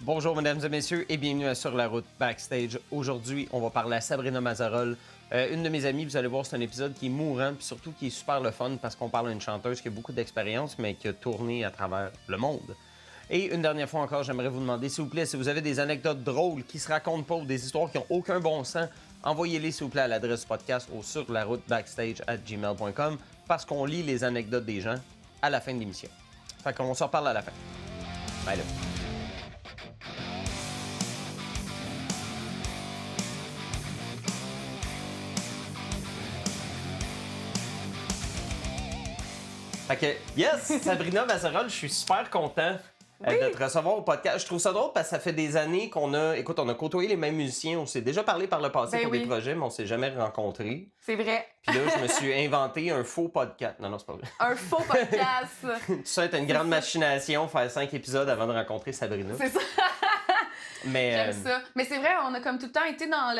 Bonjour mesdames et messieurs et bienvenue à Sur la route backstage. Aujourd'hui, on va parler à Sabrina Mazarol, une de mes amies. Vous allez voir, c'est un épisode qui est mourant puis surtout qui est super le fun parce qu'on parle à une chanteuse qui a beaucoup d'expérience mais qui a tourné à travers le monde. Et une dernière fois encore, j'aimerais vous demander, s'il vous plaît, si vous avez des anecdotes drôles qui se racontent pas ou des histoires qui n'ont aucun bon sens, envoyez-les s'il vous plaît à l'adresse du podcast au surlaroutebackstage@gmail.com parce qu'on lit les anecdotes des gens à la fin de l'émission. Fait qu'on s'en reparle à la fin. Bye là. Fait que, yes, Sabrina Mazarol, je suis super content de te recevoir au podcast. Je trouve ça drôle parce que ça fait des années qu'on a... Écoute, on a côtoyé les mêmes musiciens. On s'est déjà parlé par le passé pour des projets, mais on s'est jamais rencontrés. C'est vrai. Puis là, je me suis inventé un faux podcast. Non, c'est pas vrai. Un faux podcast. Tout ça est une grande machination, faire 5 épisodes avant de rencontrer Sabrina. C'est ça. Mais, J'aime ça. Mais c'est vrai, on a comme tout le temps été dans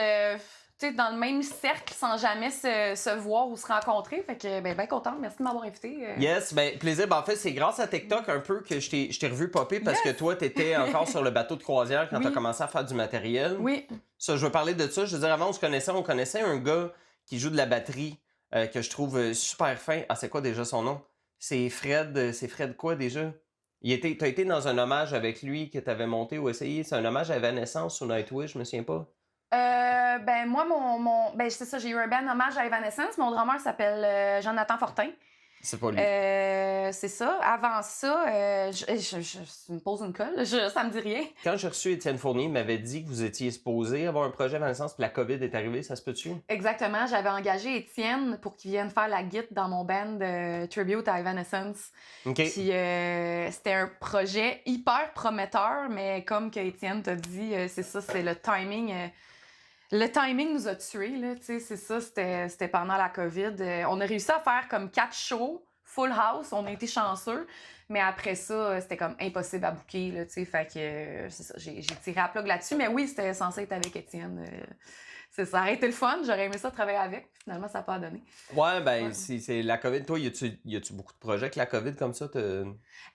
le même cercle sans jamais se voir ou se rencontrer. Fait que, ben contente. Merci de m'avoir invité. Yes, ben plaisir. Ben, en fait, c'est grâce à TikTok un peu que je t'ai revu popper parce que toi, t'étais encore sur le bateau de croisière quand t'as commencé à faire du matériel. Oui. Ça, je veux parler de ça. Je veux dire, avant, on connaissait un gars qui joue de la batterie que je trouve super fin. Ah, c'est quoi déjà son nom? C'est Fred quoi déjà? T'as été dans un hommage avec lui que t'avais monté ou essayé. C'est un hommage à Evanescence ou Nightwish, je me souviens pas. Moi, ben, c'est ça, j'ai eu un band hommage à Evanescence. Mon drummer s'appelle Jonathan Fortin. C'est pas lui. C'est ça. Avant ça, je me pose une colle. Ça me dit rien. Quand j'ai reçu Étienne Fournier, il m'avait dit que vous étiez supposé avoir un projet Evanescence puis la COVID est arrivée, ça se peut-tu? Exactement. J'avais engagé Étienne pour qu'il vienne faire la guitare dans mon band tribute à Evanescence. OK. Puis c'était un projet hyper prometteur, mais comme que Étienne t'a dit, c'est ça, c'est le timing. Le timing nous a tués, là, tu sais, c'est ça, c'était pendant la COVID. On a réussi à faire comme 4 shows, full house, on a été chanceux, mais après ça, c'était comme impossible à booker, là, tu sais, fait que c'est ça, j'ai tiré à plug là-dessus, mais oui, c'était censé être avec Étienne. Ça aurait été le fun, j'aurais aimé ça travailler avec, puis finalement, ça n'a pas donné. Ouais, ben, c'est la COVID. Toi, y a-tu beaucoup de projets que la COVID comme ça t'a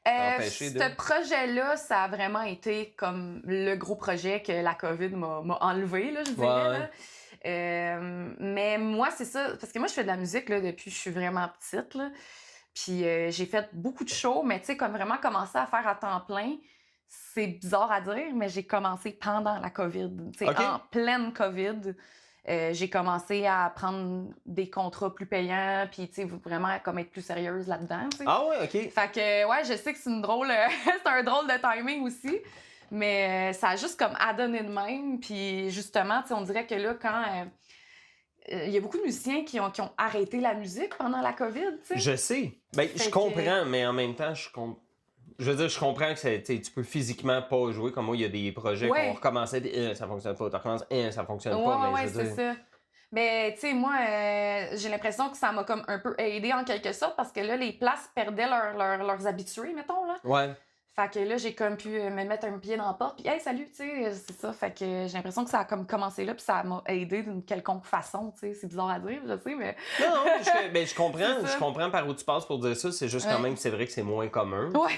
empêché de... Ce projet-là, ça a vraiment été comme le gros projet que la COVID m'a enlevé, là, je dirais. Ouais. Là. Mais moi, c'est ça, parce que moi, je fais de la musique là, depuis que je suis vraiment petite. Là. Puis j'ai fait beaucoup de shows, mais tu sais, comme vraiment commencer à faire à temps plein, c'est bizarre à dire, mais j'ai commencé pendant la COVID. Tu sais, en pleine COVID. J'ai commencé à prendre des contrats plus payants, puis tu sais, vraiment comme être plus sérieuse là-dedans. T'sais. Ah ouais, OK. Fait que, ouais, je sais que c'est une drôle, c'est un drôle de timing aussi, mais ça a juste comme adonné de même. Puis justement, tu sais, on dirait que là, quand il y a beaucoup de musiciens qui ont arrêté la musique pendant la COVID, tu sais. Je sais. Ben, je comprends, mais en même temps, je comprends que tu peux physiquement pas jouer. Comme moi, il y a des projets qu'on recommençait, ça fonctionne pas, tu recommences, ça fonctionne pas. Mais c'est ça. Mais tu sais, moi, j'ai l'impression que ça m'a comme un peu aidé en quelque sorte parce que là, les places perdaient leurs habitués, mettons, là. Ouais. Fait que là, j'ai comme pu me mettre un pied dans la porte, puis hey, salut, tu sais, c'est ça. Fait que j'ai l'impression que ça a comme commencé là, puis ça m'a aidé d'une quelconque façon, tu sais. C'est bizarre à dire, je sais, mais... Non, je comprends par où tu passes pour dire ça. C'est juste quand même, c'est vrai que c'est moins commun. Ouais.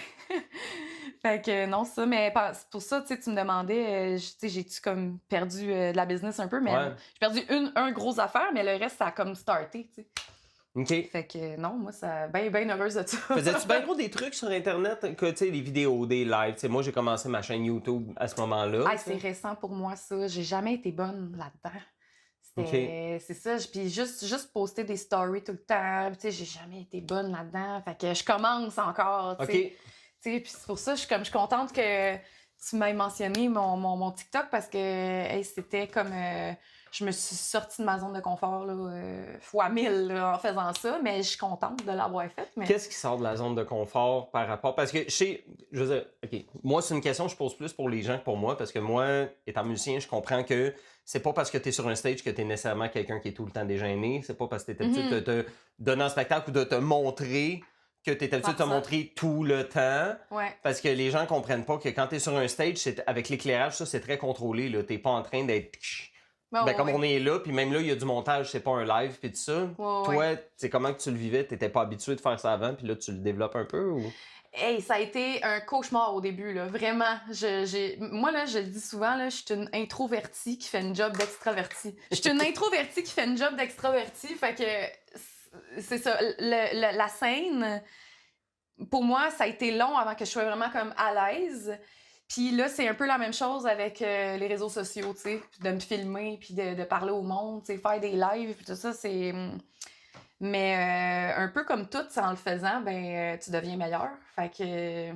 Fait que non, ça, mais pour ça, tu sais, tu me demandais, tu sais, j'ai-tu comme perdu de la business un peu, mais j'ai perdu un gros affaire, mais le reste, ça a comme starté, tu sais. OK. Fait que non, moi, ça bien heureuse de ça. Faisais-tu bien gros des trucs sur Internet, que tu sais, des vidéos, des lives? T'sais, moi, j'ai commencé ma chaîne YouTube à ce moment-là. Ah, c'est récent pour moi, ça. J'ai jamais été bonne là-dedans. C'est ça. Puis juste poster des stories tout le temps. Tu sais, j'ai jamais été bonne là-dedans. Fait que je commence encore, tu sais. Puis c'est pour ça, je suis contente que tu m'aies mentionné mon TikTok parce que c'était comme... je me suis sortie de ma zone de confort là, fois 1000 là, en faisant ça, mais je suis contente de l'avoir fait. Mais... Qu'est-ce qui sort de la zone de confort par rapport... Parce que je veux dire, OK, moi, c'est une question que je pose plus pour les gens que pour moi parce que moi, étant musicien, je comprends que c'est pas parce que t'es sur un stage que t'es nécessairement quelqu'un qui est tout le temps gêné. C'est pas parce que t'es habitué de te donner un spectacle ou de te montrer... que t'es habitué de te montrer tout le temps. Ouais. Parce que les gens comprennent pas que quand t'es sur un stage, avec l'éclairage, ça, c'est très contrôlé, là. T'es pas en train d'être... comme on est là, puis même là, il y a du montage, c'est pas un live, puis tout ça. Toi, c'est comment que tu le vivais? T'étais pas habitué de faire ça avant, puis là, tu le développes un peu, ou? Hey, ça a été un cauchemar au début, là, vraiment. Moi, là, je le dis souvent, là, je suis une introvertie qui fait une job d'extravertie. Je suis une introvertie qui fait une job d'extravertie, fait que c'est ça. La scène, pour moi, ça a été long avant que je sois vraiment comme à l'aise. Puis là, c'est un peu la même chose avec les réseaux sociaux, tu sais, de me filmer, puis de parler au monde, tu sais, faire des lives, puis tout ça, c'est... Mais un peu comme tout, en le faisant, ben tu deviens meilleur. Fait que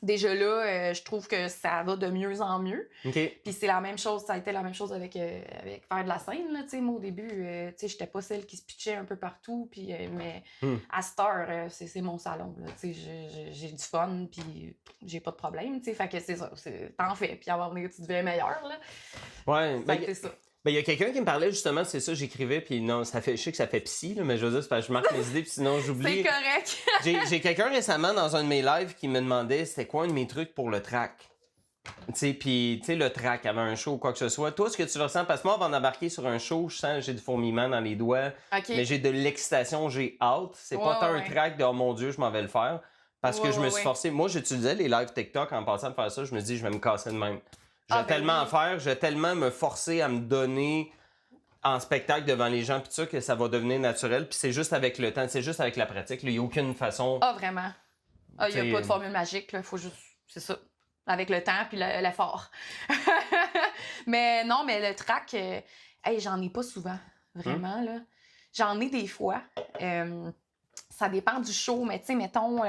déjà là, je trouve que ça va de mieux en mieux. OK. Puis c'est la même chose, ça a été la même chose avec faire de la scène, là, tu sais. Moi, au début, tu sais, j'étais pas celle qui se pitchait un peu partout, puis mais à cette heure, c'est mon salon, là, tu sais. J'ai du fun, puis j'ai pas de problème, tu sais. Fait que c'est ça, t'en fais, puis à un moment donné, tu deviens meilleur, là. Ouais, ça a été ça. Ben, il y a quelqu'un qui me parlait justement, c'est ça, j'écrivais, puis non, ça fait, je sais que ça fait psy, là, mais je veux dire, c'est parce que je marque mes idées, puis sinon j'oublie. C'est correct. J'ai quelqu'un récemment dans un de mes lives qui me demandait c'était quoi un de mes trucs pour le track. Tu sais, puis tu sais, le track avant un show ou quoi que ce soit. Toi, ce que tu ressens, parce que moi, avant d'embarquer sur un show, je sens j'ai du fourmillement dans les doigts, mais j'ai de l'excitation, j'ai hâte. C'est pas tant un track de oh mon Dieu, je m'en vais le faire. Parce que je me suis forcé. Moi, j'utilisais les lives TikTok en passant de faire ça, je me dis, je vais me casser de même. Je vais tellement en faire, je vais tellement me forcer à me donner en spectacle devant les gens, puis ça, que ça va devenir naturel. Puis c'est juste avec le temps, c'est juste avec la pratique. Il n'y a aucune façon. Ah, vraiment. Il n'y a pas de formule magique, il faut juste. C'est ça. Avec le temps puis l'effort. Mais non, mais le track, hey, j'en ai pas souvent. Vraiment, là. J'en ai des fois. Ça dépend du show, mais tu sais, mettons.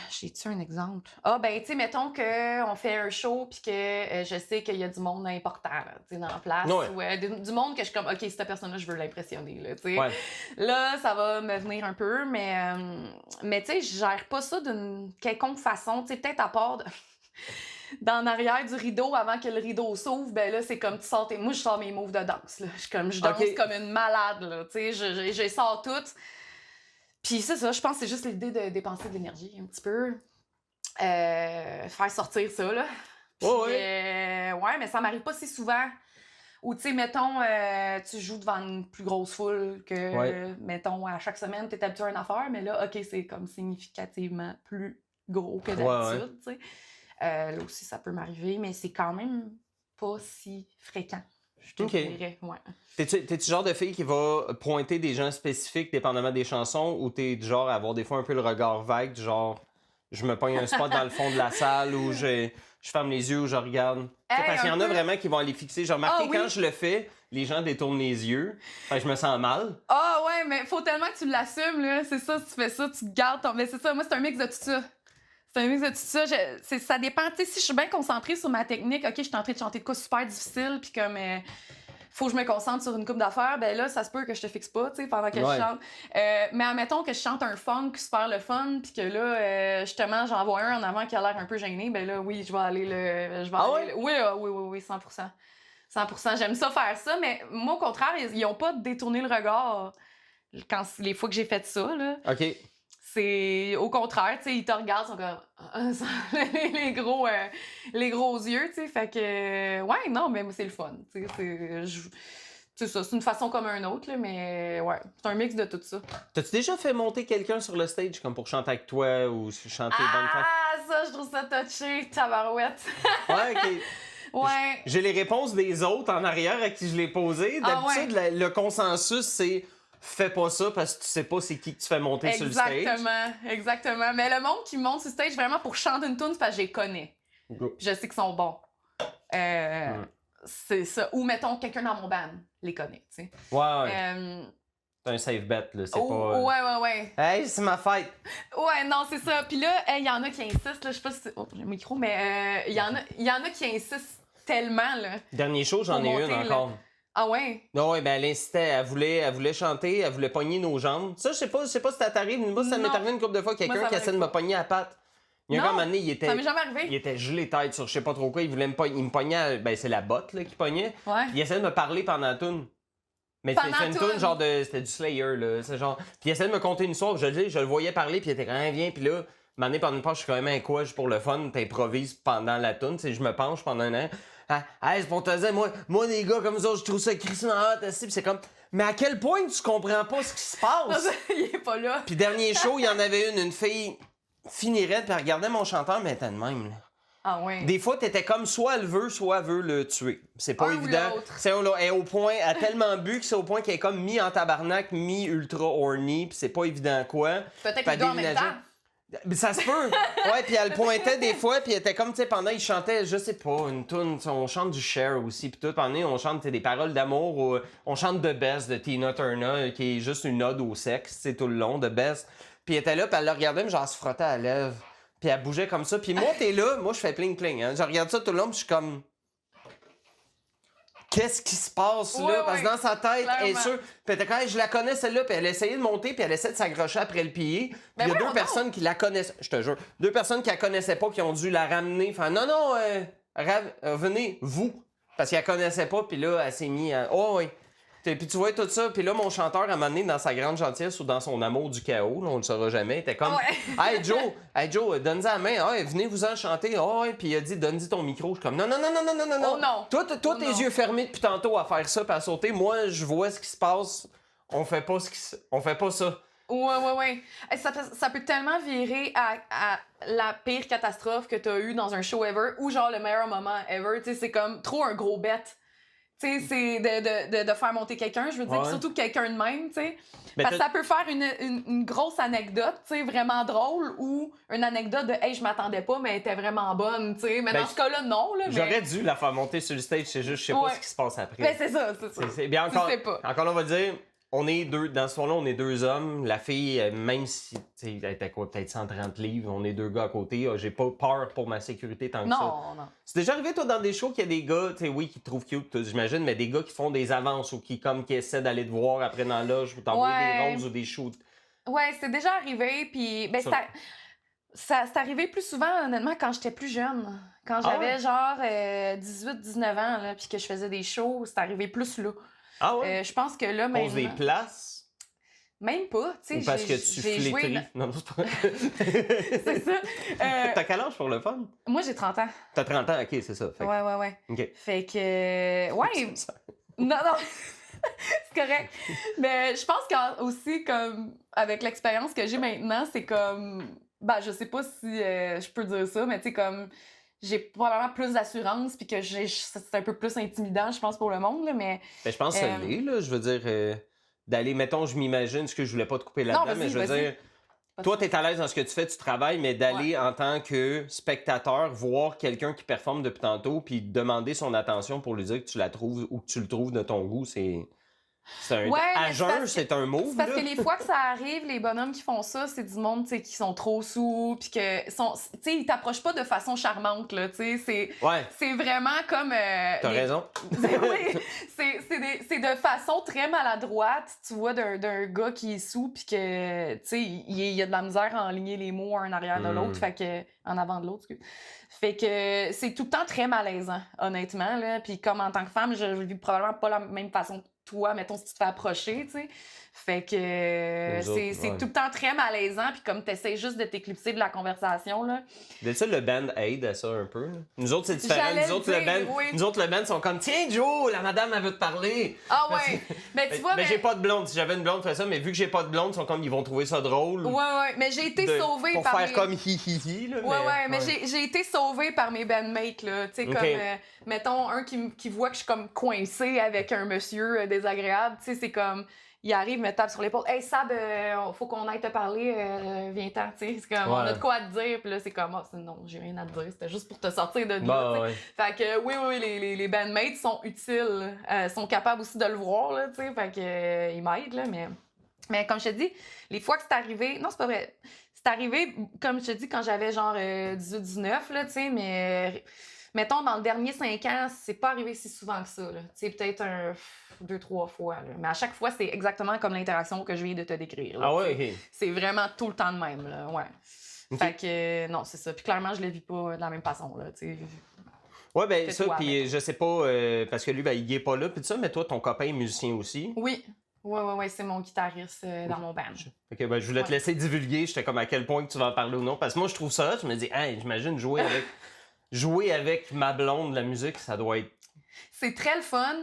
J'ai-tu un exemple? Ah, ben, tu sais, mettons qu'on fait un show puis que je sais qu'il y a du monde important, tu sais, dans la place. Ouais. Ou du monde que je suis comme, OK, cette personne-là, je veux l'impressionner, là, tu sais. Ouais. Là, ça va me venir un peu, mais tu sais, je gère pas ça d'une quelconque façon, tu sais, peut-être à part dans l'arrière du rideau, avant que le rideau s'ouvre, ben là, c'est comme tu sors moi, je sors mes moves de danse, là. Je danse comme une malade, là, tu sais, je sors toutes. Puis c'est ça, je pense que c'est juste l'idée de dépenser de l'énergie un petit peu. Faire sortir ça, là. Puis, ouais, mais ça m'arrive pas si souvent. Ou, tu sais, mettons, tu joues devant une plus grosse foule que, mettons, à chaque semaine, t'es habitué à une affaire, mais là, OK, c'est comme significativement plus gros que d'habitude, tu sais. Là aussi, ça peut m'arriver, mais c'est quand même pas si fréquent. Je te dirais, ouais. T'es-tu le genre de fille qui va pointer des gens spécifiques dépendamment des chansons ou t'es du genre à avoir des fois un peu le regard vague, du genre je me pogne un spot dans le fond de la salle ou je ferme les yeux ou je regarde? Parce qu'il y en a vraiment qui vont aller fixer. J'ai remarqué quand je le fais, les gens détournent les yeux. Je me sens mal. Ah ouais, mais faut tellement que tu l'assumes, là. C'est ça, si tu fais ça, tu gardes ton... Mais c'est ça, moi, c'est un mix de tout ça. C'est un mix de tout ça. Ça dépend. Tu sais, si je suis bien concentrée sur ma technique, OK, je suis en train de chanter de quoi super difficile, puis comme faut que je me concentre sur une couple d'affaires, ben là, ça se peut que je te fixe pas, tu sais, pendant que je chante. Mais admettons que je chante un funk super le fun, puis que là, justement, j'en vois un en avant qui a l'air un peu gêné, ben là, oui, je vais aller le... Oui, 100%. 100%. J'aime ça faire ça, mais moi, au contraire, ils ont pas détourné le regard les fois que j'ai fait ça, là. OK. C'est au contraire, tu sais, ils te regardent, ils sont comme les gros yeux, tu sais, fait que ouais, non, mais c'est le fun, tu sais, c'est ça, c'est une façon comme un autre, là, mais ouais, c'est un mix de tout ça. T'as-tu déjà fait monter quelqu'un sur le stage comme pour chanter avec toi ou chanter bonne fête? Ah, ça, je trouve ça touché, tabarouette. Ouais, OK. Ouais. J'ai les réponses des autres en arrière à qui je l'ai posé. D'habitude, le consensus, c'est fais pas ça parce que tu sais pas c'est qui que tu fais monter sur le stage. Exactement. Mais le monde qui monte sur le stage vraiment pour chanter une tune, c'est parce que je les connais. Je sais qu'ils sont bons. C'est ça. Ou mettons quelqu'un dans mon band les connaît, tu sais. Ouais. C'est un safe bet, là. C'est pas. Ouais. Hey, c'est ma fête! Ouais, non, c'est ça. Puis là, il y en a qui insistent, là. Je sais pas si c'est. Oh, j'ai un micro, mais il y en a qui insistent tellement, là. Dernier show, j'en ai une encore. Ah ouais? Non, ouais, ben elle incitait, elle voulait chanter, elle voulait pogner nos jambes. Ça, je sais pas si ça t'arrive. Moi, ça m'est arrivé une couple de fois, quelqu'un qui essaie de me pogner à la patte. Il y a un moment donné, ça m'est jamais arrivé. Il était gelé tête sur je sais pas trop quoi. Il me pognait, ben c'est la botte là, qui pognait. Ouais. Il essayait de me parler pendant la toune. Mais c'était une toune genre c'était du Slayer là, c'est genre. Puis il essayait de me conter une histoire, je le voyais parler, puis il était quand même viens, puis là, m'amener pendant une part, je suis quand même un quoi, pour le fun, t'improvises pendant la toune, tu sais, je me penche pendant un an. Ah, c'est pour te dire, moi, les gars comme ça, je trouve ça crissement hot, puis c'est comme. Mais à quel point tu comprends pas ce qui se passe? Il est pas là. Puis dernier show, il y en avait une fille finirait, puis elle regardait mon chanteur, mais elle était de même, là. Ah ouais. Des fois, t'étais comme soit elle veut le tuer. C'est pas Un ou évident. l'autre. C'est elle est au point, elle a tellement bu que c'est au point qu'elle est comme mis en tabarnak, mis ultra horny, puis c'est pas évident quoi. Peut-être Pas les deux en même déménager. temps. Mais ça se peut. Ouais, puis elle pointait des fois, puis elle était comme, tu sais, pendant il chantait, je sais pas, une tune, on chante du Cher aussi, puis tout, pendant on chante des paroles d'amour, ou, on chante The Best de Tina Turner, qui est juste une ode au sexe, c'est tout le long, The Best. Puis elle était là, puis elle le regardait, mais genre, elle se frottait à la lèvre, puis elle bougeait comme ça. Puis moi, t'es là, moi, je fais pling-pling, hein. Je regarde ça tout le long, puis je suis comme... Qu'est-ce qui se passe là? Ouais, Parce que dans sa tête, elle est clairement. sûre. Puis elle était quand je la connais celle-là, puis elle essayait de monter, puis elle essayait de s'accrocher après le pied. Puis Ben il y a voyons deux personnes qui la connaissent, je te jure, deux personnes qui la connaissaient pas, qui ont dû la ramener. Enfin, non, venez, vous. Parce qu'elle la connaissait pas, puis là, elle s'est mise à... Oh, oui. Puis tu vois tout ça, puis là, mon chanteur, à un moment donné, dans sa grande gentillesse ou dans son amour du chaos, là, on le saura jamais, il était comme Ouais. Hey Joe, donne-y la main, ah, venez vous en chanter, ah, ouais. Puis il a dit, donne-y ton micro. Je suis comme non. Oh non. Toi, Oh tes non. yeux fermés depuis tantôt à faire ça, puis à sauter, moi, je vois ce qui se passe, on fait pas ça. Ouais. Ça peut tellement virer à la pire catastrophe que t'as eue dans un show ever ou genre le meilleur moment ever. Tu sais, c'est comme trop un gros bet. Tu sais, c'est de faire monter quelqu'un, je veux dire, Ouais. puis surtout quelqu'un de même, tu sais. Mais Parce que ça peut faire une grosse anecdote, tu sais, vraiment drôle, ou une anecdote de « Hey, je m'attendais pas, mais elle était vraiment bonne », tu sais. Mais Ben, dans ce cas-là, non, là, mais... J'aurais dû la faire monter sur le stage, c'est juste, je sais pas Ouais. ce qui se passe après. Ben, c'est ça. C'est bien encore. Tu sais pas. Encore là, on va dire, on est deux, dans ce fond-là, on est deux hommes. La fille, même si, tu sais, elle était quoi, peut-être 130 livres, on est deux gars à côté. J'ai pas peur pour ma sécurité tant que ça. Non. C'est déjà arrivé, toi, dans des shows qu'il y a des gars, tu sais, oui, qui te trouvent cute, j'imagine, mais des gars qui font des avances ou qui essaient d'aller te voir après dans la loge ou t'envoyer Ouais. des roses ou des shoots. Ouais, c'est déjà arrivé, puis ben, c'est arrivé plus souvent, honnêtement, quand j'étais plus jeune. Quand j'avais genre 18-19 ans, là, puis que je faisais des shows, c'est arrivé plus là. Ah ouais? Je pense que là, Pose des maintenant... places? Même pas, tu Ou sais. parce que tu j'ai joué... flétris? Non, c'est pas... C'est ça. T'as quel âge pour le fun? Moi, j'ai 30 ans. T'as 30 ans, ok, c'est ça. Fait que- Ouais. Ok. Fait que... Ouais. Non. C'est correct. Mais je pense aussi, comme, avec l'expérience que j'ai maintenant, c'est comme... Ben, je sais pas si je peux dire ça, mais tu sais, comme... J'ai probablement plus d'assurance, puis que c'est un peu plus intimidant, je pense, pour le monde, là, mais... Ben, je pense que ça l'est, là. Je veux dire, d'aller, mettons, je m'imagine, ce que je voulais pas te couper là-dedans, Non, mais je veux vas-y. dire, toi, t'es à l'aise dans ce que tu fais, tu travailles, mais d'aller en tant que spectateur, voir quelqu'un qui performe depuis tantôt, puis demander son attention pour lui dire que tu la trouves ou que tu le trouves de ton goût, c'est un... Ouais, à mais jeun, c'est un move, c'est parce là. que les fois que ça arrive, les bonhommes qui font ça, c'est du monde, tu sais, qui sont trop sous, puis que tu sais, ils t'approchent pas de façon charmante, là, tu sais, Ouais, c'est vraiment comme... t'as raison. Oui, c'est de façon très maladroite, tu vois, d'un gars qui est sous, puis que, tu sais, il y a de la misère à enligner les mots un en arrière de l'autre, fait que... En avant de l'autre, excuse. Fait que c'est tout le temps très malaisant, honnêtement, là. Puis comme en tant que femme, je vis probablement pas la même façon que toi, mettons, si tu te fais approcher, tu sais. Fait que c'est tout le temps très malaisant, puis comme t'essaies juste de t'éclipser de la conversation, là. Mais ça, le band aide à ça un peu, là. Nous autres, c'est différent. J'allais Nous autres, le dire, oui. nous autres, le band sont comme « Tiens, Joe, la madame, elle veut te parler! » Ah ouais! Mais tu vois, mais j'ai pas de blonde. Si j'avais une blonde, je ferais ça, mais vu que j'ai pas de blonde, ils sont comme, ils vont trouver ça drôle. Ouais, mais j'ai été sauvée pour par faire mes... comme hi là. Ouais, mais j'ai été sauvée par mes bandmates, là. Tu sais, Ok. comme, mettons, un qui voit que je suis comme coincée avec un monsieur désagréable, tu sais, c'est comme, il arrive, me tape sur l'épaule. Hey Sab, faut qu'on aille te parler, viens-t'en, tu sais. C'est comme, on a de quoi à te dire, puis là, c'est comme, non, j'ai rien à te dire, c'était juste pour te sortir de là. Bah, tu sais. ouais. Fait que, oui, les bandmates sont utiles, sont capables aussi de le voir, là, tu sais. Fait que, ils m'aident, là, mais comme je te dis, les fois que c'est arrivé, non, c'est pas vrai. C'est arrivé, comme je te dis, quand j'avais genre 18-19, là, tu sais, mais mettons, dans le dernier 5 ans, c'est pas arrivé si souvent que ça, là. Tu sais, peut-être 2-3 fois, là. Mais à chaque fois, c'est exactement comme l'interaction que je viens de te décrire, là. Ah ouais, ok. C'est vraiment tout le temps de même, là, ouais. Ok. Fait que, non, c'est ça. Puis clairement, je le vis pas de la même façon, là, tu sais. Ouais, ben Que ça, toi, puis je sais pas, parce que lui, ben, il est pas là, puis ça, mais toi, ton copain est musicien aussi. Oui. Ouais, c'est mon guitariste dans mon band. Ok, ben, je voulais te Ouais. laisser divulguer, j'étais comme à quel point que tu vas en parler ou non, parce que moi, je trouve ça, je me dis, hey, j'imagine jouer avec ma blonde, la musique, ça doit être C'est très le fun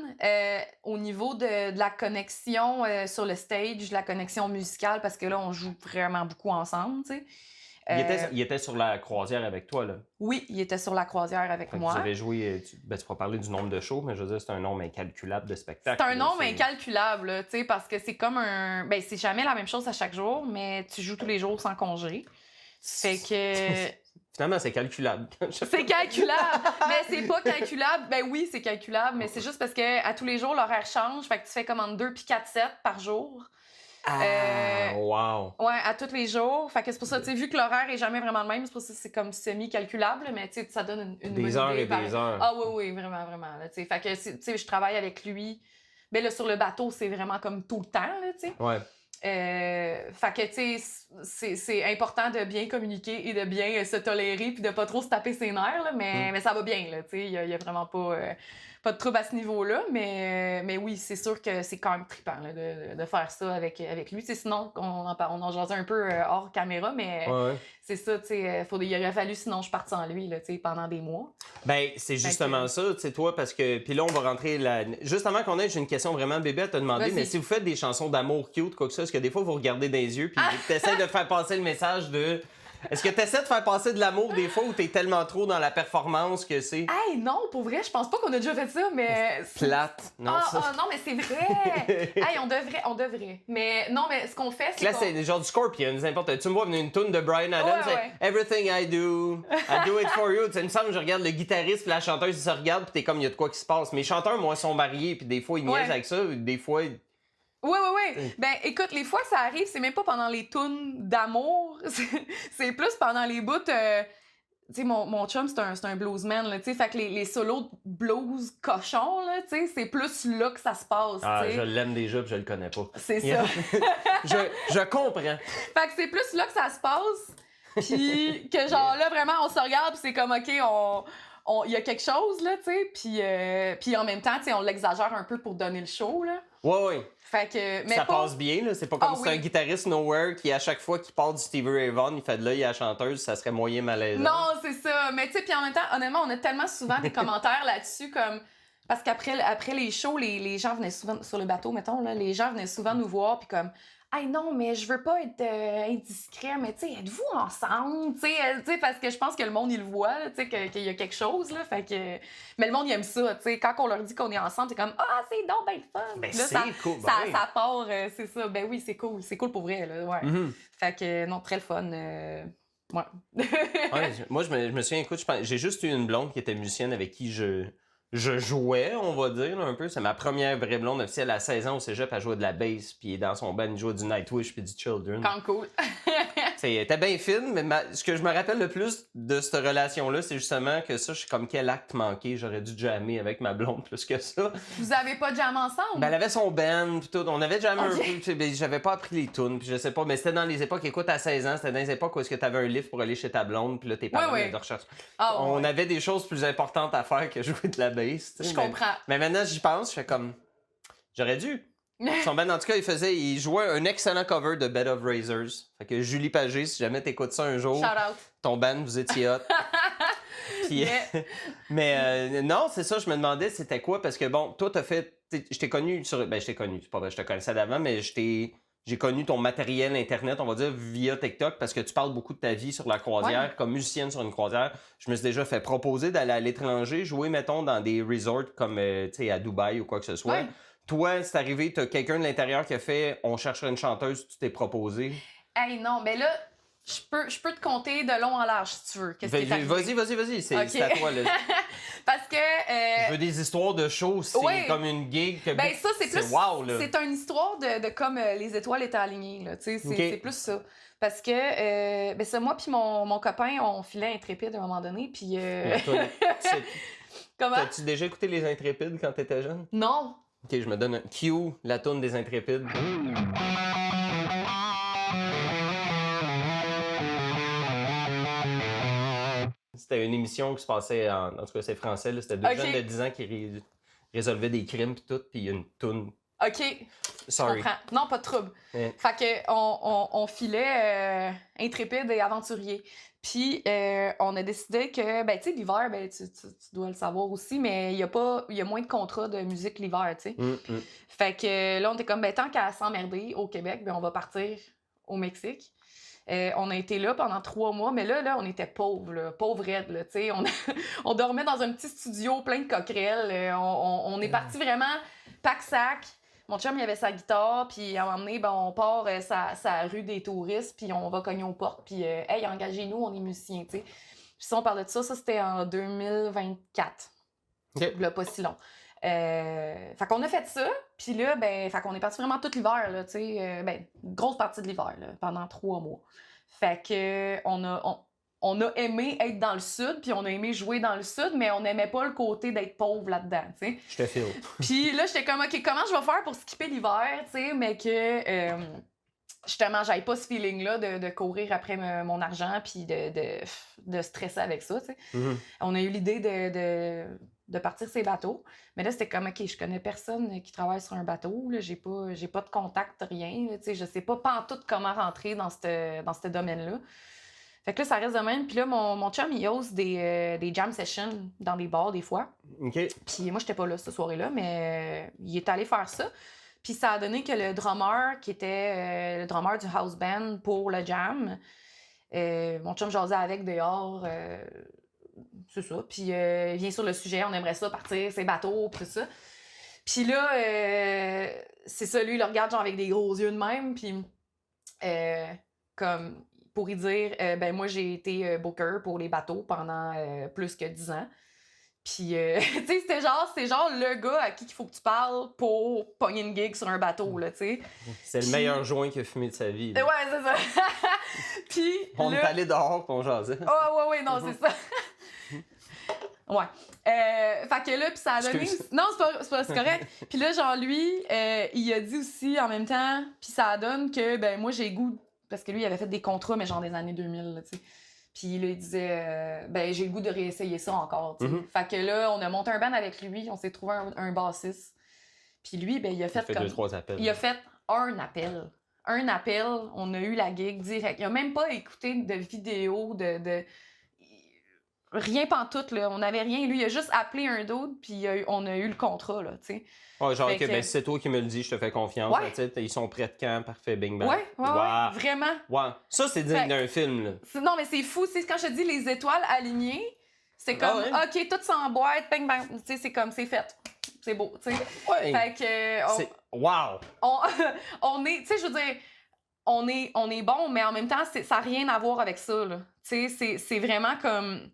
au niveau de la connexion sur le stage, la connexion musicale, parce que là, on joue vraiment beaucoup ensemble, tu sais. Il était sur la croisière avec toi, là. Oui, il était sur la croisière avec Fait que moi. vous avez joué, tu vas parler du nombre de shows, mais je veux dire, c'est un nombre incalculable de spectacles. C'est un là, nombre incalculable, là, tu sais, parce que c'est comme un... Ben, c'est jamais la même chose à chaque jour, mais tu joues tous les jours sans congé. Fait que... Finalement, c'est calculable. C'est calculable, mais c'est pas calculable. Ben oui, c'est calculable, mais c'est juste parce que à tous les jours, l'horaire change. Fait que tu fais comme entre 2 puis 4 sets par jour. Wow! Ouais, à tous les jours. Fait que c'est pour ça, tu sais, vu que l'horaire est jamais vraiment le même, c'est pour ça que c'est comme semi-calculable, mais tu sais, ça donne une bonne Des heures idée, et des heures. Ah oui, vraiment, vraiment. Là, tu sais. Fait que, tu sais, je travaille avec lui. Ben là, sur le bateau, c'est vraiment comme tout le temps, là, tu sais. Ouais. Fait que, tu sais, c'est important de bien communiquer et de bien se tolérer puis de pas trop se taper ses nerfs, là, mais ça va bien, là, tu sais. Il y a vraiment pas de trouble à ce niveau-là, mais oui, c'est sûr que c'est quand même trippant là, de faire ça avec lui. T'sais, sinon, on en jasait un peu hors caméra, mais c'est ça, tu sais, il aurait fallu sinon je parte sans lui là, pendant des mois. Ben, c'est justement ça, tu sais, toi, parce que... Puis là, on va rentrer... Juste avant qu'on ait, j'ai une question vraiment bébé à te demander, mais si vous faites des chansons d'amour cute, quoi que ça, est-ce que des fois, vous regardez dans les yeux puis tu essaies de faire passer le message de... Est-ce que tu essaies de faire passer de l'amour des fois ou t'es tellement trop dans la performance que c'est... Hey, non, pour vrai, je pense pas qu'on a déjà fait ça, mais... Plate. Non, non, mais c'est vrai! Hey, on devrait. Mais non, mais ce qu'on fait, c'est là, c'est genre du Scorpions, n'importe. Tu me vois venir une tune de Bryan Adams, c'est Everything I do it for you. Tu sais, il me semble que je regarde le guitariste puis la chanteuse, ils se regardent puis t'es comme, il y a de quoi qui se passe. Mais les chanteurs, moi, sont mariés puis des fois, ils niaisent avec ça, des fois... Oui. Ben, écoute, les fois, ça arrive, c'est même pas pendant les tunes d'amour, c'est plus pendant les bouts. Tu sais, mon chum, c'est un bluesman, là, tu sais, fait que les solos de blues cochons, là, tu sais, c'est plus là que ça se passe, tu sais. Je l'aime déjà puis je le connais pas. C'est ça. je comprends. Fait que c'est plus là que ça se passe, puis que genre là, vraiment, on se regarde puis c'est comme, OK, il y a quelque chose, là, tu sais, puis en même temps, tu sais, on l'exagère un peu pour donner le show, là. Oui. Fait que, mais ça passe bien, là. C'est pas comme si c'est un guitariste nowhere qui, à chaque fois qu'il parle du Stevie Ray Vaughan, il fait de l'œil à la chanteuse, ça serait moyen malaisant. Non, c'est ça. Mais tu sais, puis en même temps, honnêtement, on a tellement souvent des commentaires là-dessus, comme... Parce qu'après les shows, les gens venaient souvent, sur le bateau, mettons, là, les gens venaient souvent nous voir, puis comme... Hey, non, mais je veux pas être indiscret, mais tu sais, êtes-vous ensemble? Tu sais, parce que je pense que le monde, il le voit, tu sais, qu'il y a quelque chose, là, fait que... Mais le monde, il aime ça, tu sais, quand on leur dit qu'on est ensemble, c'est comme « Ah, c'est donc ben fun! » Ben, là, c'est cool, ça part, c'est ça. Ben oui, c'est cool pour vrai, là, ouais. Mm-hmm. Fait que, non, très le fun, ouais, moi, je me souviens, écoute, j'ai juste eu une blonde qui était musicienne avec qui je jouais, on va dire, là, un peu. C'est ma première vraie blonde officielle à 16 ans au cégep, elle jouait de la bass, puis dans son band, il jouait du Nightwish puis du Children. Quand cool. T'es bien fine, mais ce que je me rappelle le plus de cette relation-là, c'est justement que ça, je suis comme quel acte manqué. J'aurais dû jammer avec ma blonde plus que ça. Vous avez pas jammé ensemble? Ben, elle avait son band, puis tout. On avait jammé un peu, puis j'avais pas appris les tunes, puis je sais pas, mais c'était dans les époques, écoute, à 16 ans, c'était dans les époques où est-ce que t'avais un livre pour aller chez ta blonde, puis là, tes parents de recherche. On avait des choses plus importantes à faire que jouer de la bass. Je comprends. Mais maintenant, j'y pense, je fais comme, j'aurais dû. Son band, en tout cas, il jouait un excellent cover de Bed of Razors. Fait que Julie Pagé, si jamais t'écoutes ça un jour, shout out. Ton band, vous étiez hot. Puis, mais non, c'est ça, je me demandais c'était quoi, parce que bon, toi, t'as fait, je t'ai connu sur, ben je t'ai connu, c'est pas vrai, je te connaissais d'avant, mais j'ai connu ton matériel Internet, on va dire, via TikTok, parce que tu parles beaucoup de ta vie sur la croisière, comme musicienne sur une croisière. Je me suis déjà fait proposer d'aller à l'étranger, jouer, mettons, dans des resorts comme, tu sais, à Dubaï ou quoi que ce soit. Ouais. Toi, c'est arrivé, t'as quelqu'un de l'intérieur qui a fait « On chercherait une chanteuse », tu t'es proposé? Hey, non, mais là, je peux te compter de long en large, si tu veux. Vas-y, c'est à toi, là. Parce que... Je veux des histoires de shows, c'est comme une gig. Ben ça, c'est plus... wow, là. C'est une histoire de comme les étoiles étaient alignées, là, tu sais, c'est plus ça. Parce que, ben ça, moi puis mon copain, on filait Intrépide à un moment donné, puis... Comment? T'as-tu déjà écouté Les Intrépides quand t'étais jeune? Non. OK, je me donne un cue, la toune des Intrépides. C'était une émission qui se passait en tout cas, c'est français, là, c'était deux jeunes de 10 ans qui résolvaient des crimes pis tout, puis il y a une toune OK. Sorry. Je comprends. Non, pas de trouble. Ouais. Fait que on filait intrépide et aventurier. Puis on a décidé que, ben, tu sais, l'hiver, ben, tu dois le savoir aussi, mais il y a moins de contrats de musique l'hiver, tu sais. Fait que là, on était comme, ben, tant qu'à s'emmerder au Québec, ben, on va partir au Mexique. On a été là pendant 3 mois, mais là, on était pauvres, là, pauvres raides, là, tu sais. On dormait dans un petit studio plein de coquerelles. On est parti vraiment pack-sac. Mon chum, il avait sa guitare, puis à un moment donné, ben, on part sa rue des touristes, puis on va cogner aux portes, puis hey, engagez-nous, on est musiciens, tu sais. Puis si on parlait de ça, c'était en 2024. OK. Là, pas si long. Fait qu'on a fait ça, puis là, ben, fait qu'on est parti vraiment tout l'hiver, là, tu sais, ben, grosse partie de l'hiver, là, pendant 3 mois. Fait que on a aimé être dans le sud, puis on a aimé jouer dans le sud, mais on n'aimait pas le côté d'être pauvre là-dedans, tu sais. Je te file. Puis là, j'étais comme, OK, comment je vais faire pour skipper l'hiver, tu sais, mais que, justement, j'avais pas ce feeling-là de courir après mon argent, puis de stresser avec ça, tu sais. On a eu l'idée de partir ces bateaux, mais là, c'était comme, OK, je connais personne qui travaille sur un bateau, là, j'ai pas de contact, rien, là, tu sais, je sais pas pantoute comment rentrer dans ce domaine-là. Fait que là, ça reste de même. Puis là, mon chum, il ose des jam sessions dans des bars, des fois. OK. Puis moi, j'étais pas là cette soirée-là, mais il est allé faire ça. Puis ça a donné que le drummer, qui était le drummer du house band pour le jam, mon chum jasait avec dehors, c'est ça. Puis il vient sur le sujet, on aimerait ça partir, ces bateaux, puis tout ça. Puis là, c'est ça, lui, il le regarde genre avec des gros yeux de même, puis comme... pour y dire, ben moi, j'ai été booker pour les bateaux pendant plus que 10 ans. Puis, tu sais, c'est genre le gars à qui il faut que tu parles pour pogner une gig sur un bateau, là, tu sais. C'est le meilleur joint qu'il a fumé de sa vie. Ouais, c'est ça. Puis, on est allé dehors pour on jasait. Ouais, non, c'est ça. Ouais. Fait que là, puis ça a donné... Excuse. Non, c'est correct. Puis là, genre, lui, il a dit aussi en même temps, puis ça donne que, ben moi, j'ai goût... Parce que lui, il avait fait des contrats, mais genre des années 2000, là, tu sais. Puis là, il disait, ben, j'ai le goût de réessayer ça encore, tu sais. Fait que là, on a monté un band avec lui, on s'est trouvé un bassiste. Puis lui, ben, il a fait comme... 2-3 appels. Il a fait un appel. Un appel, on a eu la gig direct. Il a même pas écouté de vidéo, de... Rien pantoute, là. On n'avait rien. Lui, il a juste appelé un d'autre, puis on a eu le contrat, là, tu sais. Ouais, genre, Fait OK, ben, si c'est toi qui me le dis, je te fais confiance. Ouais. Là, tu sais, ils sont prêts de quand? Parfait, bing bang. Ouais, vraiment. Ouais. Ça, c'est digne d'un film, là. Non, mais c'est fou. C'est quand je te dis les étoiles alignées, c'est comme, OK, tout s'emboîte, bang, bang. Tu sais, c'est comme, c'est fait. C'est beau, tu sais. Ouais. Fait que... Wow! On est... Tu sais, je veux dire, on est bon, mais en même temps, ça n'a rien à voir avec ça, là. Tu sais, c'est vraiment comme...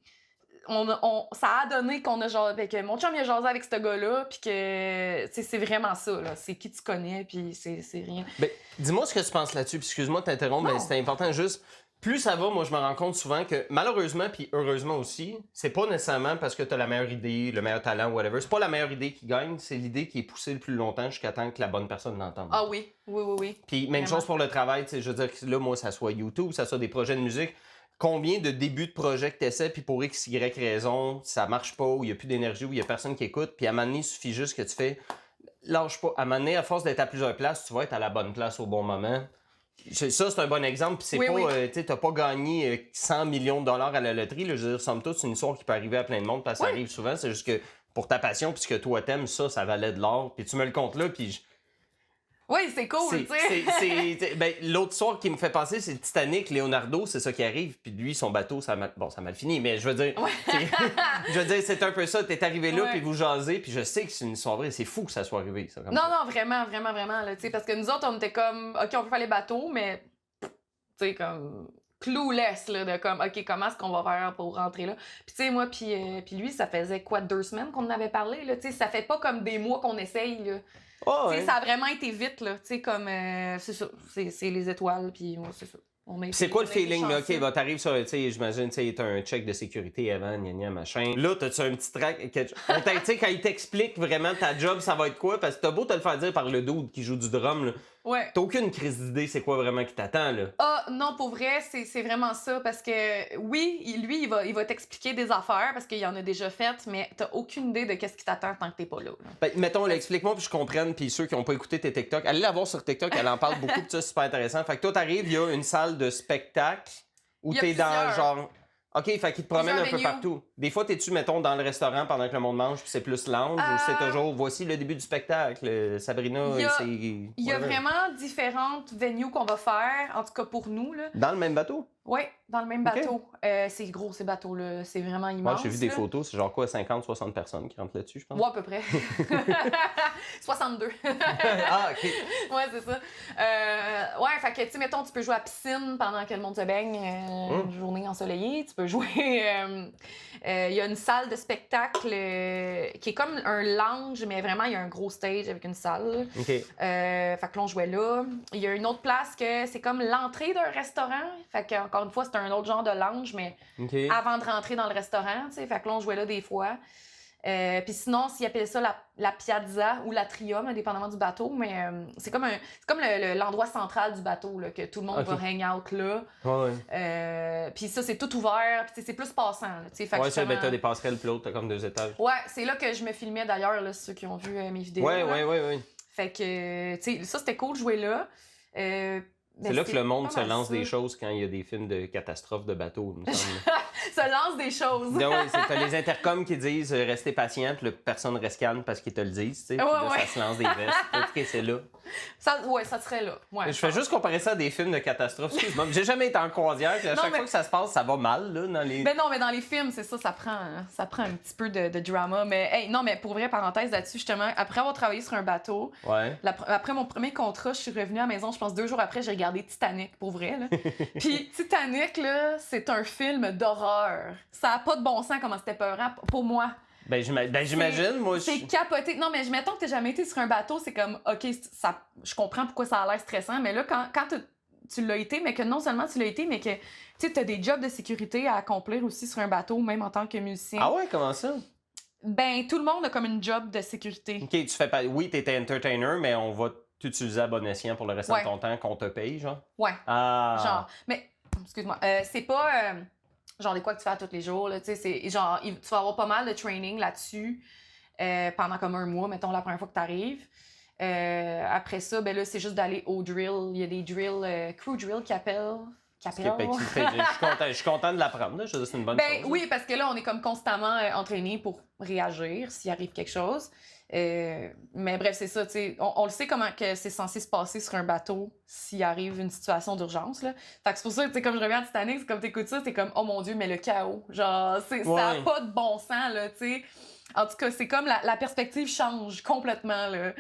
ça a donné qu'on a jasé, que mon chum il a jasé avec ce gars-là, puis que c'est vraiment ça, là. C'est qui tu connais, puis c'est rien. Ben, dis-moi ce que tu penses là-dessus, puis excuse-moi de t'interrompre, mais c'est important juste. Plus ça va, moi je me rends compte souvent que malheureusement, puis heureusement aussi, c'est pas nécessairement parce que t'as la meilleure idée, le meilleur talent, whatever. C'est pas la meilleure idée qui gagne, c'est l'idée qui est poussée le plus longtemps jusqu'à temps que la bonne personne l'entende. Ah oui. Puis même chose pour le travail, tu sais, je veux dire que là, moi, ça soit YouTube, ça soit des projets de musique. Combien de débuts de projet que tu essaies, puis pour X, Y raison, ça marche pas, ou il n'y a plus d'énergie, ou il n'y a personne qui écoute, puis à un moment donné, il suffit juste que tu fais lâche pas. À un moment donné, à force d'être à plusieurs places, tu vas être à la bonne place au bon moment. Ça, c'est un bon exemple, puis c'est pas, tu sais, t'as pas gagné 100 millions de dollars à la loterie, là, je veux dire, somme toute, c'est une histoire qui peut arriver à plein de monde, parce que ça arrive souvent, c'est juste que pour ta passion, puis ce que toi t'aimes, ça valait de l'or, puis tu me le comptes là, puis... Oui, c'est cool, tu sais. Ben, l'autre soir qui me fait penser, c'est Titanic, Leonardo, c'est ça qui arrive. Puis lui, son bateau, ça a mal fini. Mais je veux dire, je veux dire, c'est un peu ça. T'es arrivé là, puis vous jasez. Puis je sais que c'est une histoire vraie. C'est fou que ça soit arrivé. Ça, comme non, ça. non, vraiment, là, tu sais. Parce que nous autres, on était comme, OK, on peut faire les bateaux, mais, tu sais, comme, clueless, là, de comme, OK, comment est-ce qu'on va faire pour rentrer là? Puis, tu sais, moi, puis lui, ça faisait quoi, 2 semaines qu'on en avait parlé, là, tu sais. Ça fait pas comme des mois qu'on essaye, là. Oh, ouais. Ça a vraiment été vite, là. Tu sais, comme, c'est ça. C'est les étoiles, puis c'est ça. C'est quoi le feeling, là? OK, bah, t'arrives sur, tu sais, j'imagine, tu sais, t'as un check de sécurité avant, gna machin. Là, t'as-tu un petit track? Tu sais, quand il t'explique vraiment ta job, ça va être quoi? Parce que t'as beau te le faire dire par le dude qui joue du drum, là. Ouais. T'as aucune crise d'idée c'est quoi vraiment qui t'attend, là. Ah, non, pour vrai, c'est vraiment ça. Parce que, oui, lui, il va t'expliquer des affaires parce qu'il en a déjà faites, mais t'as aucune idée de qu'est-ce qui t'attend tant que t'es pas là. Ben, mettons, là, explique-moi puis je comprenne, puis ceux qui n'ont pas écouté tes TikTok, allez la voir sur TikTok, elle en parle beaucoup, puis ça, c'est super intéressant. Fait que toi, t'arrives, il y a une salle de spectacle où Il y a t'es dans plusieurs. genre. OK, fait qu'il te promène un peu Plusieurs partout. Des fois, t'es-tu, mettons, dans le restaurant pendant que le monde mange, puis c'est plus lounge, ou c'est toujours, voici le début du spectacle, Sabrina, c'est. Il y a vraiment différentes venues qu'on va faire, en tout cas pour nous. Là. Dans le même bateau? Oui, dans le même bateau. C'est gros, ces bateaux-là. C'est vraiment immense. Moi, j'ai vu des photos, c'est genre quoi, 50-60 personnes qui rentrent là-dessus, je pense. Ouais, à peu près. 62. Ah, OK. Ouais, c'est ça. Ouais, fait que, tu sais, mettons, tu peux jouer à la piscine pendant que le monde se baigne, une journée ensoleillée. Tu peux jouer. Il y a une salle de spectacle qui est comme un lounge, mais vraiment, il y a un gros stage avec une salle. OK. Fait que là, on jouait là. Il y a une autre place que c'est comme l'entrée d'un restaurant. Fait que, encore une fois, c'est un autre genre de lounge, mais avant de rentrer dans le restaurant, tu sais. Fait que là, on jouait là des fois. Puis sinon, s'ils appellent ça la piazza ou l'atrium, indépendamment du bateau, mais c'est comme l'endroit central du bateau, là, que tout le monde va hang out là. Puis ça, c'est tout ouvert, puis c'est plus passant. Là, ouais, ça, ben, t'as des passerelles, puis l'autre, t'as comme 2 étages. Ouais, c'est là que je me filmais d'ailleurs, là, ceux qui ont vu mes vidéos. Ouais. Fait que, tu sais, ça, c'était cool de jouer là. C'est là que le monde se lance des choses quand il y a des films de catastrophes de bateau, il me semble. Se lance des choses. Oui, t'as les intercoms qui disent restez patient, puis personne reste calme parce qu'ils te le disent, tu sais. Puis là, ça se lance des vestes. OK, c'est là. Ça serait là. Ouais, je fais juste comparer ça à des films de catastrophes. Excuse-moi, j'ai jamais été en croisière, puis à chaque fois que ça se passe, ça va mal, là, dans les. Ben non, mais dans les films, c'est ça, ça prend un petit peu de drama. Mais hey, non, mais pour vrai, parenthèse là-dessus, justement, après avoir travaillé sur un bateau, après mon premier contrat, je suis revenue à la maison, je pense 2 jours après, j'ai regardé Titanic, pour vrai, là. Puis Titanic, là, c'est un film d'horreur. Ça a pas de bon sens comment c'était peurant pour moi. Ben j'imagine, moi. C'est capoté. Non, mais mettons que t'as jamais été sur un bateau, c'est comme, OK, je comprends pourquoi ça a l'air stressant, mais là, quand tu l'as été, mais que non seulement tu l'as été, mais que tu as des jobs de sécurité à accomplir aussi sur un bateau, même en tant que musicien. Ah ouais, comment ça? Ben, tout le monde a comme une job de sécurité. OK, tu fais pas. Oui, t'étais entertainer, mais on va t'utiliser à bon escien pour le reste de ton temps qu'on te paye, genre? Ouais. Ah. Genre, mais, excuse-moi, c'est pas. Genre des quoi que tu fais à tous les jours, là, tu sais, c'est genre, tu vas avoir pas mal de training là-dessus pendant comme 1 mois, mettons, la première fois que t'arrives. Après ça, ben là, c'est juste d'aller au drill. Il y a des drills, crew drill qui appellent. Je suis content de l'apprendre, là. Je veux dire, c'est une bonne chose. Oui, parce que là, on est comme constamment entraîné pour réagir s'il arrive quelque chose. Mais bref, c'est ça, tu sais, on le sait comment que c'est censé se passer sur un bateau s'il arrive une situation d'urgence, là. Fait que c'est pour ça, tu sais, comme je reviens à Titanic, c'est comme t'écoutes ça, t'es comme, oh mon Dieu, mais le chaos, genre, ça a pas de bon sens, là, tu sais. En tout cas, c'est comme la perspective change complètement, là.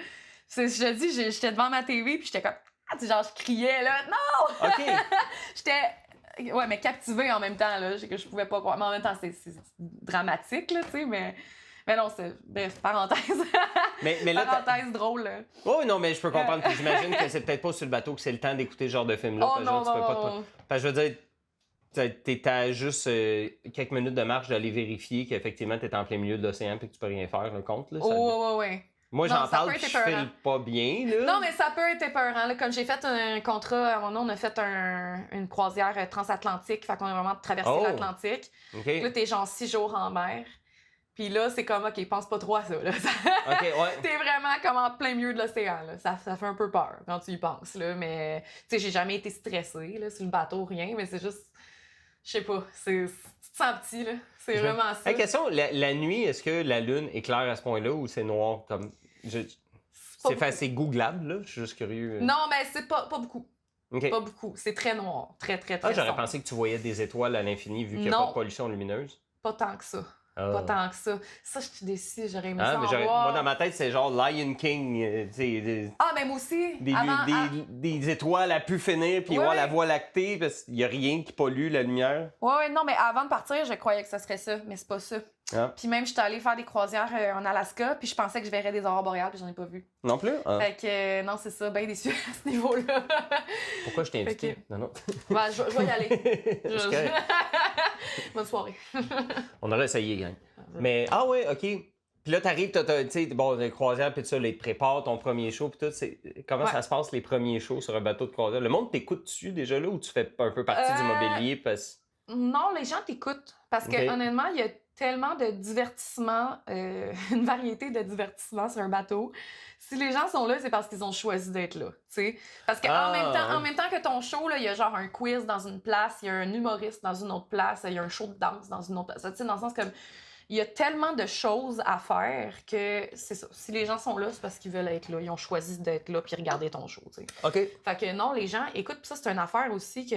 Je te dis, j'étais devant ma TV, puis j'étais comme, genre, je criais, là, non! OK! J'étais, ouais, mais captivée en même temps, là, que je pouvais pas croire. Mais en même temps, c'est dramatique, là, tu sais, mais non, c'est. Bref, parenthèse. mais là, parenthèse drôle. Oh non, mais je peux comprendre. Puis j'imagine que c'est peut-être pas sur le bateau que c'est le temps d'écouter ce genre de film-là. Oh non, tu peux pas. Parce que je veux dire, t'es à juste quelques minutes de marche d'aller vérifier qu'effectivement t'es en plein milieu de l'océan et que tu peux rien faire, le compte. Là, ouais. Moi, j'en parle, puis je file pas bien, là. Non, mais ça peut être épeurant. Là. Comme j'ai fait un contrat, à un moment donné, on a fait une croisière transatlantique. Fait qu'on a vraiment traversé l'Atlantique. Okay. Là, t'es genre 6 jours en mer. Puis là, c'est comme, OK, pense pas trop à ça. Là. T'es vraiment comme en plein milieu de l'océan. Là. Ça fait un peu peur quand tu y penses. Là. Mais, tu sais, j'ai jamais été stressée là, sur le bateau, rien. Mais c'est juste, je sais pas, tu te sens petit, là. C'est vraiment ça. Hey, question, la nuit, est-ce que la lune est claire à ce point-là ou c'est noir comme... C'est googlable, là? Je suis juste curieux. Non, mais c'est pas beaucoup. Okay. Pas beaucoup. C'est très noir. Très j'aurais sombre. pensé que tu voyais des étoiles à l'infini vu qu'il n'y a pas de pollution lumineuse. Pas tant que ça. Pas tant que ça. Ça, je suis déçue. J'aurais aimé ça moi, dans ma tête, c'est genre Lion King. Mais moi aussi. Des étoiles à pu finir, puis la Voie lactée, parce qu'il n'y a rien qui pollue la lumière. Ouais, non, mais avant de partir, je croyais que ça serait ça, mais c'est pas ça. Puis même, j'étais allée faire des croisières en Alaska, puis je pensais que je verrais des aurores boréales, puis j'en ai pas vu. Non plus? Fait que, non, c'est ça, bien déçu à ce niveau-là. Pourquoi je t'ai invité? Non. Je vais y aller. Bonne soirée. On aurait essayé, gang. Mais, OK. Puis là, t'arrives, tu sais, bon, les croisières, puis tout ça, là, ils te préparent ton premier show, puis tout. Comment ça se passe, les premiers shows sur un bateau de croisière? Le monde t'écoute dessus déjà là, ou tu fais un peu partie du mobilier? Non, les gens t'écoutent. Parce que honnêtement, il y a tellement de divertissements, une variété de divertissements sur un bateau. Si les gens sont là, c'est parce qu'ils ont choisi d'être là. T'sais? Parce qu'en même temps que ton show, il y a genre un quiz dans une place, il y a un humoriste dans une autre place, il y a un show de danse dans une autre place. T'sais, dans le sens comme. Il y a tellement de choses à faire que c'est ça. Si les gens sont là, c'est parce qu'ils veulent être là. Ils ont choisi d'être là puis regarder ton show. T'sais. OK. Fait que non, les gens écoute, ça, c'est une affaire aussi que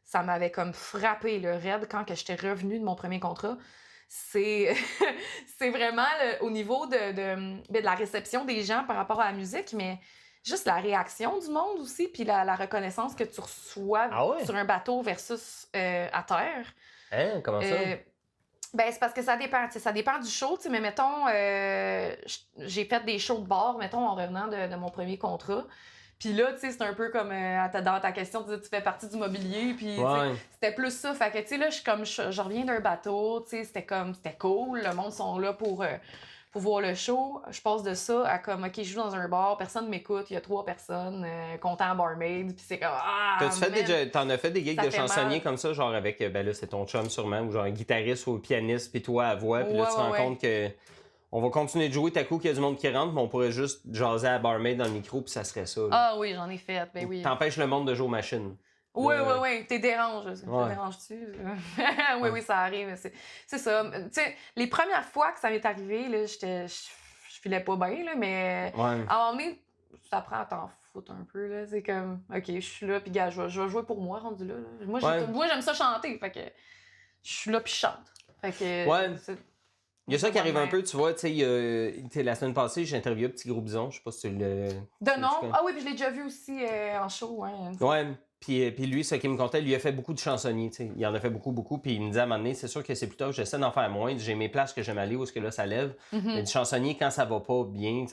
ça m'avait comme frappé le raid quand j'étais revenue de mon premier contrat. C'est vraiment au niveau de la réception des gens par rapport à la musique, mais juste la réaction du monde aussi, puis la reconnaissance que tu reçois sur un bateau versus à terre. Hein? Comment ça? Ben, c'est parce que ça dépend du show, mais mettons, j'ai fait des shows de bord, mettons, en revenant de mon premier contrat. Puis là, tu sais, c'est un peu comme dans ta question, tu fais partie du mobilier, puis c'était plus ça. Fait que, tu sais, là, je reviens d'un bateau, tu sais, c'était cool, le monde sont là pour voir le show. Je passe de ça à comme, OK, je joue dans un bar, personne m'écoute, il y a 3 personnes, comptant barmaid, puis c'est comme, T'en as fait des gigs de chansonnier comme ça, genre avec, ben là, c'est ton chum sûrement, ou genre un guitariste ou un pianiste, puis toi à voix, puis là, tu te rends compte que on va continuer de jouer, t'as coup qu'il y a du monde qui rentre, mais on pourrait juste jaser à barmaid dans le micro, puis ça serait ça. Là. Ah oui, j'en ai fait, ben oui. T'empêches le monde de jouer aux machines. Oui, t'es dérange. Te déranges-tu? Oui, ça arrive. C'est ça. Tu sais, les premières fois que ça m'est arrivé, là, je filais pas bien, là, mais à un moment donné, ça prend à t'en foutre un peu. Là. C'est comme, OK, je suis là, puis gars, je vais jouer pour moi, rendu là. Moi, j'aime ça chanter, fait que je suis là, puis je chante. Fait que, il y a ça qui arrive un peu, tu vois, tu sais, la semaine passée, j'ai interviewé Petit Gros Bison, je sais pas si tu le... De nom? Ah oui, puis je l'ai déjà vu aussi en show, Puis lui, ce qu'il me contait, lui a fait beaucoup de chansonniers, tu sais. Il en a fait beaucoup, puis il me disait à un moment donné, c'est sûr que c'est plutôt, j'essaie d'en faire moins, j'ai mes places que j'aime aller, où est-ce que là, ça lève. Mais du chansonnier, quand ça va pas bien,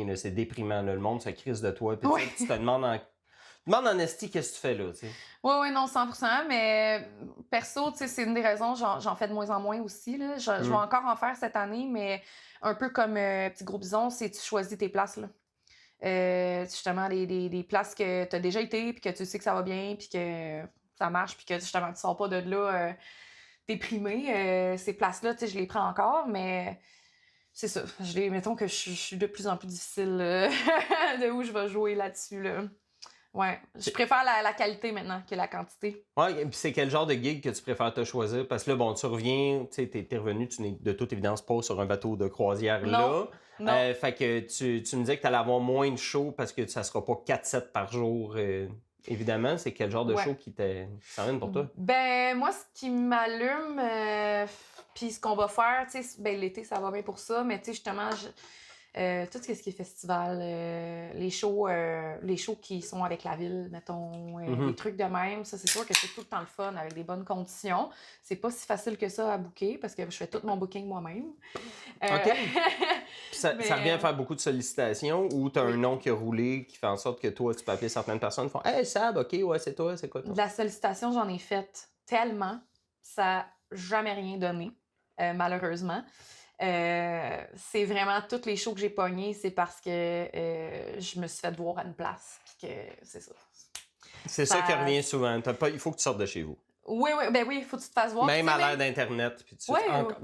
là, c'est déprimant, là, le monde se crise de toi, puis tu te demandes en esti qu'est-ce que tu fais là, tu sais. Oui, non, 100%, mais perso, tu sais, c'est une des raisons, j'en fais de moins en moins aussi, là. Je vais encore en faire cette année, mais un peu comme Petit Gros Bison, c'est tu choisis tes places, là. Justement, des places que tu as déjà été, puis que tu sais que ça va bien, puis que ça marche, puis que justement, tu sors pas de là déprimé. Ces places-là, tu sais, je les prends encore, mais c'est ça. Mettons que je suis de plus en plus difficile de où je vais jouer là-dessus, là. Ouais, je préfère la qualité maintenant que la quantité. Ouais, et puis c'est quel genre de gig que tu préfères te choisir? Parce que là, bon, tu reviens, tu sais, t'es revenu, tu n'es de toute évidence pas sur un bateau de croisière là. Non. Fait que tu me disais que tu allais avoir moins de shows parce que ça sera pas 4-7 par jour. Évidemment, c'est quel genre de show qui s'emmène pour toi? Ben, moi, ce qui m'allume, puis ce qu'on va faire, tu sais, ben, l'été, ça va bien pour ça, mais tu sais, justement, tout ce qui est festival, les shows qui sont avec la ville, mettons, des trucs de même, ça, c'est sûr que c'est tout le temps le fun, avec des bonnes conditions. C'est pas si facile que ça à booker, parce que je fais tout mon booking moi-même. OK. Puis ça revient à faire beaucoup de sollicitations, ou t'as un nom qui a roulé, qui fait en sorte que toi, tu peux appeler certaines personnes, font « Hey, Sab, OK, ouais, c'est toi, c'est quoi toi? » De la sollicitation, j'en ai fait tellement, ça n'a jamais rien donné, malheureusement. C'est vraiment toutes les shows que j'ai pognées, c'est parce que je me suis fait voir à une place, puis que c'est ça. C'est ça qui revient souvent. Il faut que tu sortes de chez vous. Oui, il faut que tu te fasses voir. Même à l'ère d'Internet.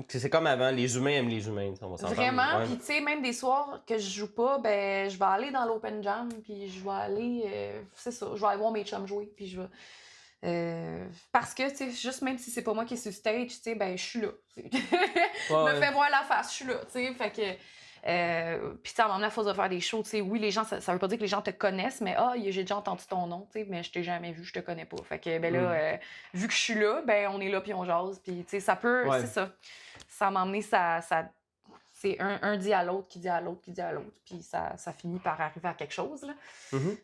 C'est comme avant, les humains aiment les humains. On va s'entendre. Vraiment, puis tu sais, même des soirs que je joue pas, ben je vais aller dans l'open jam, puis je vais aller, c'est ça, je vais aller voir mes chums jouer, puis je vais... parce que, tu sais, juste même si c'est pas moi qui est sur stage, tu sais, ben, je suis là. Me fais voir la face, je suis là, tu sais. Fait que. Puis, tu sais, à un moment donné, à force de faire des shows, tu sais, oui, les gens, ça veut pas dire que les gens te connaissent, mais j'ai déjà entendu ton nom, tu sais, mais je t'ai jamais vu, je te connais pas. Fait que, ben là, vu que je suis là, ben, on est là, puis on jase. Puis, tu sais, ça peut, c'est ça. Ça m'a emmené, c'est un dit à l'autre, qui dit à l'autre, qui dit à l'autre. Puis ça finit par arriver à quelque chose. Là.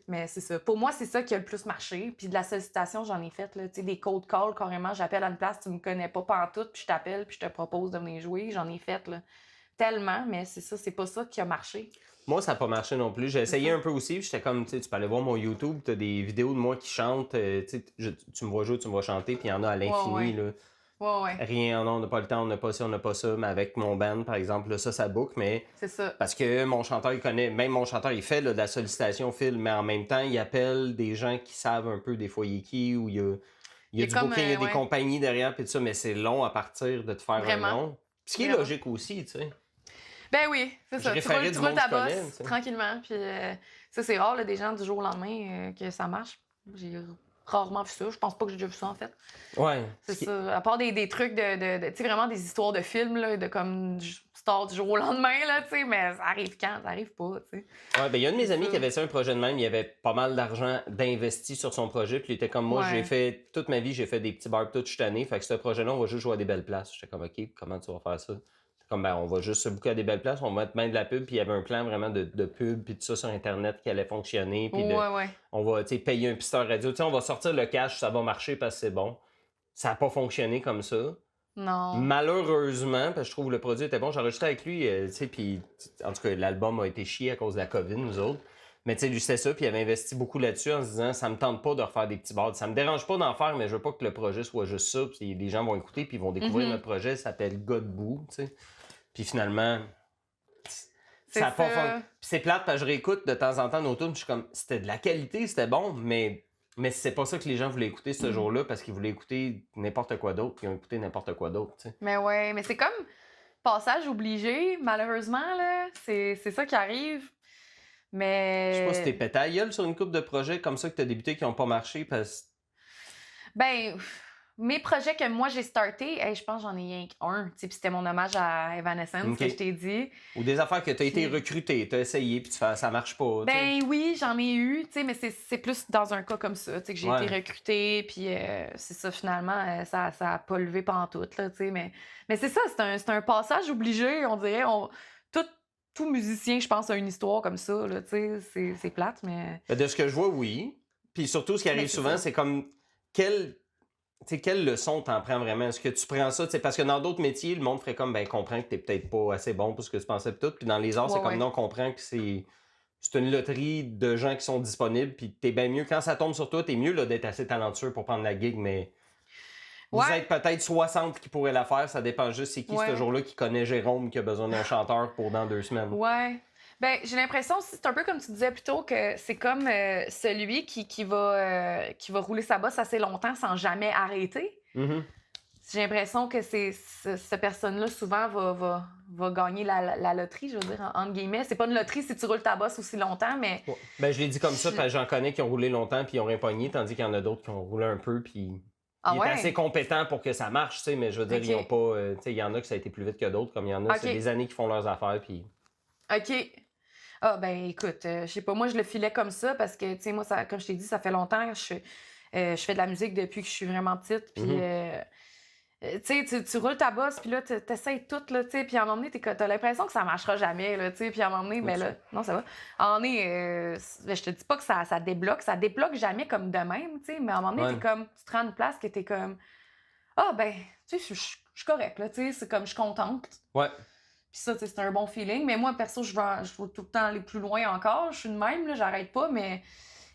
Mais c'est ça. Pour moi, c'est ça qui a le plus marché. Puis de la sollicitation, j'en ai fait. Là. Tu sais, des cold calls, carrément. J'appelle à une place, tu me connais pas pantoute, puis je t'appelle, puis je te propose de venir jouer. J'en ai fait là. Tellement, mais c'est ça. C'est pas ça qui a marché. Moi, ça n'a pas marché non plus. J'ai essayé un peu aussi. Puis j'étais comme, tu peux aller voir mon YouTube. Tu as des vidéos de moi qui chante. Tu me vois jouer, tu me vois chanter. Puis il y en a à l'infini. Là. Ouais. Rien, non, on n'a pas le temps, on n'a pas ça, on n'a pas ça. Mais avec mon band, par exemple, là, ça boucle, mais C'est ça. parce que mon chanteur, il connaît, même mon chanteur, il fait là, de la sollicitation Phil, mais en même temps, il appelle des gens qui savent un peu des fois il est qui, ou il y a du comme, booking, il y a des ouais. compagnies derrière, puis tout ça, mais c'est long à partir de te faire Vraiment. un nom. Ce qui est Vraiment. logique aussi, tu sais. Ben oui, c'est ça. Tu référais du roules monde ta que tu connais, bosse tu sais. tranquillement. Puis ça, c'est rare, là, des gens du jour au lendemain que ça marche. J'ai rarement vu ça. Je pense pas que j'ai déjà vu ça, en fait. Ouais. C'est ça. À part des trucs de tu sais, vraiment des histoires de films, là, de comme star du jour au lendemain, là, tu sais, mais ça arrive quand? Ça arrive pas, tu sais. Ouais, ben il y a un de mes C'est amis ça. qui avait fait un projet de même, il avait pas mal d'argent d'investi sur son projet, puis il était comme moi, Ouais. j'ai fait toute ma vie, j'ai fait des petits bars toute cette année, fait que ce projet-là, on va juste jouer à des belles places. J'étais comme OK, comment tu vas faire ça? C'est comme ben on va juste se booker à des belles places, on va mettre même de la pub, puis il y avait un plan vraiment de pub puis tout ça sur internet qui allait fonctionner, puis Ouais. on va tu sais payer un pisteur radio, tu sais on va sortir le cash, ça va marcher parce que c'est bon. Ça n'a pas fonctionné comme ça. Non. Malheureusement, parce que je trouve que le produit était bon, j'ai enregistré avec lui, tu sais, puis en tout cas, l'album a été chié à cause de la COVID, nous autres. Mais tu sais, lui, c'était ça, puis il avait investi beaucoup là-dessus en se disant, ça me tente pas de refaire des petits bars. Ça me dérange pas d'en faire, mais je veux pas que le projet soit juste ça, puis les gens vont écouter, puis ils vont découvrir notre projet, ça s'appelle Godbout, tu sais. Puis finalement, ça a pas fonctionné. Puis c'est plate, parce que je réécoute de temps en temps nos tunes, puis je suis comme, c'était de la qualité, c'était bon, mais c'est pas ça que les gens voulaient écouter ce jour-là parce qu'ils voulaient écouter n'importe quoi d'autre, puis ils ont écouté n'importe quoi d'autre, tu sais. Mais ouais, mais c'est comme passage obligé, malheureusement, là. C'est ça qui arrive. Mais. Je sais pas si t'es pété à gueule sur une couple de projets comme ça que t'as débuté qui ont pas marché parce Ben, mes projets que moi j'ai startés, je pense que j'en ai rien qu'un. Puis c'était mon hommage à Evanescence Ok. que je t'ai dit. ou des affaires que t'as été recruté, t'as essayé puis tu fais ça marche pas. tu sais. Ben oui, j'en ai eu, tu sais, mais c'est plus dans un cas comme ça, tu sais, que j'ai Ouais. été recrutée, puis c'est ça, finalement, ça a pas levé pantoute, là, tu sais, mais c'est ça, c'est un passage obligé, on dirait, tout musicien, je pense, a une histoire comme ça, là, tu sais, c'est plate, mais... De ce que je vois, oui. Puis surtout, ce qui arrive Mais c'est souvent, ça. c'est comme quelle leçon t'en prends vraiment? Est-ce que tu prends ça? Parce que dans d'autres métiers, le monde ferait comme ben comprends que t'es peut-être pas assez bon pour ce que tu pensais pis tout. Puis dans les arts, c'est Ouais, comme ouais. non, comprends que c'est une loterie de gens qui sont disponibles. Puis t'es bien mieux. Quand ça tombe sur toi, t'es mieux là, d'être assez talentueux pour prendre la gig, mais. Vous Ouais. êtes peut-être 60 qui pourraient la faire, ça dépend juste c'est qui Ouais. ce jour-là qui connaît Jérôme qui a besoin d'un chanteur pour dans 2 semaines. Ouais. Ben, j'ai l'impression aussi, c'est un peu comme tu disais plus tôt, que c'est comme celui qui va rouler sa bosse assez longtemps sans jamais arrêter. Mhm. J'ai l'impression que cette personne-là, souvent, va gagner la loterie, je veux dire, entre guillemets. C'est pas une loterie si tu roules ta bosse aussi longtemps, mais... Ouais. Ben, je l'ai dit comme ça, parce que j'en connais qui ont roulé longtemps puis ils ont rien pogné, tandis qu'il y en a d'autres qui ont roulé un peu puis Ah ils ouais? étaient assez compétents pour que ça marche, tu sais, mais je veux dire, Ok. ils ont pas... tu sais, il y en a que ça a été plus vite que d'autres, comme il y en a, Ok. c'est des années qui font leurs affaires puis... OK. Ah, ben écoute, je sais pas, moi, je le filais comme ça parce que, tu sais, moi, ça, comme je t'ai dit, ça fait longtemps que je fais de la musique depuis que je suis vraiment petite, puis... tu sais, tu roules ta bosse, puis là, t'essayes tout, là, tu sais, puis à un moment donné, t'as l'impression que ça marchera jamais, là, tu sais, puis à un moment donné, mais là, non, ça va. À un moment donné, je te dis pas que ça débloque jamais comme de même, tu sais, mais à un moment donné, Ouais. t'es comme, tu te rends une place que t'es comme, ah, ben, tu sais, je suis correcte, là, tu sais, c'est comme, je suis contente. Ouais. Puis ça, tu sais, c'est un bon feeling, mais moi, perso, je veux tout le temps aller plus loin encore, je suis de même, là, j'arrête pas, mais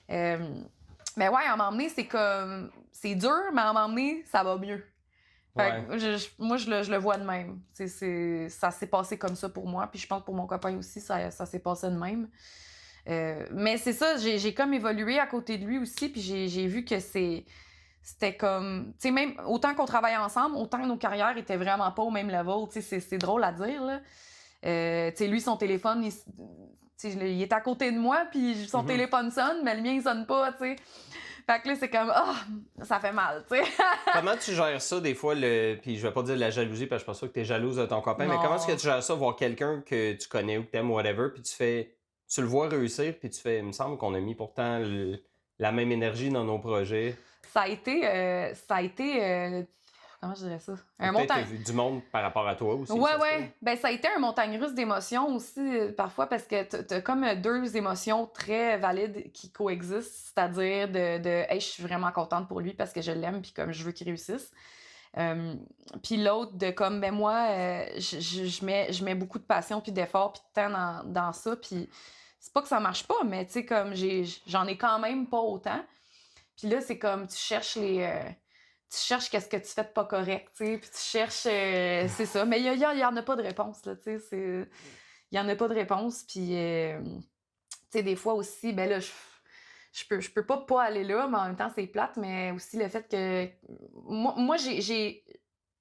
ouais, à un moment donné, c'est comme, c'est dur, mais à un moment donné, ça va mieux. Fait que moi, je le vois de même. Ça s'est passé comme ça pour moi. Puis je pense que pour mon copain aussi, ça s'est passé de même. Mais c'est ça, j'ai comme évolué à côté de lui aussi. Puis j'ai vu que c'était comme... Tu sais, même autant qu'on travaillait ensemble, autant que nos carrières étaient vraiment pas au même level. Tu sais, c'est drôle à dire, là. Tu sais, lui, son téléphone, il est à côté de moi, puis son téléphone sonne, mais le mien, il sonne pas, tu sais. Fait que là, c'est comme, ça fait mal, tu sais. Comment tu gères ça, des fois, puis je vais pas dire la jalousie, parce que je pense pas que t'es jalouse de ton copain, mais Non. comment est-ce que tu gères ça, voir quelqu'un que tu connais ou que t'aimes, whatever, puis tu le vois réussir, puis tu fais, il me semble qu'on a mis pourtant la même énergie dans nos projets. Ça a été comment je dirais ça? Un Peut-être montagne. t'as vu du monde par rapport à toi aussi. Ouais, ça se ouais. peut. Ben, ça a été un montagne russe d'émotions aussi, parfois, parce que t'as comme deux émotions très valides qui coexistent, c'est-à-dire hey, je suis vraiment contente pour lui parce que je l'aime puis comme je veux qu'il réussisse. Puis l'autre de comme, ben moi, je mets beaucoup de passion puis d'effort puis de temps dans ça, puis c'est pas que ça marche pas, mais tu sais, comme j'en ai quand même pas autant. Puis là, c'est comme, tu cherches tu cherches qu'est-ce que tu fais de pas correct, tu sais, puis tu cherches... c'est ça. Mais il y en a pas de réponse, là, tu sais. Il y en a pas de réponse, puis... tu sais, des fois aussi, ben là, je peux pas aller là, mais en même temps, c'est plate, mais aussi le fait que... Moi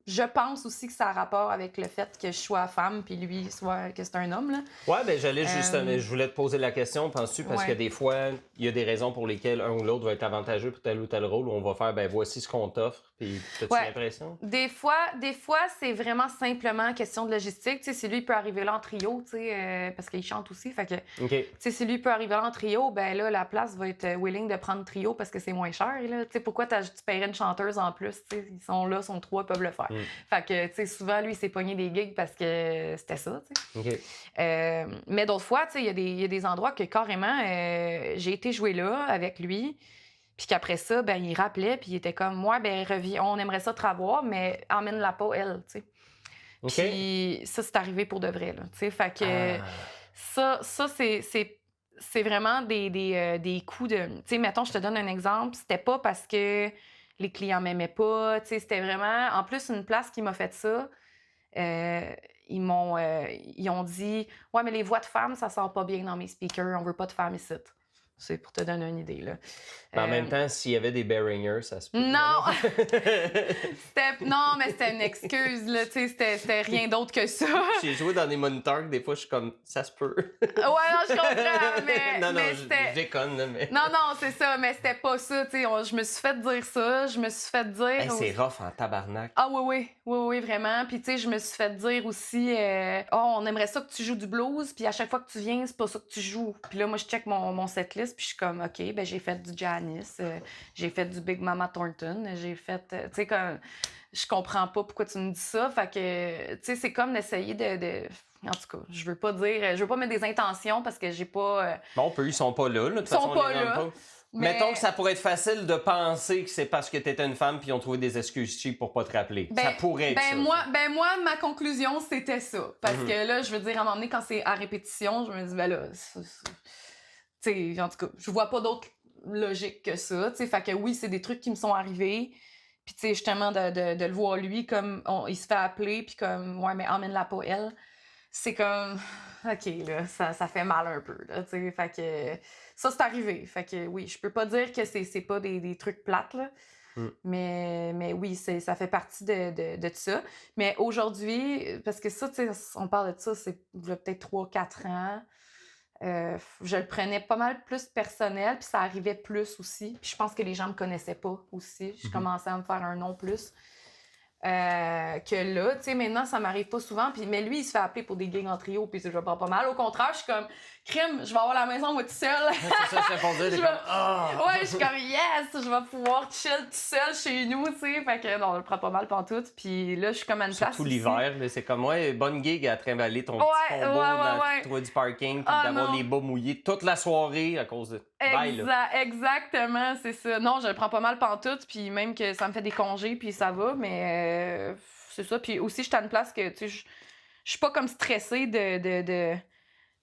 je pense aussi que ça a rapport avec le fait que je sois femme, puis lui, que c'est un homme, là. Ouais, ben j'allais justement, je voulais te poser la question, penses-tu, parce que des fois, il y a des raisons pour lesquelles un ou l'autre va être avantageux pour tel ou tel rôle, où on va faire, ben voici ce qu'on t'offre, puis t'as-tu l'impression? Des fois, c'est vraiment simplement question de logistique. Tu sais, si lui, il peut arriver là en trio, tu sais, parce qu'il chante aussi, fait que, tu sais, si lui peut arriver là en trio, ben là, la place va être willing de prendre trio parce que c'est moins cher, là. Tu sais, pourquoi tu paierais une chanteuse en plus, tu sais, ils sont là, sont trois, ils peuvent le faire. Fait que, tu sais, souvent, lui, il s'est pogné des gigs parce que c'était ça, tu sais. Mais d'autres fois, tu sais, il y a des endroits que carrément, j'ai été jouer là avec lui, puis qu'après ça, ben, il rappelait, puis il était comme, moi, ben, reviens, on aimerait ça te revoir, mais emmène-la pas, elle, tu sais. Puis ça, c'est arrivé pour de vrai, là, tu sais. Fait que ça c'est vraiment des coups de... Tu sais, mettons, je te donne un exemple, c'était pas parce que les clients m'aimaient pas, tu sais, c'était vraiment... En plus, une place qui m'a fait ça, ils ont dit « Ouais, mais les voix de femmes, ça sort pas bien dans mes speakers, on veut pas de femmes ici. » C'est pour te donner une idée, là. Mais en même temps, s'il y avait des Behringer, ça se peut. Non! Non, mais c'était une excuse, là, tu sais, c'était rien d'autre que ça. J'ai joué dans des moniteurs, des fois, je suis comme, ça se peut. Ouais, non, je comprends, mais... non, mais je déconne, là, mais... Non, c'est ça, mais c'était pas ça, tu sais, je me suis fait dire ça, je me suis fait dire... Hey, c'est rough en tabarnak. Ah oui, vraiment, puis tu sais, je me suis fait dire aussi, on aimerait ça que tu joues du blues, puis à chaque fois que tu viens, c'est pas ça que tu joues. Puis là, moi, je check mon setlist, puis je suis comme, OK, ben j'ai fait du Janis, j'ai fait du Big Mama Thornton, j'ai fait... tu sais, comme... Je comprends pas pourquoi tu me dis ça. Fait que, tu sais, c'est comme d'essayer de... En tout cas, je veux pas mettre des intentions parce que j'ai pas... Bon, eux, ils sont pas là. De toute façon, pas là. Pas. Mais... Mettons que ça pourrait être facile de penser que c'est parce que t'étais une femme puis ils ont trouvé des excuses cheap pour pas te rappeler. Ça pourrait être ça. Moi, ma conclusion, c'était ça. Parce que là, je veux dire, à un moment donné, quand c'est à répétition, je me dis, ben là... Tu sais, en tout cas, je vois pas d'autre logique que ça. Tu sais, fait que oui, c'est des trucs qui me sont arrivés. Puis, tu sais, justement, de le voir lui, comme il se fait appeler, puis comme, ouais, mais emmène-la pas, elle. C'est comme, OK, là, ça fait mal un peu, là, tu sais. Fait que ça, c'est arrivé. Fait que oui, je peux pas dire que c'est pas des trucs plates, là. Mais oui, ça fait partie de ça. Mais aujourd'hui, parce que ça, tu sais, on parle de ça, c'est peut-être 3-4 ans. Je le prenais pas mal plus personnel, puis ça arrivait plus aussi. Puis je pense que les gens me connaissaient pas aussi. Je commençais à me faire un nom plus. Que là, tu sais, maintenant, ça m'arrive pas souvent. Mais lui, il se fait appeler pour des gigs en trio, puis je prends pas mal. Au contraire, je suis comme, crime, je vais avoir la maison, moi, tout seul. C'est ça, c'est pour dire, Ouais, je suis comme, yes, je vais pouvoir chill tout seul chez nous, tu sais. Fait que, non, je le prends pas mal pantoute. Puis là, je suis comme à une place. Surtout l'hiver, c'est comme, ouais, bonne gig à trimballer ton petit combo dans le toit du parking, puis d'avoir les bas mouillés toute la soirée à cause de. Exactement, c'est ça. Non, je le prends pas mal pantoute, puis même que ça me fait des congés, puis ça va, mais c'est ça. Puis aussi, je suis à une place que, tu sais, je suis pas comme stressée de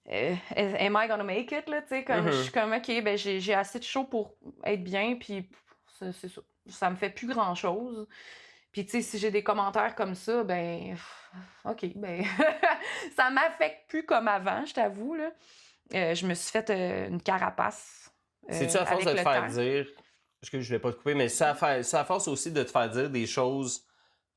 am I gonna make it, là, tu sais, comme je suis comme, OK, ben j'ai assez de show pour être bien, puis c'est ça. Ça me fait plus grand-chose. Puis, tu sais, si j'ai des commentaires comme ça, ben, OK, ben, ça m'affecte plus comme avant, je t'avoue, là. Je me suis fait une carapace. C'est-tu à force de te faire dire, parce que je vais pas te couper, mais c'est à force aussi de te faire dire des choses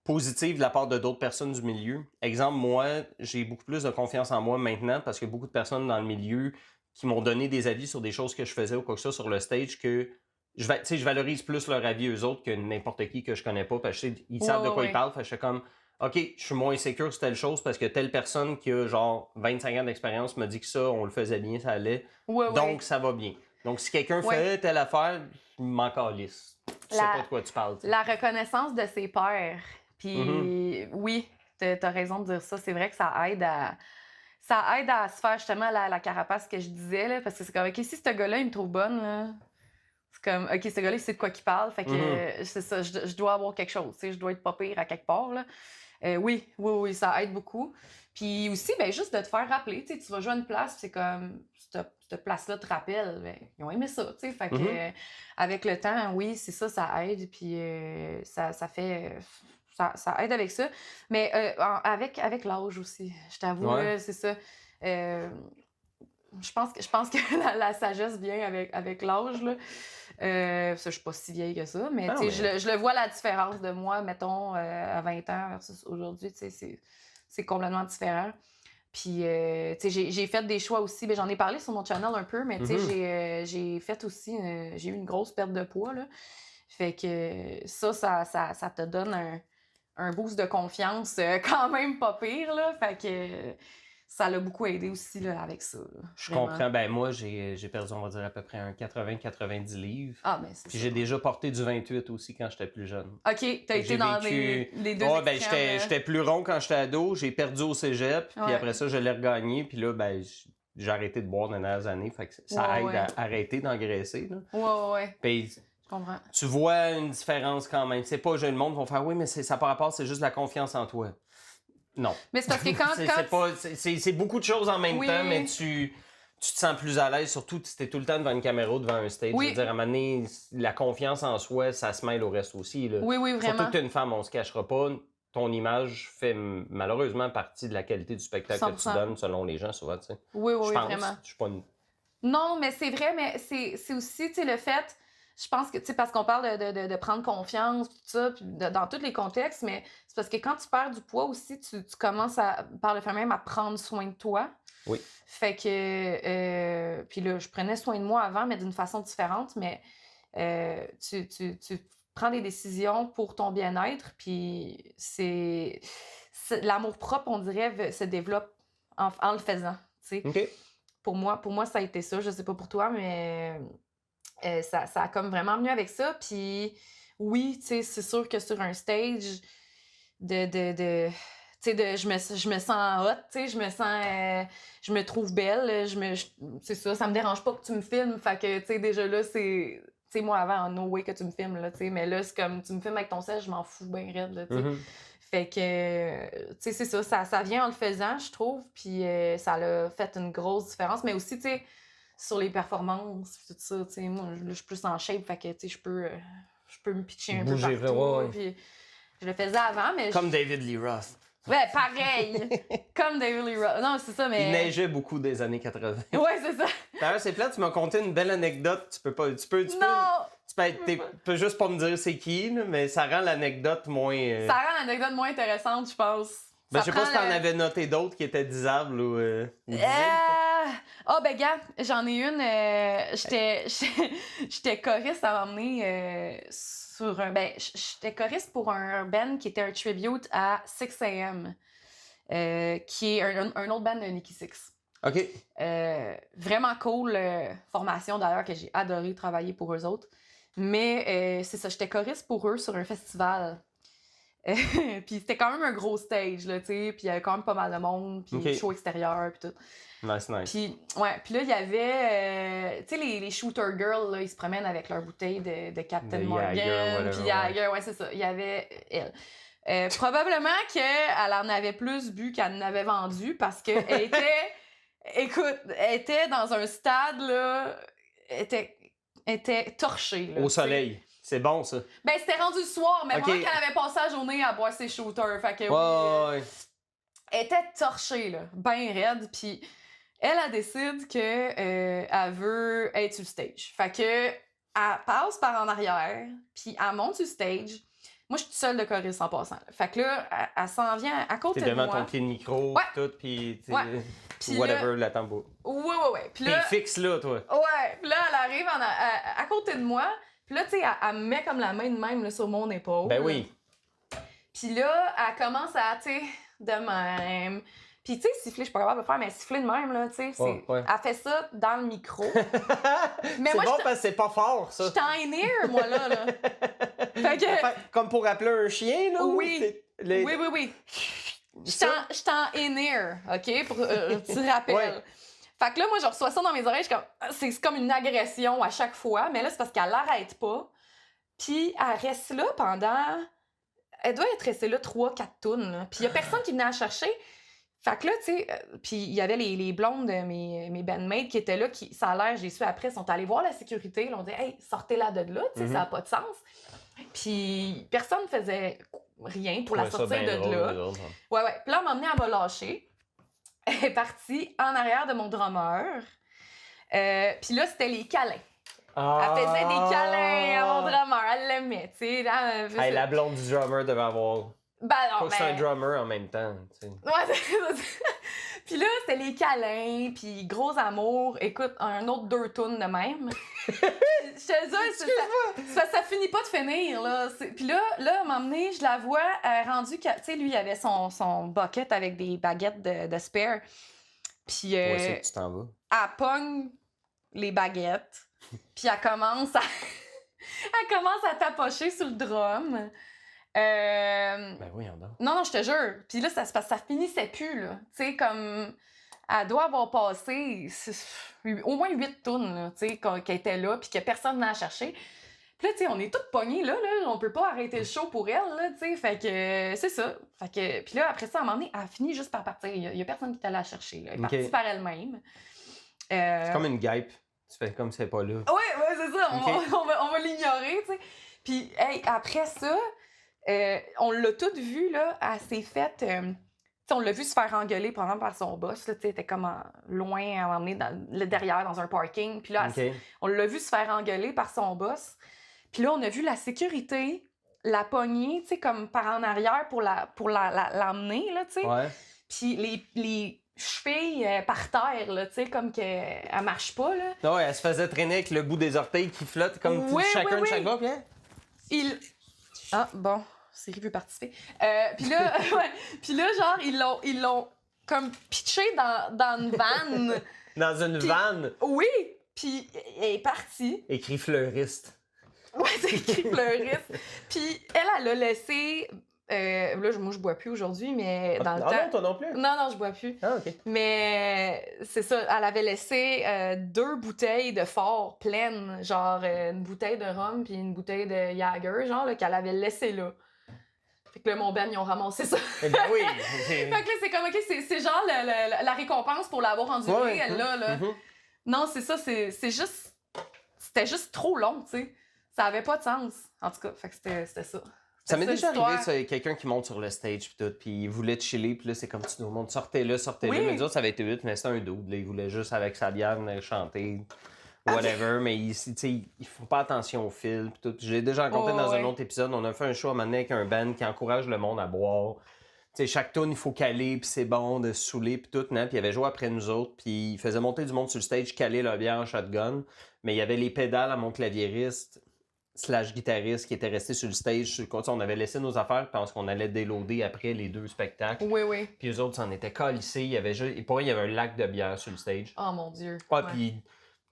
positives de la part de d'autres personnes du milieu. Exemple, moi, j'ai beaucoup plus de confiance en moi maintenant parce qu'il y a beaucoup de personnes dans le milieu qui m'ont donné des avis sur des choses que je faisais ou quoi que ce soit sur le stage que je valorise plus leur avis eux autres que n'importe qui que je connais pas parce qu'ils savent de quoi ils parlent. Fait que je suis comme, OK, je suis moins insécure sur telle chose parce que telle personne qui a genre 25 ans d'expérience m'a dit que ça, on le faisait bien, ça allait. Donc, ça va bien. Donc, si quelqu'un fait telle affaire, je m'en calisse. Tu sais pas de quoi tu parles. T'sais. La reconnaissance de ses pairs. Puis oui, t'as raison de dire ça. C'est vrai que ça aide à se faire justement la carapace que je disais. Là, parce que c'est comme, OK, si ce gars-là, il me trouve bonne, là, c'est comme, OK, ce gars-là, il sait de quoi qu'il parle. Fait que c'est ça, je dois avoir quelque chose. Je dois être pas pire à quelque part. Là. Oui, ça aide beaucoup. Puis aussi, ben juste de te faire rappeler, tu sais, tu vas jouer à une place, c'est comme, cette place-là te rappelle, ben, ils ont aimé ça, tu sais, fait que, avec le temps, oui, c'est ça, ça aide, puis ça fait, ça aide avec ça, mais avec l'âge aussi, je t'avoue, Ouais. là, c'est ça. Je pense que la sagesse vient avec l'âge, là. Ça, je suis pas si vieille que ça, mais, Ah, tu sais, mais- je le vois la différence de moi, mettons, à 20 ans versus aujourd'hui, tu sais, c'est complètement différent. Puis, tu sais, j'ai fait des choix aussi. Ben, j'en ai parlé sur mon channel un peu, mais tu sais, j'ai fait aussi, j'ai eu une grosse perte de poids, là. Fait que ça te donne un boost de confiance quand même pas pire, là. Fait que ça l'a beaucoup aidé aussi, là, avec ça, là. Je Vraiment. comprends. Ben moi, j'ai perdu, on va dire, à peu près un 80-90 livres. Ah, ben c'est Puis ça. j'ai déjà porté du 28 aussi quand j'étais plus jeune. OK, t'as J'ai été dans vécu- les deux Ouais, ben extrêmes. j'étais plus rond quand j'étais ado. J'ai perdu au cégep. Puis Ouais. après ça, je l'ai regagné. Puis là, ben j'ai arrêté de boire dans les dernières années. Fait que ça Ouais, aide ouais. à arrêter d'engraisser, là. Ouais. Puis Je comprends. tu vois une différence quand même. C'est pas le monde vont faire oui, mais ça par rapport, c'est juste la confiance en toi. Non. Mais c'est parce que quand c'est beaucoup de choses en même Oui. temps, mais tu te sens plus à l'aise, surtout si t'es tout le temps devant une caméra, devant un stage. Oui. Je veux dire, à un moment donné, la confiance en soi, ça se mêle au reste aussi. Là. Oui, Surtout vraiment. que t'es une femme, on se cachera pas. Ton image fait malheureusement partie de la qualité du spectacle que tu 100%. donnes selon les gens, souvent, tu sais. Oui, Je pense. vraiment. Je suis pas une... Non, mais c'est vrai, mais c'est aussi, tu sais, le fait, je pense que, tu sais, parce qu'on parle de prendre confiance, tout ça, puis dans tous les contextes, mais c'est parce que quand tu perds du poids aussi, tu commences par le fait même, à prendre soin de toi. Oui. Fait que, puis là, je prenais soin de moi avant, mais d'une façon différente, mais tu prends des décisions pour ton bien-être, puis l'amour-propre, on dirait, se développe en le faisant, tu sais. OK. Pour moi, ça a été ça. Je sais pas pour toi, mais ça a comme vraiment venu avec ça. Puis oui, tu sais, c'est sûr que sur un stage, tu sais, je me sens hot, tu sais, je me trouve belle, c'est ça me dérange pas que tu me filmes. Fait que, tu sais, déjà là, c'est... Tu sais, moi, avant, no way que tu me filmes, là, tu sais, mais là, c'est comme, tu me filmes avec ton sel, je m'en fous bien raide, là, tu sais. Fait que, tu sais, c'est ça vient en le faisant, je trouve, puis ça a fait une grosse différence, mais aussi, tu sais, sur les performances, tout ça, tu sais, moi, je suis plus en shape, fait que, tu sais, je peux me pitcher un Bouger, peu partout, ouais. puis je le faisais avant, mais... Comme David Lee Roth. Ouais, pareil! Comme David Lee Roth. Non, c'est ça, mais... Il neigeait beaucoup des années 80. Ouais, c'est ça. D'ailleurs, c'est plate, tu m'as conté une belle anecdote. Tu peux juste pas me dire c'est qui, là, mais ça rend l'anecdote moins... Ça rend l'anecdote moins intéressante, je pense. Ben, je sais pas si t'en avais noté d'autres qui étaient disables ou ben, gars, j'en ai une. J'étais choriste à m'emmener sur un. Ben, j'étais choriste pour un band qui était un tribute à 6am, qui est un autre band de Nikki Sixx. OK. Vraiment cool formation d'ailleurs, que j'ai adoré travailler pour eux autres. Mais c'est ça, j'étais choriste pour eux sur un festival. Puis c'était quand même un gros stage, là, tu sais, puis il y avait quand même pas mal de monde, puis show extérieur, puis tout. Nice. Puis là, il y avait, tu sais, les shooter girls, là, ils se promènent avec leur bouteille de Captain Morgan, puis Jagger, ouais, c'est ça. Il y avait elle. Probablement qu'elle en avait plus bu qu'elle en avait vendu, parce qu'elle était, écoute, elle était dans un stade, là, était torchée, là. Au soleil. C'est bon, ça. Ben, c'était rendu le soir, mais OK. moi, qu'elle avait passé la journée à boire ses shooters. Fait que Ouais. elle était torchée, là, ben raide. Puis elle décide que elle veut être sur le stage. Fait que elle passe par en arrière, puis elle monte sur le stage. Moi, je suis toute seule de choriste en passant. Là. Fait que là, elle s'en vient à côté de moi. T'es devant ton pied de micro, Ouais. tout, puis Puis whatever, là, la tambour. Ouais. Puis T'es là, fixe là, toi. ouais. Puis là, elle arrive à côté de moi. Puis là, tu sais, elle me met comme la main de même là, sur mon épaule. Ben oui. Puis là, elle commence à, tu sais, de même. Puis, tu sais, siffler, je suis pas capable de le faire, mais siffler de même, là, tu sais, Ouais. elle fait ça dans le micro. Mais c'est moi, bon parce que c'est pas fort, ça. je suis en in-ear, moi, là. Fait que... Comme pour appeler un chien, là? Oui. Oui. Je suis en in-ear, OK? Pour tu rappelles. Ouais. Fait que là, moi, je reçois ça dans mes oreilles, c'est comme une agression à chaque fois, mais là, c'est parce qu'elle l'arrête pas. Puis elle reste là pendant... elle doit être restée là 3-4 tunes. Là. Puis il y a personne qui venait la chercher. Fait que là, tu sais, puis il y avait les blondes de mes bandmates qui étaient là, qui, ça a l'air, j'ai su après, sont allés voir la sécurité. Ils ont dit « Hey, sortez-la de là, tu sais, ça n'a pas de sens. » Puis personne ne faisait rien pour la sortir de là. Ouais. Puis là, elle m'a emmenée à me lâcher. Elle est partie en arrière de mon drummer. Puis là, c'était les câlins. Elle faisait des câlins à mon drummer. Elle l'aimait, tu sais. Hey, la blonde du drummer devait avoir... Ben non, faut que c'est un drummer en même temps, tu sais. Ouais, puis là, c'était les câlins, puis gros amour. Écoute, un autre 2 tunes de même. Je te dis, ça finit pas de finir, là. Puis là, à un moment donné, je la vois rendue... Tu sais, lui, il avait son bucket avec des baguettes de spare. Puis Ouais, c'est que tu t'en vas. elle pogne les baguettes, puis elle commence à tapocher sur le drum. Ben voyons donc. Non, je te jure. Puis là, ça finissait plus, là. Tu sais, comme... Elle doit avoir passé au moins 8 tunes, là, tu sais, qu'elle était là, puis que personne n'a cherché. Puis là, tu sais, on est toutes pognées, là, on peut pas arrêter le show pour elle, là, tu sais. Fait que c'est ça. Fait que... Puis là, après ça, à un moment donné, elle a fini juste par partir. Il y a personne qui est allé la chercher, là. Elle est partie par elle-même. C'est comme une guêpe. Tu fais comme c'est pas là. Ouais, c'est ça. On va l'ignorer, tu sais. Puis, hey, après ça... on l'a toute vue, là, elle s'est faite... on l'a vu se faire engueuler pendant par son boss, là, elle était comme loin, à emmener le derrière dans un parking. Puis là, on l'a vu se faire engueuler par son boss. Puis là, on a vu la sécurité la pogner, tu sais, comme par en arrière pour l'emmener, là, tu sais. Ouais. Puis les chevilles par terre, là, tu sais, comme qu'elle marche pas, là. Non, ouais, elle se faisait traîner avec le bout des orteils qui flotte comme chacun de chaque bas, bien. Ah, bon, Siri peut participer. Puis là, genre, ils l'ont comme pitché dans une vanne. Dans une vanne? Oui! Puis elle est partie. Écrit fleuriste. Ouais, c'est écrit fleuriste. Puis elle l'a laissé... là, moi, je bois plus aujourd'hui, mais dans le temps... Ah non, toi non plus? Non, je bois plus. Ah, OK. Mais c'est ça, elle avait laissé 2 bouteilles de fort pleines, genre une bouteille de rhum puis une bouteille de Jagger, genre, là, qu'elle avait laissé là. Fait que là, mon ben, ils ont ramassé ça. Eh ben oui! Fait que là, c'est comme, OK, c'est genre la récompense pour l'avoir endurée, elle, là. Non, c'est ça, c'est juste... C'était juste trop long, tu sais. Ça avait pas de sens. En tout cas, fait que c'était ça. Ça m'est déjà arrivé, ça, quelqu'un qui monte sur le stage pis tout, puis il voulait te chiller, puis là, c'est comme tu nous montres, sortez-le. Oui. Mais nous autres, ça avait été vite, mais c'était un dude, là, il voulait juste avec sa bière venir chanter, whatever, mais tu sais, il faut pas attention au fil, pis tout. Je l'ai déjà raconté dans un autre épisode, on a fait un show à un moment donné avec un band qui encourage le monde à boire. Tu sais, chaque tune, il faut caler, puis c'est bon de se saouler, puis tout, non? Puis il avait joué après nous autres, puis il faisait monter du monde sur le stage, caler la bière en shotgun, mais il y avait les pédales à mon claviériste / guitariste qui était resté sur le stage. On avait laissé nos affaires parce qu'on allait déloader après les 2 spectacles. Oui. Puis eux autres s'en étaient calissés. Et pour eux, il y avait un lac de bière sur le stage. Oh mon Dieu. Ouais. Puis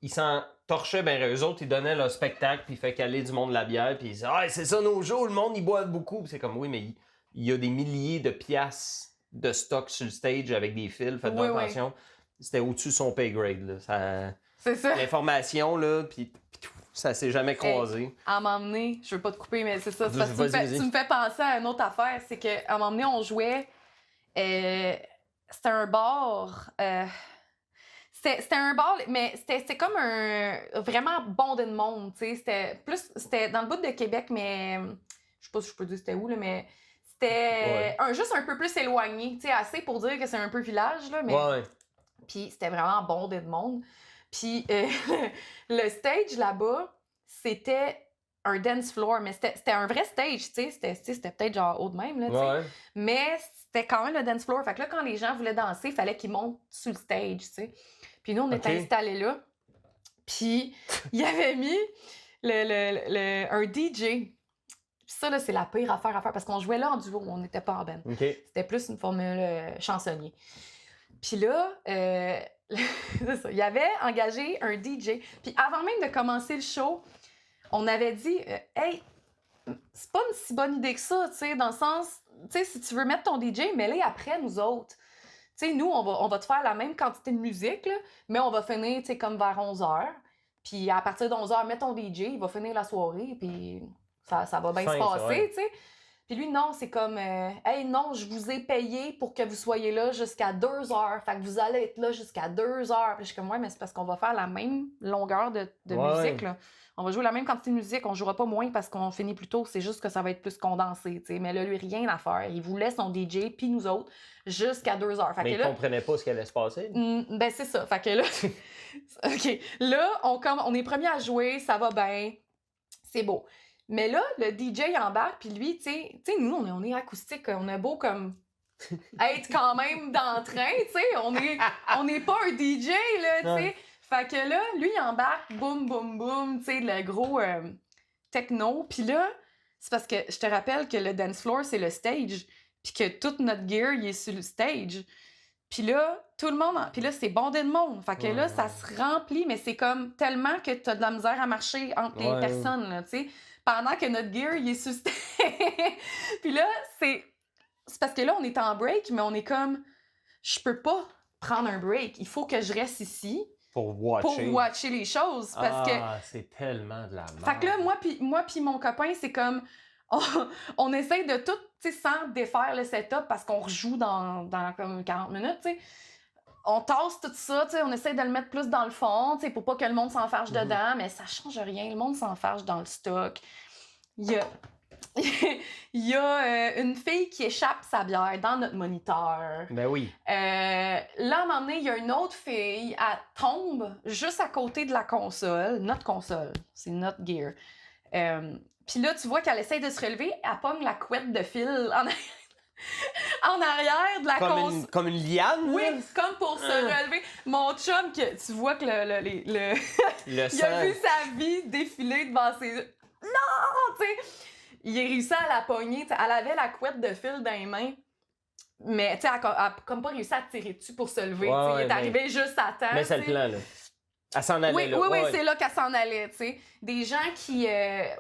ils s'en torchaient. Ben eux autres, ils donnaient leur spectacle, puis ils faisaient caler du monde la bière. Puis ils disaient « Ah, c'est ça nos shows, le monde, ils boivent beaucoup. » Puis c'est comme « Oui, mais il y a des milliers de piastres de stock sur le stage avec des fils. Faites donc attention. » C'était au-dessus de son pay grade. Là. C'est ça. L'information, là, puis... Ça s'est jamais croisé. Hey, à un moment donné, je veux pas te couper, mais c'est ça. Parce que tu me fais penser à une autre affaire. C'est qu'à un moment donné, on jouait. C'était un bar. C'était un bar, mais c'était comme un vraiment bondé de monde. C'était dans le bout de Québec, mais je sais pas si je peux dire c'était où, là, mais c'était juste un peu plus éloigné. Assez pour dire que c'est un peu village, là, mais. Ouais. Puis c'était vraiment bondé de monde. Puis le stage là-bas, c'était un dance floor, mais c'était un vrai stage, tu sais. C'était peut-être genre haut de même, là, tu sais. Mais c'était quand même le dance floor. Fait que là, quand les gens voulaient danser, il fallait qu'ils montent sur le stage, tu sais. Puis nous, on était installés là. Puis il avait mis un DJ. Puis ça, là, c'est la pire affaire à faire parce qu'on jouait là en duo, on n'était pas en band. C'était plus une formule chansonnier. Puis là... c'est ça. Il avait engagé un DJ. Puis avant même de commencer le show, on avait dit hey, c'est pas une si bonne idée que ça, tu sais, dans le sens, tu sais, si tu veux mettre ton DJ, mets-le après nous autres. Tu sais, nous, on va te faire la même quantité de musique, là, mais on va finir, tu sais, comme vers 11h. Puis à partir de 11h, mets ton DJ, il va finir la soirée, puis ça va bien se passer, tu sais. Puis lui, non, c'est comme, hey, non, je vous ai payé pour que vous soyez là jusqu'à 2 heures. Fait que vous allez être là jusqu'à 2 heures. Puis je suis comme, ouais, mais c'est parce qu'on va faire la même longueur de musique, là. On va jouer la même quantité de musique, on jouera pas moins parce qu'on finit plus tôt, c'est juste que ça va être plus condensé, tu sais. Mais là, lui, rien à faire. Il voulait son DJ, puis nous autres, jusqu'à 2 heures. Fait mais que il là, comprenait pas ce qui allait se passer. Ben, c'est ça. Fait que là, OK. Là, on est premier à jouer, ça va bien, c'est beau. Mais là, le DJ il embarque, puis lui, tu sais, nous, on est acoustique, on a beau comme être quand même d'entrain, tu sais, on n'est pas un DJ, là, tu sais. Fait que là, lui, il embarque, boum, boum, boum, tu sais, le gros techno. Puis là, c'est parce que je te rappelle que le dance floor, c'est le stage, puis que toute notre gear, il est sur le stage. Puis là, tout le monde... Puis là, c'est bondé de monde. Fait que là, ça se remplit, mais c'est comme tellement que t'as de la misère à marcher entre les personnes, là, tu sais. Pendant que notre gear, il est sur stage. Puis là, c'est parce que là, on est en break, mais on est comme... Je peux pas prendre un break. Il faut que je reste ici pour watcher les choses. Parce que... c'est tellement de la merde. Fait que là, moi puis mon copain, c'est comme... On essaye de tout, tu sais, sans défaire le setup parce qu'on rejoue dans comme 40 minutes, tu sais. On tasse tout ça, tu sais, on essaye de le mettre plus dans le fond, tu sais, pour pas que le monde s'enfarge dedans, mais ça change rien, le monde s'enfarge dans le stock. Il y a une fille qui échappe sa bière dans notre moniteur. Ben oui. Là, à un moment donné, il y a une autre fille, elle tombe juste à côté de la console, notre console, c'est notre gear. Puis là, tu vois qu'elle essaie de se relever, elle pogne la couette de fil en arrière de la console. Comme une liane? Oui, comme pour se relever. Mon chum, tu vois que le il a vu sa vie défiler devant ses yeux. Non! Tu sais, il a réussi à la pogner. T'sais, elle avait la couette de fil dans les mains. Mais tu sais, elle a comme pas réussi à tirer dessus pour se lever. Il est arrivé juste à temps. Mais c'est le plan, là. Elle s'en allait, là. Oui, c'est là qu'elle s'en allait, tu sais. Des gens qui...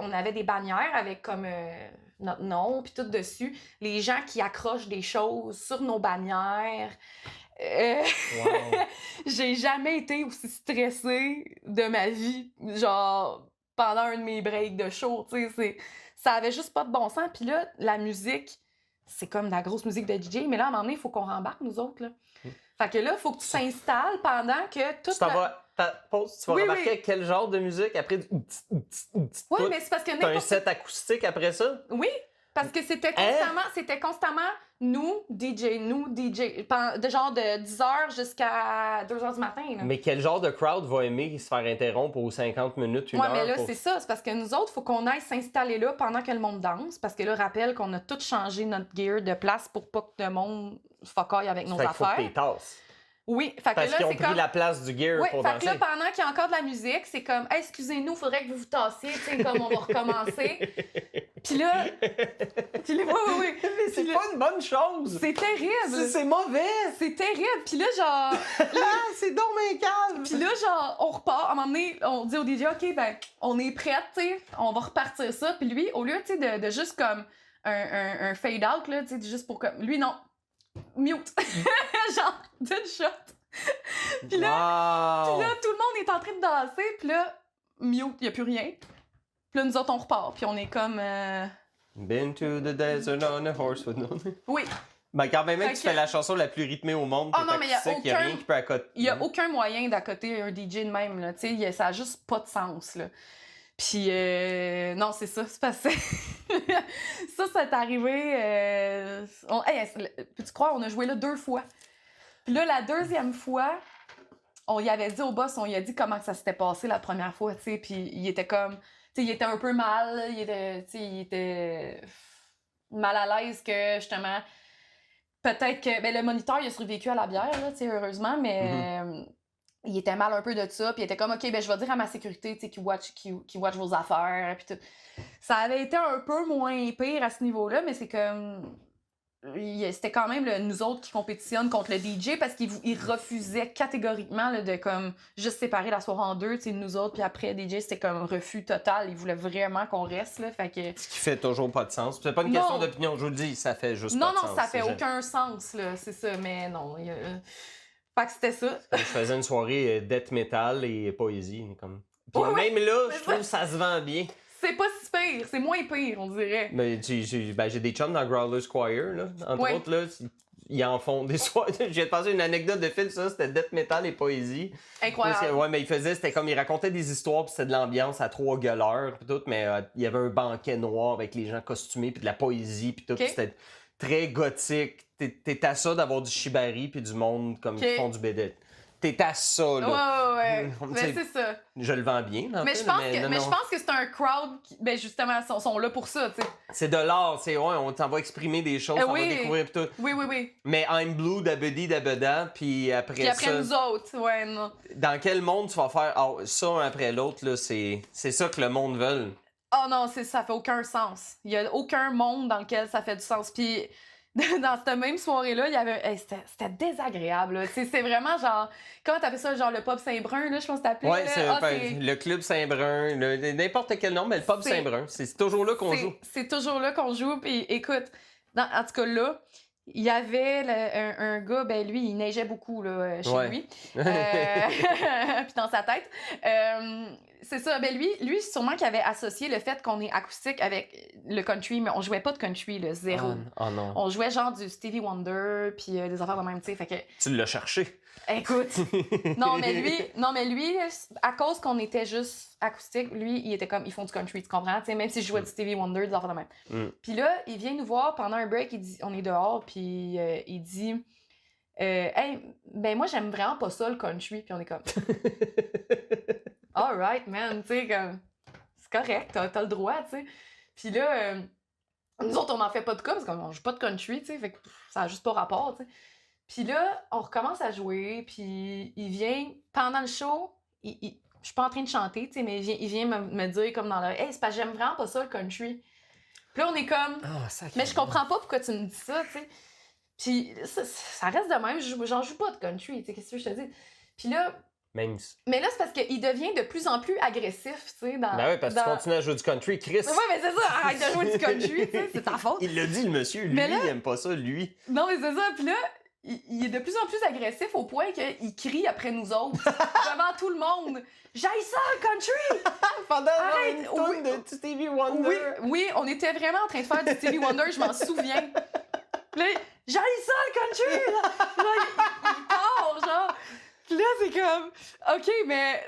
on avait des bannières avec comme notre nom, puis tout dessus. Les gens qui accrochent des choses sur nos bannières. J'ai jamais été aussi stressée de ma vie, genre, pendant un de mes breaks de show, tu sais. Ça avait juste pas de bon sens. Puis là, la musique, c'est comme de la grosse musique de DJ, mais là, à un moment donné, il faut qu'on rembarque, nous autres, là. Fait que là, il faut que tu t'installes pendant que tout... Tu vas remarquer quel genre de musique après du... Oui, mais c'est parce que... T'as un set acoustique après ça? Oui, parce que c'était constamment nous, DJ, de genre de 10h jusqu'à 2h du matin. Là. Mais quel genre de crowd va aimer se faire interrompre aux 50 minutes, une heure? Oui, mais là, c'est ça. C'est parce que nous autres, il faut qu'on aille s'installer là pendant que le monde danse. Parce que là, rappelle qu'on a tout changé notre gear de place pour pas que le monde fuck-aille avec nos affaires. Faut que t'es tasses. Oui, fait que parce là, qu'ils ont pris la place du gear pour danser. Fait que là, pendant qu'il y a encore de la musique, c'est comme hey, excusez-nous, faudrait que vous vous tassiez, tu sais, comme on va recommencer. Puis là, oui. Mais c'est pas une bonne chose. C'est terrible. C'est mauvais. C'est terrible. Puis là, genre... c'est donc mes calme. Puis là, genre, on repart. À un moment donné, on dit au DJ, OK, ben, on est prête, tu sais, on va repartir ça. Puis lui, au lieu, tu sais, de juste comme un fade-out, là, tu sais, juste pour comme... Lui, non. Mute. Genre, d'une shot. Puis là, tout le monde est en train de danser. Puis là, mute, il n'y a plus rien. Puis là, nous autres, on repart. Puis on est comme... Been to the desert on a horse with no... Oui. Ben quand même, tu fais la chanson la plus rythmée au monde. Oh non, mais il y a rien qui peut accoter. Il n'y a aucun moyen d'accoter un DJ de même, là. Tu sais, ça n'a juste pas de sens, là. Puis, non, c'est ça, c'est passé. ça, c'est arrivé... peux-tu croire, on a joué là 2 fois. Puis là, la deuxième fois, on y avait dit au boss, on y a dit comment ça s'était passé la première fois, tu sais. Puis il était comme... Tu sais, il était un peu mal, il était mal à l'aise que, justement... Peut-être que... Ben, le moniteur, il a survécu à la bière, là, tu sais, heureusement, mais... il était mal un peu de ça, puis il était comme, OK, ben je vais dire à ma sécurité, tu sais, qui watch vos affaires, puis tout. Ça avait été un peu moins pire à ce niveau-là, mais c'est comme... C'était quand même nous autres qui compétitionnent contre le DJ parce qu'il refusait catégoriquement là, de comme juste séparer la soirée en deux, tu sais, nous autres, puis après, DJ, c'était comme un refus total. Il voulait vraiment qu'on reste, là, fait que... Ce qui fait toujours pas de sens. C'est pas une question d'opinion, je vous le dis, ça fait juste pas de sens. Non, ça fait aucun sens, là, c'est ça, mais non... Fait que c'était ça. Je faisais une soirée death metal et poésie. Comme... Puis même là, je trouve que ça se vend bien. C'est pas si pire, pire. C'est moins pire, on dirait. Mais j'ai des chums dans Growler Squire, là. Entre autres, là, ils en font des soirées. J'ai pensé une anecdote de Phil, ça, c'était death metal et poésie. Incroyable. Ouais, mais c'était comme, il racontait des histoires, puis c'était de l'ambiance à 3 gueuleurs, puis tout, mais il y avait un banquet noir avec les gens costumés, puis de la poésie, puis tout, puis c'était très gothique. T'es à ça d'avoir du shibari, puis du monde comme qui font du BD. T'es à ça, là. Ouais. Mais c'est ça. Je le vends bien, mais je pense que c'est un crowd qui, ben justement, sont là pour ça, tu sais. C'est de l'art, on t'en va exprimer des choses, on va découvrir tout. Oui. Mais I'm Blue, Dabedi, Dabeda, puis après ça... nous autres, ouais, non. Dans quel monde tu vas faire ça un après l'autre, là, c'est ça que le monde veut. Oh non, ça fait aucun sens. Il y a aucun monde dans lequel ça fait du sens. Puis dans cette même soirée-là, il y avait c'était désagréable. Là. C'est vraiment genre... Comment t'appelles ça? Genre le pub Saint-Brun, là, je pense que t'appelais? Ouais, c'est le club Saint-Brun, n'importe quel nom, mais le pub Saint-Brun. C'est toujours là qu'on joue. C'est toujours là qu'on joue. Puis écoute, en tout cas là, il y avait un gars, ben lui, il neigeait beaucoup là, chez lui. Puis dans sa tête. C'est ça, ben lui, sûrement qu'il avait associé le fait qu'on est acoustique avec le country, mais on jouait pas de country, là, zéro. Oh non. On jouait genre du Stevie Wonder, puis des affaires de même, tu sais, fait que... Tu l'as cherché. Écoute, non mais lui, à cause qu'on était juste acoustique, lui, il était comme, ils font du country, tu comprends? T'sais, même si je jouais du Stevie Wonder, des affaires de même. Puis là, il vient nous voir pendant un break, il dit, on est dehors, puis il dit, hey, ben moi, j'aime vraiment pas ça, le country, puis on est comme... Alright, man, tu sais, comme, c'est correct, t'as le droit, tu sais. Puis là, nous autres, on n'en fait pas de cas, parce qu'on joue pas de country, tu sais, fait que ça a juste pas rapport, tu sais. Puis là, on recommence à jouer, puis il vient, pendant le show, je suis pas en train de chanter, tu sais, mais il vient me dire comme dans l'oreille, « Hey, c'est parce que j'aime vraiment pas ça, le country. » Puis là, on est comme, mais je comprends pas pourquoi tu me dis ça, tu sais. Puis ça reste de même, j'en joue pas de country, tu sais, qu'est-ce que je te dis? Puis là... Mais là, c'est parce qu'il devient de plus en plus agressif, tu sais. Ben oui, parce que tu continues à jouer du country, Chris. Oui, mais c'est ça, arrête de jouer du country, tu sais, c'est ta faute. Il l'a dit, le monsieur, lui, il aime pas ça, lui. Non, mais c'est ça, puis là, il est de plus en plus agressif au point qu'il crie après nous autres, devant tout le monde. J'aille ça, le country! Pendant une tonne de Stevie Wonder. Oui, on était vraiment en train de faire du Stevie Wonder, je m'en souviens. Là, j'aille ça, le country! Là, il part, genre... Puis là, c'est comme, OK, mais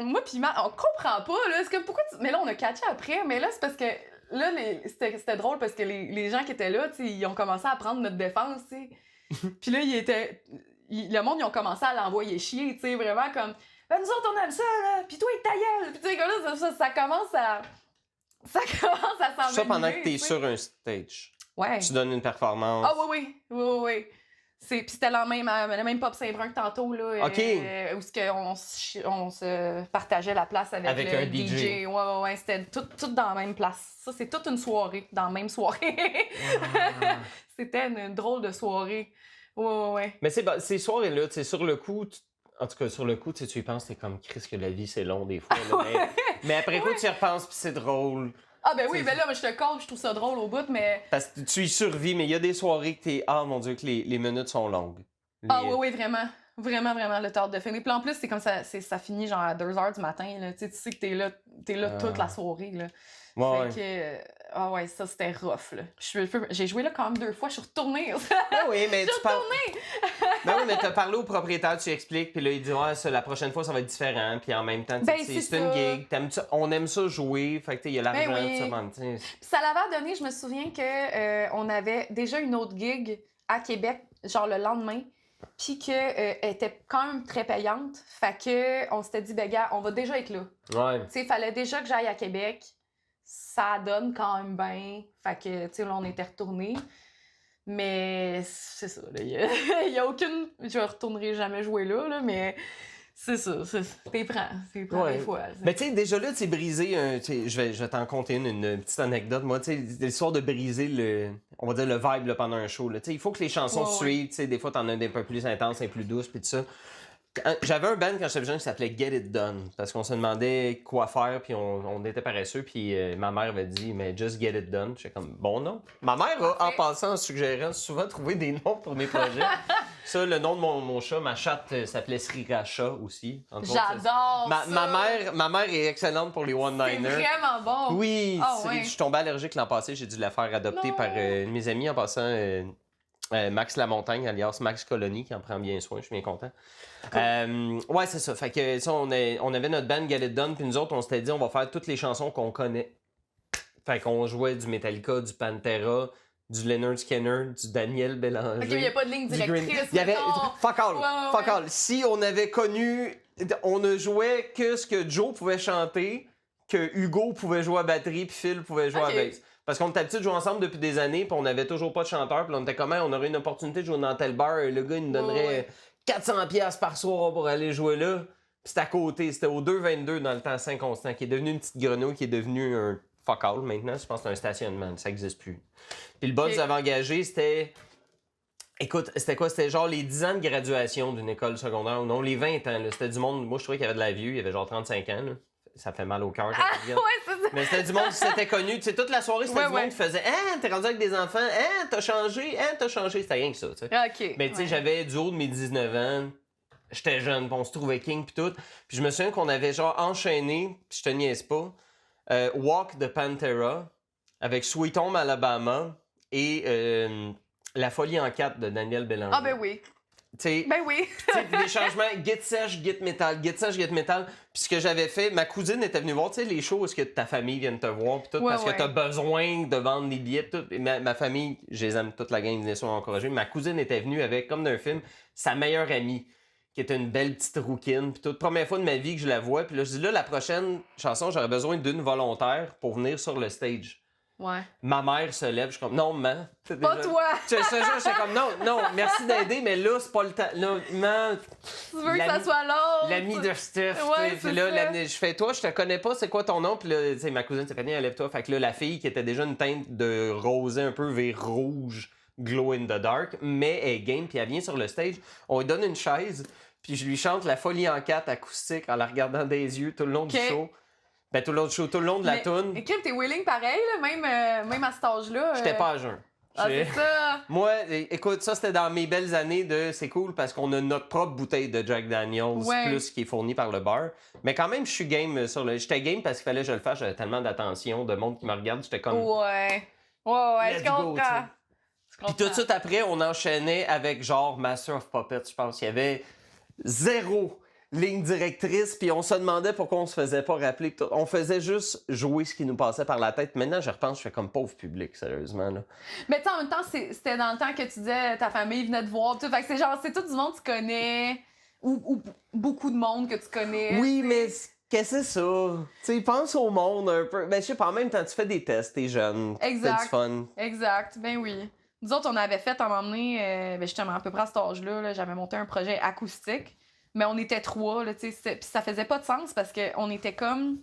moi pis on comprend pas, là. C'est comme, pourquoi mais là, on a catché après, mais là, c'est parce que, là, c'était drôle parce que les gens qui étaient là, tu sais, ils ont commencé à prendre notre défense, tu sais. Puis là, le monde, ils ont commencé à l'envoyer chier, tu sais, vraiment comme, ben, nous autres, on aime ça, là, pis toi, ta gueule! Pis tu sais, comme là, ça commence à s'envenimer. Ça pendant que t'es sur un stage. Ouais. Tu donnes une performance. Ah, oui. Puis c'était le même Pop Saint-Brun que tantôt, là. OK. Où on se partageait la place avec le un DJ. Ouais. C'était tout dans la même place. Ça, c'est toute une soirée, dans la même soirée. C'était une drôle de soirée. Ouais. Mais ces soirées-là, tu sais, sur le coup, en tout cas, sur le coup, tu y penses, t'es comme, Chris, que la vie, c'est long des fois. Là, mais après coup, tu y repenses, puis c'est drôle. Ah ben oui, ben là, je te colle, je trouve ça drôle au bout, mais... Parce que tu y survis, mais il y a des soirées que t'es... Ah, mon Dieu, que les minutes sont longues. Oui, vraiment. Vraiment, le tard de finir. Puis en plus, c'est comme ça finit genre à 2h du matin, là. Tu sais que t'es là toute la soirée, là. Ouais. Fait que... ça, c'était rough, là. J'ai joué là quand même 2 fois, je suis retournée. Oui, mais tu parles... Ben oui, mais t'as parlé au propriétaire, tu expliques, puis là, il dit, ça, la prochaine fois, ça va être différent, puis en même temps, c'est une gig, on aime ça jouer, fait que il y a l'argent, Puis ça l'avait donné, je me souviens que on avait déjà une autre gig à Québec, genre le lendemain, puis qu'elle était quand même très payante, fait que on s'était dit, ben gars, on va déjà être là. Ouais. Tu sais, il fallait déjà que j'aille à Québec, ça donne quand même bien, fait que, tu sais, là, on était retournés. Mais c'est ça, il y a aucune... Je retournerai jamais jouer là, mais c'est ça, t'es prends des fois. Mais tu sais, déjà là, tu sais, briser je vais t'en conter une petite anecdote. Moi, tu sais, l'histoire de briser on va dire le vibe là, pendant un show. Tu sais, il faut que les chansons suivent. Tu sais, des fois, t'en as un peu plus intense, un plus douce, puis tout ça. J'avais un band quand j'étais jeune qui s'appelait Get It Done, parce qu'on se demandait quoi faire, puis on était paresseux, puis ma mère avait dit, mais just get it done. J'étais comme, bon nom. Ma mère a, en passant, en suggérant, souvent trouvé des noms pour mes projets. Ça, le nom de mon chat, ma chatte s'appelait Sriracha aussi. J'adore ça! Ma mère est excellente pour les C'est one-liners. vraiment bon! Oui, Ouais. je suis tombé allergique l'an passé, j'ai dû la faire adopter Non. par une de mes amis en passant, Max Lamontagne, alias Max Colony, qui en prend bien soin, je suis bien content. Cool. Ouais, c'est ça. Fait que ça, on avait notre band Get It Done, puis nous autres, on s'était dit, on va faire toutes les chansons qu'on connaît. Fait qu'on jouait du Metallica, du Pantera, du Leonard Skinner, du Daniel Bélanger. Ok, il n'y a pas de ligne du Green- directrice. Il y avait. mettons. Fuck all! Ouais, Fuck ouais. all! Si on avait connu. On ne jouait que ce que Joe pouvait chanter, que Hugo pouvait jouer à batterie, puis Phil pouvait jouer Ok. à bass. Parce qu'on était habitués de jouer ensemble depuis des années, puis on n'avait toujours pas de chanteur, puis on était comment? On aurait une opportunité de jouer dans tel bar, et le gars, il nous donnerait Ouais. 400$ par soir pour aller jouer là. Puis c'était à côté, c'était au 2,22 dans le temps Saint-Constant, qui est devenu une petite grenouille, qui est devenu un fuck all maintenant. Je pense que c'est un stationnement, ça n'existe plus. Puis le boss Ok. nous avait engagé, c'était. Écoute, c'était quoi? C'était genre les 10 ans de graduation d'une école secondaire, ou non, les 20 ans. Là. C'était du monde, moi je trouvais qu'il y avait de la vieux, il y avait genre 35 ans. Là. Ça fait mal au cœur quand Ah, tu regardes. ouais, c'est ça! Mais c'était du monde qui s'était connu. Tu sais, toute la soirée, c'était Ouais, du monde ouais. qui faisait « t'es rendu avec des enfants? T'as changé? T'as changé? » C'était rien que ça, tu sais. Ok. Mais tu sais, ouais. j'avais du haut de mes 19 ans, j'étais jeune, puis on se trouvait king puis tout. Puis je me souviens qu'on avait genre enchaîné, puis je te niaise pas, Walk de Pantera avec Sweet Home Alabama et La Folie en 4 de Daniel Bélanger. Ah, ben oui. Tu sais, Ben oui. tu sais, des changements, get sèche, get metal, get sèche, get metal. Puis ce que j'avais fait, ma cousine était venue voir, tu sais, les shows où est-ce que ta famille vient te voir, puis tout, Ouais, parce ouais. que t'as besoin de vendre des billets, pis tout. Et ma famille, je les aime toute la gang, ils venaient souvent encourager. Ma cousine était venue avec, comme d'un film, sa meilleure amie, qui était une belle petite rouquine, puis toute. Première fois de ma vie que je la vois, puis là, je dis là, la prochaine chanson, j'aurais besoin d'une volontaire pour venir sur le stage. Ouais. Ma mère se lève, je suis comme, non, maman. Pas toi! Ce jour, j'étais comme, non, merci d'aider, mais là, c'est pas le temps. Là, maman, Tu veux que ça L'ami- soit l'autre! l'ami de Steph. Ouais, tu sais, c'est puis là, ça. je fais, toi, je te connais pas, c'est quoi ton nom? Puis là, tu sais, ma cousine s'est fait, lève-toi. Fait que là, la fille qui était déjà une teinte de rosé un peu vers rouge, glow in the dark, mais elle est game, puis elle vient sur le stage, on lui donne une chaise, puis je lui chante La Folie en 4 acoustique en la regardant des yeux tout le long du Ok. show. Ben, tout le long du show, tout le long de la toune. Et Kim, t'es willing pareil, là, même à cet âge-là. J'étais pas à jeun. Ah, J'ai- c'est ça! Moi, écoute, ça c'était dans mes belles années de c'est cool parce qu'on a notre propre bouteille de Jack Daniels Ouais. plus qui est fournie par le bar. Mais quand même, je suis game sur le. J'étais game parce qu'il fallait que je le fasse. J'avais tellement d'attention, de monde qui me regarde. J'étais comme. Ouais. Ouais, Let's je go, comprends. tu sais. Je Puis tout comprends. de suite après, on enchaînait avec genre Master of Puppets, je pense. Il y avait zéro ligne directrice, puis on se demandait pourquoi on se faisait pas rappeler. Que on faisait juste jouer ce qui nous passait par la tête. Maintenant, je repense, je fais comme pauvre public, sérieusement. Là. Mais tu sais, en même temps, c'était dans le temps que tu disais ta famille venait te voir. Tout. Fait que c'est genre, c'est tout du monde que tu connais. Ou beaucoup de monde que tu connais. Oui, tu sais. mais qu'est-ce que c'est ça? Tu sais, pense au monde un peu. Ben, je sais pas, en même temps, tu fais des tests, t'es jeune. Exact. T'as du fun. Exact, ben oui. Nous autres, on avait fait, à un moment donné, ben justement, à peu près à cet âge-là, là, j'avais monté un projet acoustique, mais on était trois, là, tu sais, puis ça faisait pas de sens parce qu'on était comme...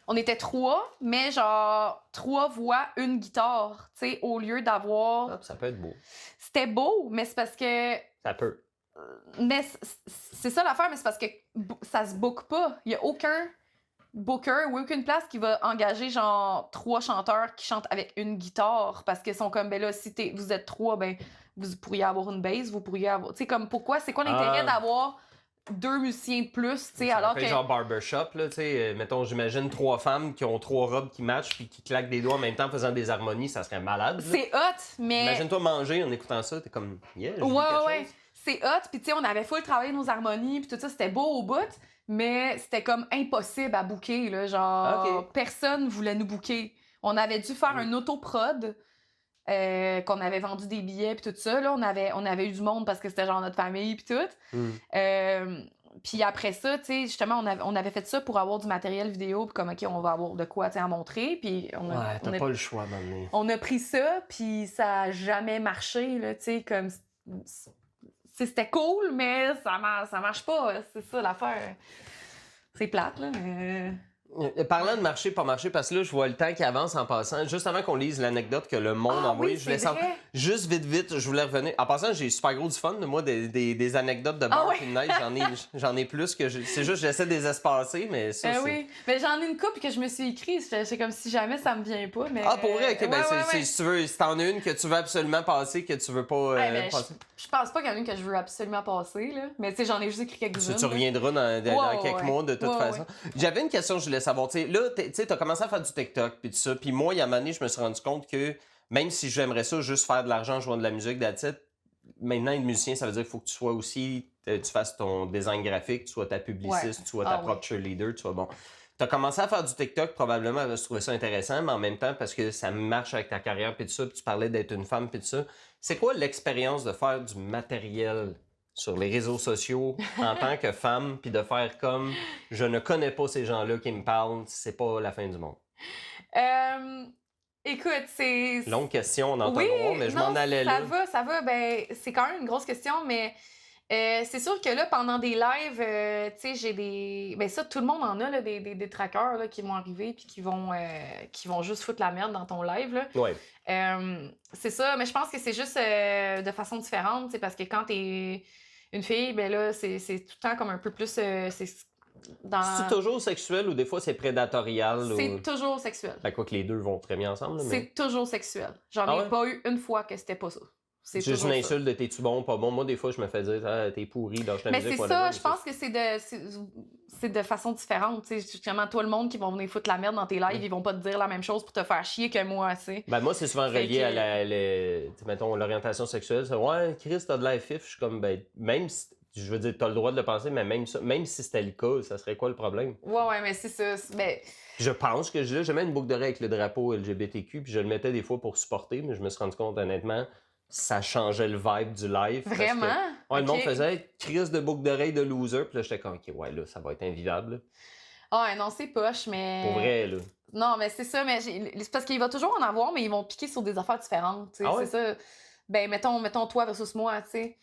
On était trois, mais genre, 3 voix, une guitare, tu sais, au lieu d'avoir... Ah, ça peut être beau. C'était beau, mais c'est parce que... Ça peut. Mais c'est ça l'affaire, mais c'est parce que ça se book pas. Il y a aucun booker ou aucune place qui va engager genre 3 chanteurs qui chantent avec une guitare parce qu'ils sont comme ben là si vous êtes 3 ben vous pourriez avoir une bass, vous pourriez avoir tu sais comme pourquoi c'est quoi l'intérêt d'avoir 2 musiciens de plus, tu sais alors que genre barbershop, là, tu sais, mettons, j'imagine 3 femmes qui ont 3 robes qui matchent puis qui claquent des doigts en même temps en faisant des harmonies, ça serait malade. là. c'est hot, mais Imagine-toi manger en écoutant ça, t'es comme, yeah, j'ai vu ouais quelque ouais, chose. c'est hot puis tu sais on avait full travaillé nos harmonies puis tout ça, c'était beau au bout. Mais c'était comme impossible à booker, là, genre Ok. personne voulait nous booker. On avait dû faire un autoprod, qu'on avait vendu des billets puis tout ça, là, on avait eu du monde parce que c'était genre notre famille puis tout. Puis après ça, tu sais, justement, on avait fait ça pour avoir du matériel vidéo puis comme OK, on va avoir de quoi, tu sais, à montrer, puis Ouais, t'as pas le choix maintenant. on a pris ça puis ça a jamais marché, là, tu sais, comme c'était cool, mais ça marche pas. C'est ça l'affaire. C'est plate, là, mais... Parlant de marcher, pas marcher, parce que là, je vois le temps qui avance en passant. Juste avant qu'on lise l'anecdote que le monde a envoyée, oui, je voulais c'est savoir. vrai. Juste vite, je voulais revenir. En passant, j'ai super gros du fun, de moi, des anecdotes de bar Ah ouais? et de neige. J'en ai plus que. C'est juste, j'essaie de les espacer, mais ça. c'est... Oui, mais j'en ai une couple que je me suis écrit. C'est comme si jamais ça me vient pas. Mais... Ah, pour vrai, ok, ben ouais, si tu veux, si t'en as une que tu veux absolument passer, que tu veux pas Ouais, ben, passer. Je pense pas qu'il y en a une que je veux absolument passer, là. Mais tu sais, j'en ai juste écrit quelques-unes. Tu reviendras dans quelques mois de toute façon. Ouais. J'avais une question que je voulais savoir. Tu sais, là, tu as commencé à faire du TikTok puis tout ça. Puis moi, il y a un moment donné, je me suis rendu compte que même si j'aimerais ça, juste faire de l'argent, jouer de la musique, that's it, maintenant, être musicien, ça veut dire qu'il faut que tu sois aussi, tu fasses ton design graphique, tu sois ta publiciste, tu sois ta propre cheerleader, tu sois bon. Tu as commencé à faire du TikTok probablement parce que tu trouvais ça intéressant, mais en même temps parce que ça marche avec ta carrière puis tout ça, puis tu parlais d'être une femme puis tout ça. C'est quoi l'expérience de faire du matériel sur les réseaux sociaux en tant que femme, puis de faire comme je ne connais pas ces gens-là qui me parlent, c'est pas la fin du monde? Écoute, c'est... Longue question, on entend oui, droit, mais je m'en allais là. Ça va. Ben, c'est quand même une grosse question, mais c'est sûr que là, pendant des lives, tu sais, j'ai des... Ben ça, tout le monde en a, là, des trackers là, qui vont arriver puis qui vont juste foutre la merde dans ton live, là. Ouais. C'est ça, mais je pense que c'est juste de façon différente, parce que quand t'es une fille, ben là, c'est tout le temps comme un peu plus... C'est toujours sexuel ou des fois c'est prédatorial? C'est toujours sexuel. Ben, quoi que les deux vont très bien ensemble. Mais... C'est toujours sexuel. J'en ai pas eu une fois que c'était pas ça. C'est juste une insulte de t'es-tu bon, pas bon. Moi, des fois, je me fais dire t'es pourri, lâche la musique. Mais c'est ça, je pense que c'est de façon différente. Justement, toi, le monde qui vont venir foutre la merde dans tes lives, ils vont pas te dire la même chose pour te faire chier que moi, tu sais. Ben, moi, c'est souvent relié à mettons, l'orientation sexuelle. C'est ouais, Chris, t'as de la fif. Je suis comme, ben, même si. Je veux dire, t'as le droit de le penser, mais même si c'était le cas, ça serait quoi le problème? Ouais, mais c'est ça. Je pense que je mets une boucle d'oreille avec le drapeau LGBTQ, puis je le mettais des fois pour supporter, mais je me suis rendu compte, honnêtement, ça changeait le vibe du live. Vraiment? Le monde faisait crise de boucle d'oreille de loser, puis là, j'étais comme, OK, ouais, là, ça va être invivable. Ah, non, c'est poche, mais. Pour vrai, là. Non, mais c'est ça, mais c'est parce qu'il va toujours en avoir, mais ils vont piquer sur des affaires différentes. Ah ouais? C'est ça. Ben, mettons toi versus moi, tu sais.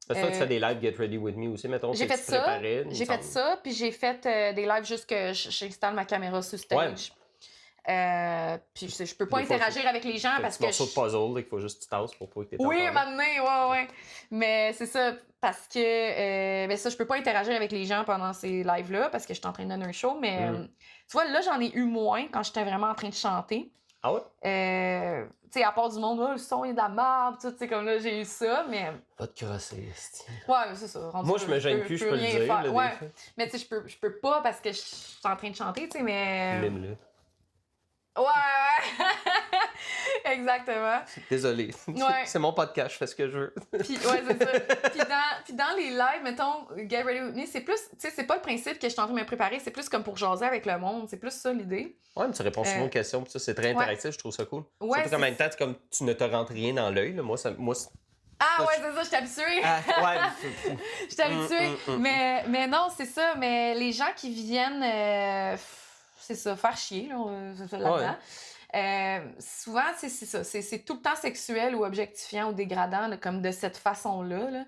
Parce que toi, tu fais des lives Get Ready With Me aussi, mettons. J'ai fait ça. J'ai fait ça, puis j'ai fait des lives juste que j'installe ma caméra sur stage. Puis je peux pas interagir avec les gens parce que. C'est un morceau de puzzle qu'il faut juste que tu tasses pour pas que tu oui, maintenant, ouais. Mais c'est ça, parce que. Ben ça, je peux pas interagir avec les gens pendant ces lives-là parce que je suis en train de donner un show, mais. Tu vois, là, j'en ai eu moins quand j'étais vraiment en train de chanter. Ah ouais? Tu sais, à part du monde, le son est de la merde, tu sais, comme là, j'ai eu ça, mais. Va te crosser, esti. Ouais, c'est ça. Moi, je me gêne plus, je peux le dire. Là, ouais. Mais tu sais, je peux pas parce que je suis en train de chanter, tu sais, mais. Mime-le. Ouais! Exactement. Désolé. Ouais. C'est mon podcast, je fais ce que je veux. Puis, ouais, c'est ça. Puis dans les lives, mettons, Get Ready With Me, c'est plus, tu sais, c'est pas le principe que je suis en train de me préparer, c'est plus comme pour jaser avec le monde, c'est plus ça l'idée. Ouais, mais tu réponds souvent aux questions, puis ça, c'est très interactif, je trouve ça cool. Ouais. Surtout qu'en même temps, comme tu ne te rentres rien dans l'œil, là, moi ah ouais, c'est ça, je suis habituée. Ouais. Je suis habituée. Mais non, c'est ça, mais les gens qui viennent, c'est ça, faire chier, là, c'est ça là-dedans. Souvent, c'est ça. C'est tout le temps sexuel ou objectifiant ou dégradant, là, comme de cette façon-là. Là.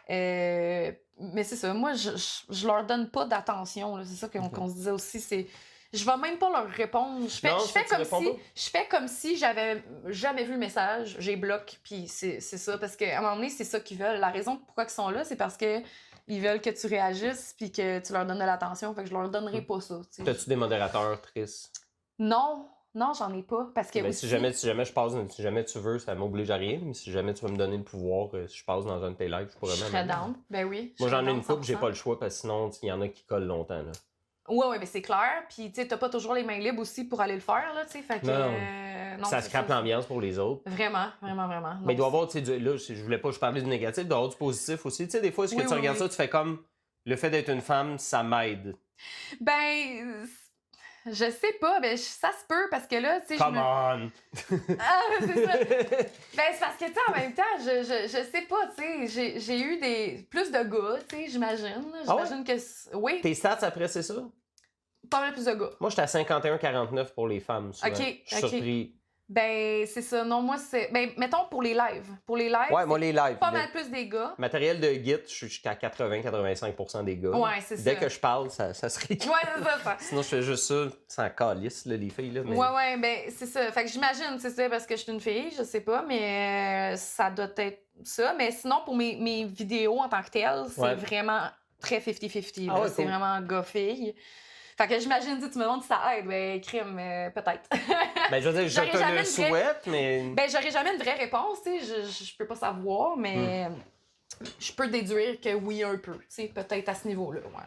Mais c'est ça. Moi, je leur donne pas d'attention. C'est ça qu'on se disait aussi. Je vais même pas leur répondre. Je fais comme si j'avais jamais vu le message. J'ai bloqué, puis c'est ça. Parce qu'à un moment donné, c'est ça qu'ils veulent. La raison pourquoi ils sont là, c'est parce que ils veulent que tu réagisses puis que tu leur donnes de l'attention. Fait que je leur donnerai pas ça. T'sais. T'as-tu des modérateurs tristes? Non, j'en ai pas. Parce que aussi... si jamais si jamais tu veux, ça m'oblige à rien. Mais si jamais tu veux me donner le pouvoir, si je passe dans un de tes lives, je pourrais même. Je serais down. Ben oui. Moi, j'en ai une fois, puis j'ai pas le choix parce que sinon, il y en a qui collent longtemps. Là. Ouais, mais c'est clair. Puis, tu sais, t'as pas toujours les mains libres aussi pour aller le faire, là, tu sais. Fait que. Non, ça scrape l'ambiance pour les autres. Vraiment. Mais il doit y avoir, tu sais, là, je voulais pas parler du négatif, il doit y avoir du positif aussi. Tu sais, des fois, est-ce que tu regardes ça, tu fais comme le fait d'être une femme, ça m'aide. Ben. Je sais pas, ben ça se peut parce que là, tu sais. Come on! Ah, c'est ça! Ben, c'est parce que, tu sais, en même temps, je sais pas, tu sais, j'ai eu plus de gars, tu sais, j'imagine. J'imagine que. Oui. Tes stats après, c'est ça? Pas mal plus de gars. Moi, j'étais à 51-49 pour les femmes. Souvent. OK. Je suis surpris. Ben, c'est ça. Non, moi, c'est. Ben, mettons pour les lives. Ouais, moi, les lives. Pas mal plus des gars. Matériel de Git, je suis à 80-85% des gars. Ouais, c'est ça. Dès que je parle, ça se rit. Ouais, c'est ça. Sinon, je fais juste ça. C'est en calice, là, les filles. Là, mais... Ouais, ben, c'est ça. Fait que j'imagine, c'est ça, parce que je suis une fille, je sais pas, mais ça doit être ça. Mais sinon, pour mes vidéos en tant que telles, c'est vraiment très 50-50. Ah ouais, c'est vraiment gars-fille. Fait que j'imagine, tu me demandes si ça aide, ben, crime, peut-être. Ben, je veux dire, je J'aurais te jamais le une vraie- souhaite, mais... Ben, j'aurais jamais une vraie réponse, tu sais, je peux pas savoir, mais je peux déduire que oui, un peu, tu sais, peut-être à ce niveau-là, ouais,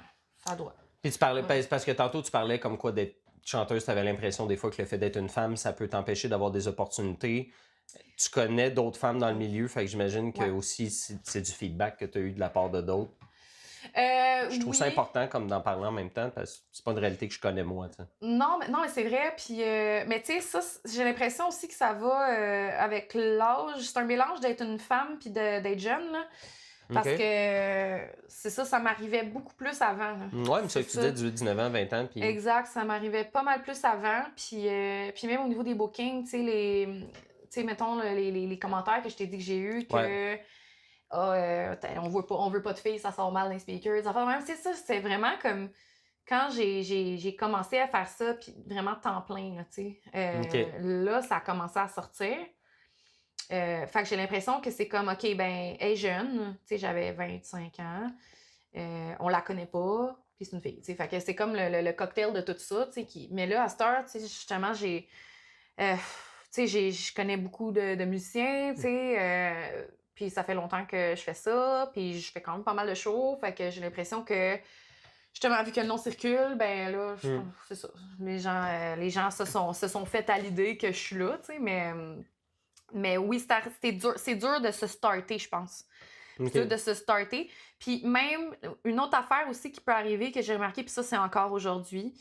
ça doit. Puis tu parlais, parce que tantôt, tu parlais comme quoi d'être chanteuse, tu avais l'impression des fois que le fait d'être une femme, ça peut t'empêcher d'avoir des opportunités. Tu connais d'autres femmes dans le milieu, fait que j'imagine que aussi c'est du feedback que tu as eu de la part de d'autres. Je trouve ça important comme d'en parler en même temps parce que c'est pas une réalité que je connais moi. T'sais. Non, mais c'est vrai. Puis, mais tu sais, ça, j'ai l'impression aussi que ça va avec l'âge. C'est un mélange d'être une femme puis d'être jeune, là. Parce que c'est ça m'arrivait beaucoup plus avant. Là. Ouais, mais c'est que tu disais 18, 19 ans, 20 ans. Puis... Exact, ça m'arrivait pas mal plus avant. Puis même au niveau des bookings, tu sais, mettons les commentaires que je t'ai dit que j'ai eus, que on veut pas de filles, ça sort mal dans les speakers. Enfin, même, c'est ça, c'est vraiment comme quand j'ai commencé à faire ça, puis vraiment temps plein, là, tu sais. Là, ça a commencé à sortir. Fait que j'ai l'impression que c'est comme, OK, ben, elle est jeune, tu sais, j'avais 25 ans, on la connaît pas, puis c'est une fille, tu sais. Fait que c'est comme le cocktail de tout ça, tu sais. Mais là, à cette heure, tu sais, justement, tu sais, je connais beaucoup de musiciens, tu sais, puis ça fait longtemps que je fais ça, puis je fais quand même pas mal de shows, fait que j'ai l'impression que, justement, vu que le nom circule, ben là, c'est ça. Les gens se sont fait à l'idée que je suis là, tu sais, mais oui, c'est dur de se starter, je pense. C'est dur de se starter. Puis même, une autre affaire aussi qui peut arriver, que j'ai remarqué, puis ça, c'est encore aujourd'hui.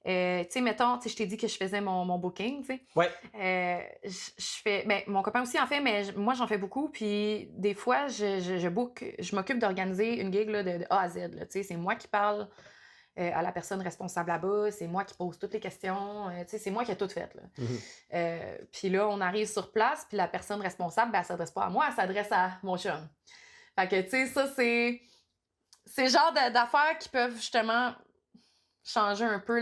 Tu sais, mettons, je t'ai dit que je faisais mon booking, tu sais. Ouais. Je fais... Ben, mon copain aussi en fait, mais moi, j'en fais beaucoup. Puis des fois, je m'occupe d'organiser une gig là, de A à Z. Tu sais, c'est moi qui parle à la personne responsable là-bas, c'est moi qui pose toutes les questions, c'est moi qui ai tout fait. Puis là, on arrive sur place, puis la personne responsable, ben, elle s'adresse pas à moi, elle s'adresse à mon chum. Fait que, tu sais, ça, c'est le genre d'affaires qui peuvent justement changer un peu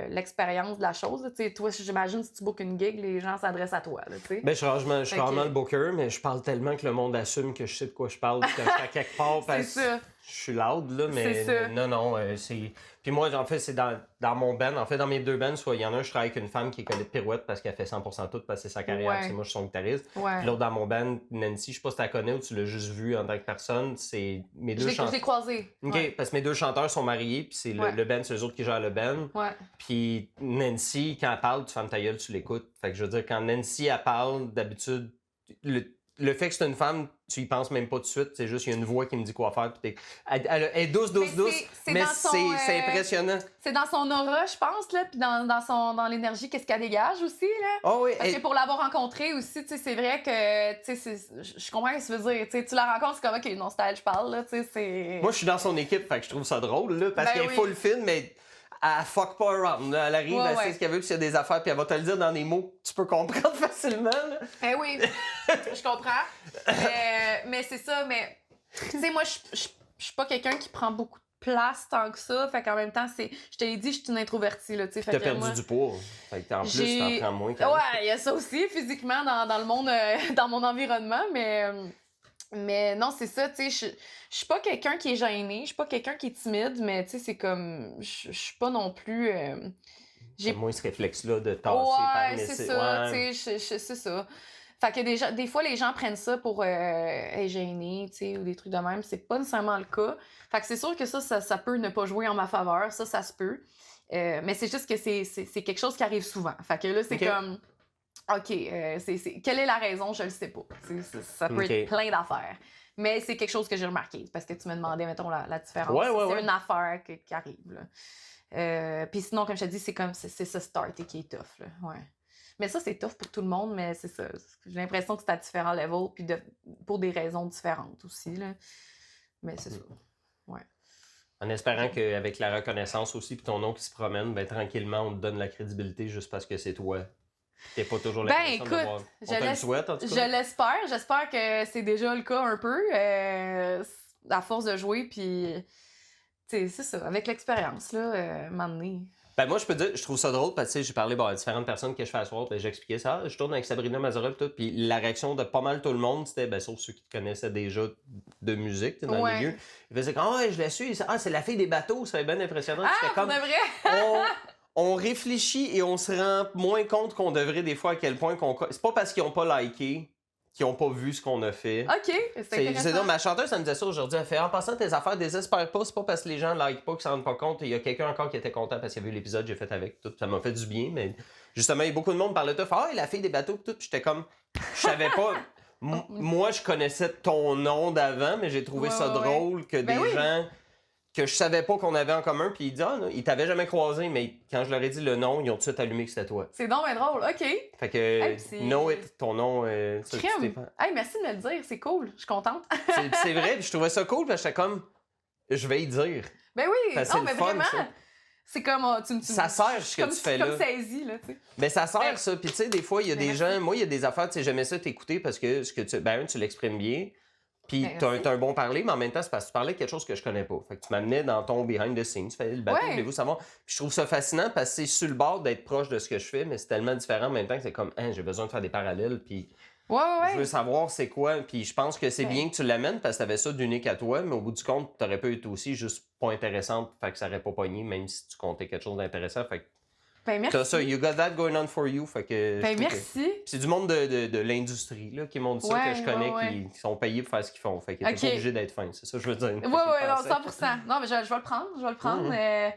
l'expérience de la chose. Tu sais, toi, j'imagine, si tu bookes une gig, les gens s'adressent à toi. Là, ben, je suis rarement le booker, mais je parle tellement que le monde assume que je sais de quoi je parle, que je suis à quelque part parce que je suis loud, là, mais non, c'est... Puis moi, en fait, c'est dans mon band, en fait, dans mes deux bands, soit il y en a un, je travaille avec une femme qui est collée de pirouette parce qu'elle fait 100% tout parce que c'est sa carrière, c'est moi, je suis son guitariste. Puis l'autre, dans mon band, Nancy, je sais pas si tu la connais ou tu l'as juste vu en tant que personne, c'est mes deux chanteurs. Je l'ai croisé. OK, parce que mes deux chanteurs sont mariés, puis c'est le band, c'est eux autres qui gèrent le band. Puis Nancy, quand elle parle, tu fermes ta gueule, tu l'écoutes. Fait que je veux dire, quand Nancy, elle parle, d'habitude, le fait que c'est une femme, tu y penses même pas tout de suite. C'est juste, il y a une voix qui me dit quoi faire. Puis elle est douce, mais c'est impressionnant. C'est dans son aura, je pense, là, puis dans l'énergie, qu'est-ce qu'elle dégage aussi. Là. Oh oui, parce que pour l'avoir rencontrée aussi, c'est vrai que je comprends ce que tu veux dire. Tu la rencontres, c'est comme, OK, non, c'est à elle, je parle. Là, c'est... Moi, je suis dans son équipe, fait que je trouve ça drôle, là, parce qu'elle est full film, mais... Elle fuck pas around. Elle arrive, elle sait ce qu'elle veut, puis s'il y a des affaires, puis elle va te le dire dans des mots que tu peux comprendre facilement. Là. Oui, je comprends. Mais c'est ça, mais tu sais, moi, je suis pas quelqu'un qui prend beaucoup de place tant que ça. Fait qu'en même temps, je te l'ai dit, je suis une introvertie. Là, t'as perdu du poids. Fait que en plus, t'en prends moins. Ouais, il y a ça aussi, physiquement, dans le monde, dans mon environnement, mais non, c'est ça, tu sais, je suis pas quelqu'un qui est gêné, je suis pas quelqu'un qui est timide, mais tu sais, c'est comme, je suis pas non plus... j'ai moins ce réflexe-là de tasser par c'est ça, tu sais, c'est ça. Fait que des fois, les gens prennent ça pour être gêné, tu sais, ou des trucs de même, c'est pas nécessairement le cas. Fait que c'est sûr que ça peut ne pas jouer en ma faveur, ça se peut. Mais c'est juste que c'est quelque chose qui arrive souvent. Fait que là, c'est comme... OK, quelle est la raison? Je le sais pas. Ça peut être plein d'affaires. Mais c'est quelque chose que j'ai remarqué. Parce que tu me demandais, mettons, la différence. C'est une affaire qui arrive. Puis sinon, comme je te dis, c'est ce starter qui est tough. Là. Ouais. Mais ça, c'est tough pour tout le monde, mais c'est ça. J'ai l'impression que c'est à différents levels, puis pour des raisons différentes aussi. Là. Mais c'est ça. Ouais. En espérant qu'avec la reconnaissance aussi, puis ton nom qui se promène, ben, tranquillement, on te donne la crédibilité juste parce que c'est toi. T'es pas toujours l'impression de voir. On te le souhaite, en tout cas. Je l'espère. J'espère que c'est déjà le cas un peu. À force de jouer, puis... c'est ça. Avec l'expérience, là, un moment donné, Ben moi, je peux dire, je trouve ça drôle parce que j'ai parlé à différentes personnes que je fais à soir, ben j'expliquais ça. Je tourne avec Sabrina Mazarol et tout, puis la réaction de pas mal tout le monde, c'était, ben sauf ceux qui connaissaient déjà de musique dans le milieu, ils faisaient comme, je la suis, c'est la fille des bateaux, ça va être bien impressionnant. Ah, comme, c'est vrai? on réfléchit et on se rend moins compte qu'on devrait des fois à quel point qu'on... C'est pas parce qu'ils ont pas liké, qu'ils ont pas vu ce qu'on a fait. OK, c'est intéressant. Ma chanteuse, ça me disait ça aujourd'hui. Elle fait, en passant, tes affaires, désespère pas. C'est pas parce que les gens like pas qu'ils s'en rendent pas compte. Il y a quelqu'un encore qui était content parce qu'il a vu l'épisode que j'ai fait avec. Tout. Ça m'a fait du bien. Mais justement, il y a beaucoup de monde parlait de ça. La fille des bateaux, tout. Puis j'étais comme, je savais pas. Moi, je connaissais ton nom d'avant, mais j'ai trouvé ça drôle que des gens que je savais pas qu'on avait en commun, puis ils t'avaient jamais croisé, mais quand je leur ai dit le nom, ils ont tout de suite allumé que c'était toi. C'est donc bien drôle, OK. Fait que, Know It, ton nom... Hey, merci de me le dire, c'est cool, je suis contente. c'est vrai, puis je trouvais ça cool, parce que j'étais comme, je vais y dire. Ben oui, non, mais fun, vraiment. Ça. C'est comme, ça sert ce que tu fais là. Comme saisi, là, tu sais. Ben ça sert ça, puis tu sais, des fois, il y a des gens... Moi, il y a des affaires, tu sais, j'aimais ça t'écouter parce que tu l'exprimes bien. Puis t'as un bon parler, mais en même temps, c'est parce que tu parlais de quelque chose que je connais pas. Fait que tu m'amenais dans ton behind the scenes. Tu fais le bateau, voulez-vous savoir? Puis je trouve ça fascinant parce que c'est sur le bord d'être proche de ce que je fais, mais c'est tellement différent en même temps que c'est comme, j'ai besoin de faire des parallèles. Puis je veux savoir c'est quoi. Puis je pense que c'est bien que tu l'amènes parce que t'avais ça d'unique à toi, mais au bout du compte, t'aurais pu être aussi juste pas intéressante. Fait que ça aurait pas pogné, même si tu comptais quelque chose d'intéressant. Fait que ben, merci. t'as ça, you got that going on for you. Fait que, ben, merci. C'est du monde de l'industrie là, qui m'ont dit ça, que je connais, qui sont payés pour faire ce qu'ils font. Fait que t'es pas obligé d'être fin, c'est ça que je veux dire. Oui, non, 100%. Non, mais je vais le prendre.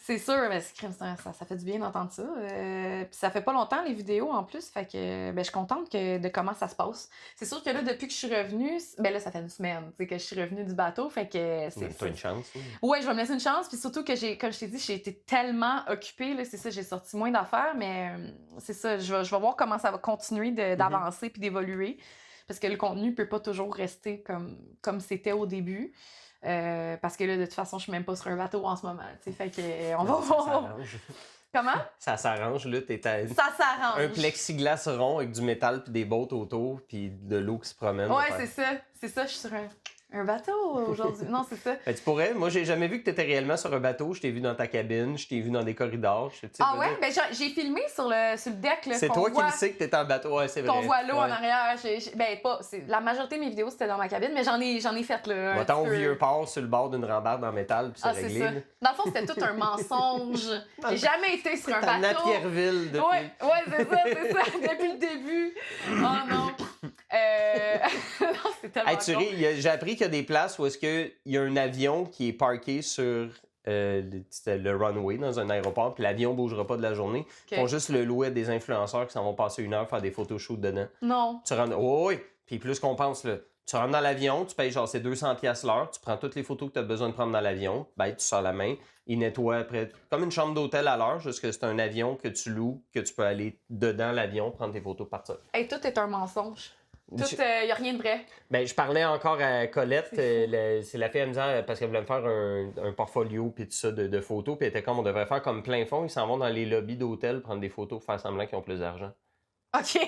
C'est sûr, mais ça fait du bien d'entendre ça. Puis ça fait pas longtemps, les vidéos, en plus. Fait que je suis contente de comment ça se passe. C'est sûr que là, depuis que je suis revenue, ben là, ça fait une semaine que je suis revenue du bateau. Fait que t'as une chance. Ouais, je vais me laisser une chance. Puis surtout que comme je t'ai dit, j'ai été tellement occupée. Là, c'est ça, j'ai sorti moins d'affaires. Mais c'est ça, je vais voir comment ça va continuer d'avancer puis d'évoluer. Parce que le contenu peut pas toujours rester comme c'était au début. Parce que là, de toute façon, je suis même pas sur un bateau en ce moment. Fait que on va voir. Comment? Ça s'arrange, là. Ça s'arrange. Un plexiglas rond avec du métal puis des bottes autour puis de l'eau qui se promène. Ouais, c'est ça. C'est ça, je suis sur un bateau aujourd'hui. Non, c'est ça. Ben, tu pourrais. Moi, j'ai jamais vu que tu étais réellement sur un bateau. Je t'ai vu dans ta cabine, je t'ai vu dans des corridors. Ouais? Ben, j'ai filmé sur le deck. Là, c'est toi qui le sais que t'étais en bateau. Ouais, c'est vrai. Qu'on voit l'eau en arrière. Ben, pas. La majorité de mes vidéos, c'était dans ma cabine, mais j'en ai fait là. Moi, ton vieux port sur le bord d'une rambarde en métal, puis c'est réglé. C'est ça. Dans le fond, c'était tout un mensonge. J'ai jamais été sur un bateau. À Pierreville depuis. Ouais, c'est ça. Depuis le début. Oh non. Non, c'est tellement j'ai appris qu'il y a des places où est-ce qu'il y a un avion qui est parké sur le runway dans un aéroport, puis l'avion ne bougera pas de la journée. Ils font juste le louer à des influenceurs qui s'en vont passer 1 heure faire des photoshoots dedans. Non. Tu rentres... oui. Puis plus qu'on pense, là, tu rentres dans l'avion, tu payes genre c'est 200$ l'heure, tu prends toutes les photos que tu as besoin de prendre dans l'avion, tu sors la main, il nettoie après, comme une chambre d'hôtel à l'heure, juste que c'est un avion que tu loues, que tu peux aller dedans l'avion, prendre tes photos, partir. Hey, tout est un mensonge. Il n'y a rien de vrai. Ben, je parlais encore à Colette, c'est la fille, elle me disait, parce qu'elle voulait me faire un portfolio puis tout ça de photos, puis elle était comme, on devrait faire comme plein fond, ils s'en vont dans les lobbies d'hôtel prendre des photos pour faire semblant qu'ils ont plus d'argent. OK.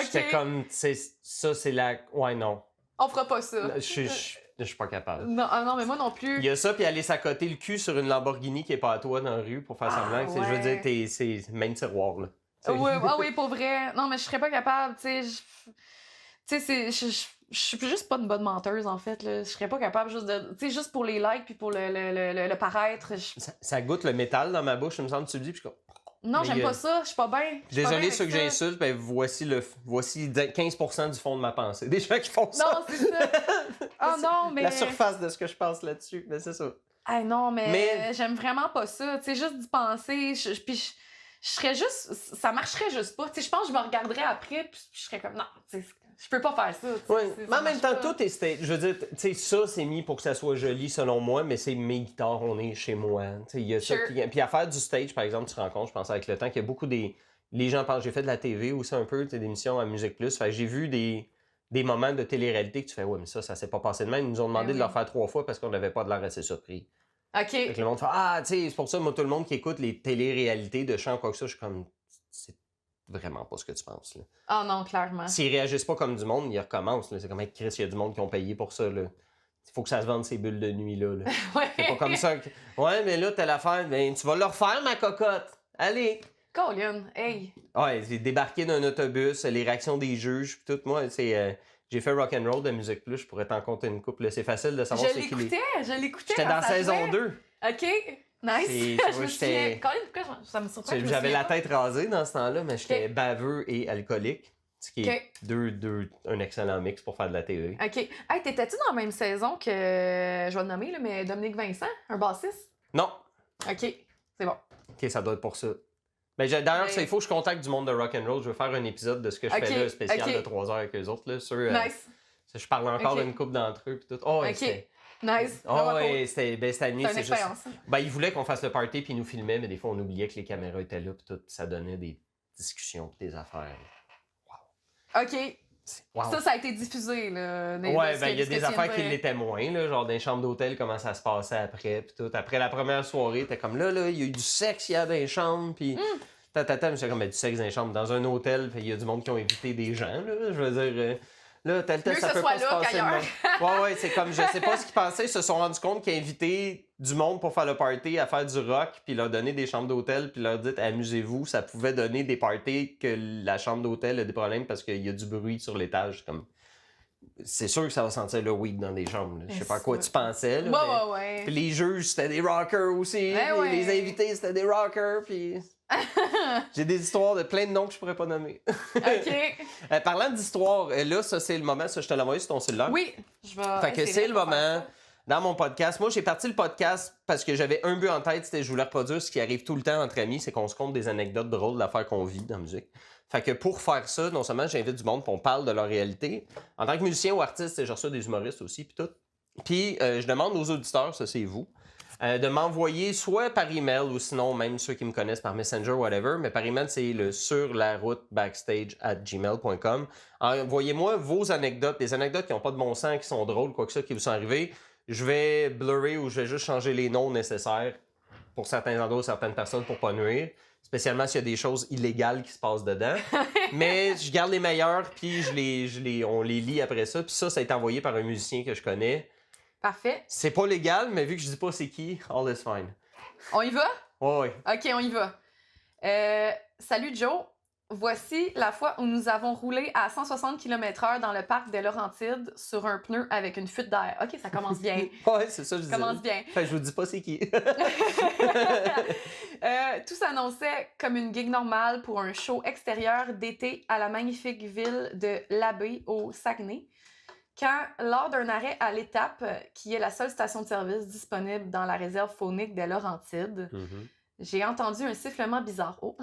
J'étais comme, ça c'est la... Ouais, non. On fera pas ça. Je suis pas capable. Non, mais moi non plus. Il y a ça, puis aller s'accoter le cul sur une Lamborghini qui est pas à toi dans la rue pour faire semblant que je veux dire, c'est même tiroir, là. Oui, pour vrai. Non, mais je serais pas capable, tu sais. Je suis juste pas une bonne menteuse, en fait. Là. Je serais pas capable juste pour les likes puis pour le paraître. Ça goûte le métal dans ma bouche, il me semble, tu le dis, puis non, j'aime pas ça, je suis pas bien. Désolé ceux que j'insulte, ben voici 15% du fond de ma pensée. Des gens qui font ça. Non, c'est ça. Oh non, mais... La surface de ce que je pense là-dessus, mais c'est ça. Ah non, mais j'aime vraiment pas ça. Tu sais, juste d'y penser, puis je serais juste... Ça marcherait juste pas. Tu sais, je pense que je me regarderais après, puis je serais comme, non, tu sais, je peux pas faire ça. Oui, mais en même temps, tout est stage. Je veux dire, tu sais, ça, c'est mis pour que ça soit joli, selon moi, mais c'est mes guitares, on est chez moi. Tu sais, il y a ça. Puis à faire du stage, par exemple, tu te rends compte, je pense, avec le temps, qu'il y a beaucoup des... Les gens pensent, j'ai fait de la TV aussi un peu, tu sais, des émissions à Musique Plus. Fait que j'ai vu des moments de télé-réalité que tu fais, ouais, mais ça s'est pas passé de même. Ils nous ont demandé de leur faire 3 fois parce qu'on n'avait pas de l'air assez surpris. OK. Fait que le monde fait, tu sais, c'est pour ça, moi, tout le monde qui écoute les télé-réalités de chant, quoi que ça, je suis comme, c'est vraiment pas ce que tu penses, là. Ah non, clairement. S'ils réagissent pas comme du monde, ils recommencent, là. C'est comme, Chris, il y a du monde qui ont payé pour ça, là. Il faut que ça se vende ces bulles de nuit, là. Ouais. C'est pas comme ça que... Ouais, mais là, t'as l'affaire, ben, tu vas le refaire, ma cocotte. Allez! Colin, hey! Ouais, j'ai débarqué d'un autobus, les réactions des juges, pis tout. Moi, c'est... j'ai fait rock'n'roll de Musique Plus, je pourrais t'en compter une couple. Là. C'est facile de savoir c'est qui les... Je l'écoutais J'étais quand dans ça saison jouait. 2. OK, nice. C'est- Je me j'étais- souviens. Colin, pourquoi ça me surprend? je me J'avais souviens la pas. tête rasée dans ce temps-là, mais j'étais Ok. baveux et alcoolique. Ce qui est Ok. un excellent mix pour faire de la télé. OK. Hey, t'étais-tu dans la même saison que, je vais le nommer, là, mais Dominique Vincent, un bassiste? Non! OK, c'est bon. Ok, ça doit être pour ça. Ben, d'ailleurs, Mais- il faut que je contacte du monde de rock'n'roll. Je veux faire un épisode de ce que je Ok, fais là, spécial ok. de 3 heures avec eux autres. Là, sur, Nice. je parle encore Ok. d'une couple d'entre eux. Pis tout. Oh, ouais, OK. c'était... Nice. Oh, Vraiment ouais, cool. c'était cette nuit, C'est une c'est juste... expérience. Ben, ils voulaient qu'on fasse le party puis ils nous filmaient, mais des fois, on oubliait que les caméras étaient là, puis tout, ça donnait des discussions, pis des affaires. OK. Wow. Ça a été diffusé, là. Ouais, ben, il y a des affaires qui l'étaient moins, là, genre dans les chambres d'hôtel, comment ça se passait après, puis tout. Après la première soirée, t'es comme là, il y a eu du sexe, il y a dans les chambres, puis... mais c'est comme ben, du sexe dans les chambres. Dans un hôtel, il y a du monde qui ont invité des gens, là, je veux dire... là, tel, Mieux ça que ce peut soit pas se là passer de qu'ailleurs. même. Ouais, c'est comme, je sais pas ce qu'ils pensaient, ils se sont rendus compte qu'ils invitaient du monde pour faire le party, à faire du rock, puis leur donner des chambres d'hôtel, puis leur dire amusez-vous, ça pouvait donner des parties que la chambre d'hôtel a des problèmes parce qu'il y a du bruit sur l'étage. Comme... C'est sûr que ça va sentir le weed dans des chambres. Là. Je sais pas à quoi tu pensais. Là, Ouais. Puis les juges, c'était des rockers aussi. Ouais, ouais. Les invités, c'était des rockers. Puis... J'ai des histoires de plein de noms que je pourrais pas nommer. OK. Parlant d'histoire, là, ça, c'est le moment. Ça, je te l'ai envoyé sur ton cellulaire. Oui, je vais. Fait que c'est le vrai qu'on va faire moment dans mon podcast. Moi, j'ai parti le podcast parce que j'avais un but en tête, c'était que je voulais reproduire ce qui arrive tout le temps entre amis, c'est qu'on se compte des anecdotes drôles d'affaires qu'on vit dans la musique. Fait que pour faire ça, non seulement j'invite du monde, puis on parle de leur réalité. En tant que musicien ou artiste, je reçois des humoristes aussi, puis tout. Puis je demande aux auditeurs, ça c'est vous, de m'envoyer soit par email ou sinon même ceux qui me connaissent par Messenger, whatever, mais par email, c'est le sur la route backstage@gmail.com. Envoyez-moi vos anecdotes, des anecdotes qui n'ont pas de bon sens, qui sont drôles, quoi que ça, qui vous sont arrivées. Je vais blurrer ou je vais juste changer les noms nécessaires pour certains endroits, certaines personnes pour pas nuire. Spécialement s'il y a des choses illégales qui se passent dedans. Mais je garde les meilleurs, puis on les lit après ça. Puis ça a été envoyé par un musicien que je connais. Parfait. C'est pas légal, mais vu que je dis pas c'est qui, all is fine. On y va? Ouais. OK, on y va. Salut Joe. Voici la fois où nous avons roulé à 160 km/h dans le parc des Laurentides sur un pneu avec une fuite d'air. OK, ça commence bien. Ouais, c'est ça que je Ça disais. commence bien. Fait que je vous dis pas c'est qui. Tout s'annonçait comme une gig normale pour un show extérieur d'été à la magnifique ville de l'Abbé au Saguenay. Quand, lors d'un arrêt à l'étape, qui est la seule station de service disponible dans la réserve faunique des Laurentides, j'ai entendu un sifflement bizarre. Oh!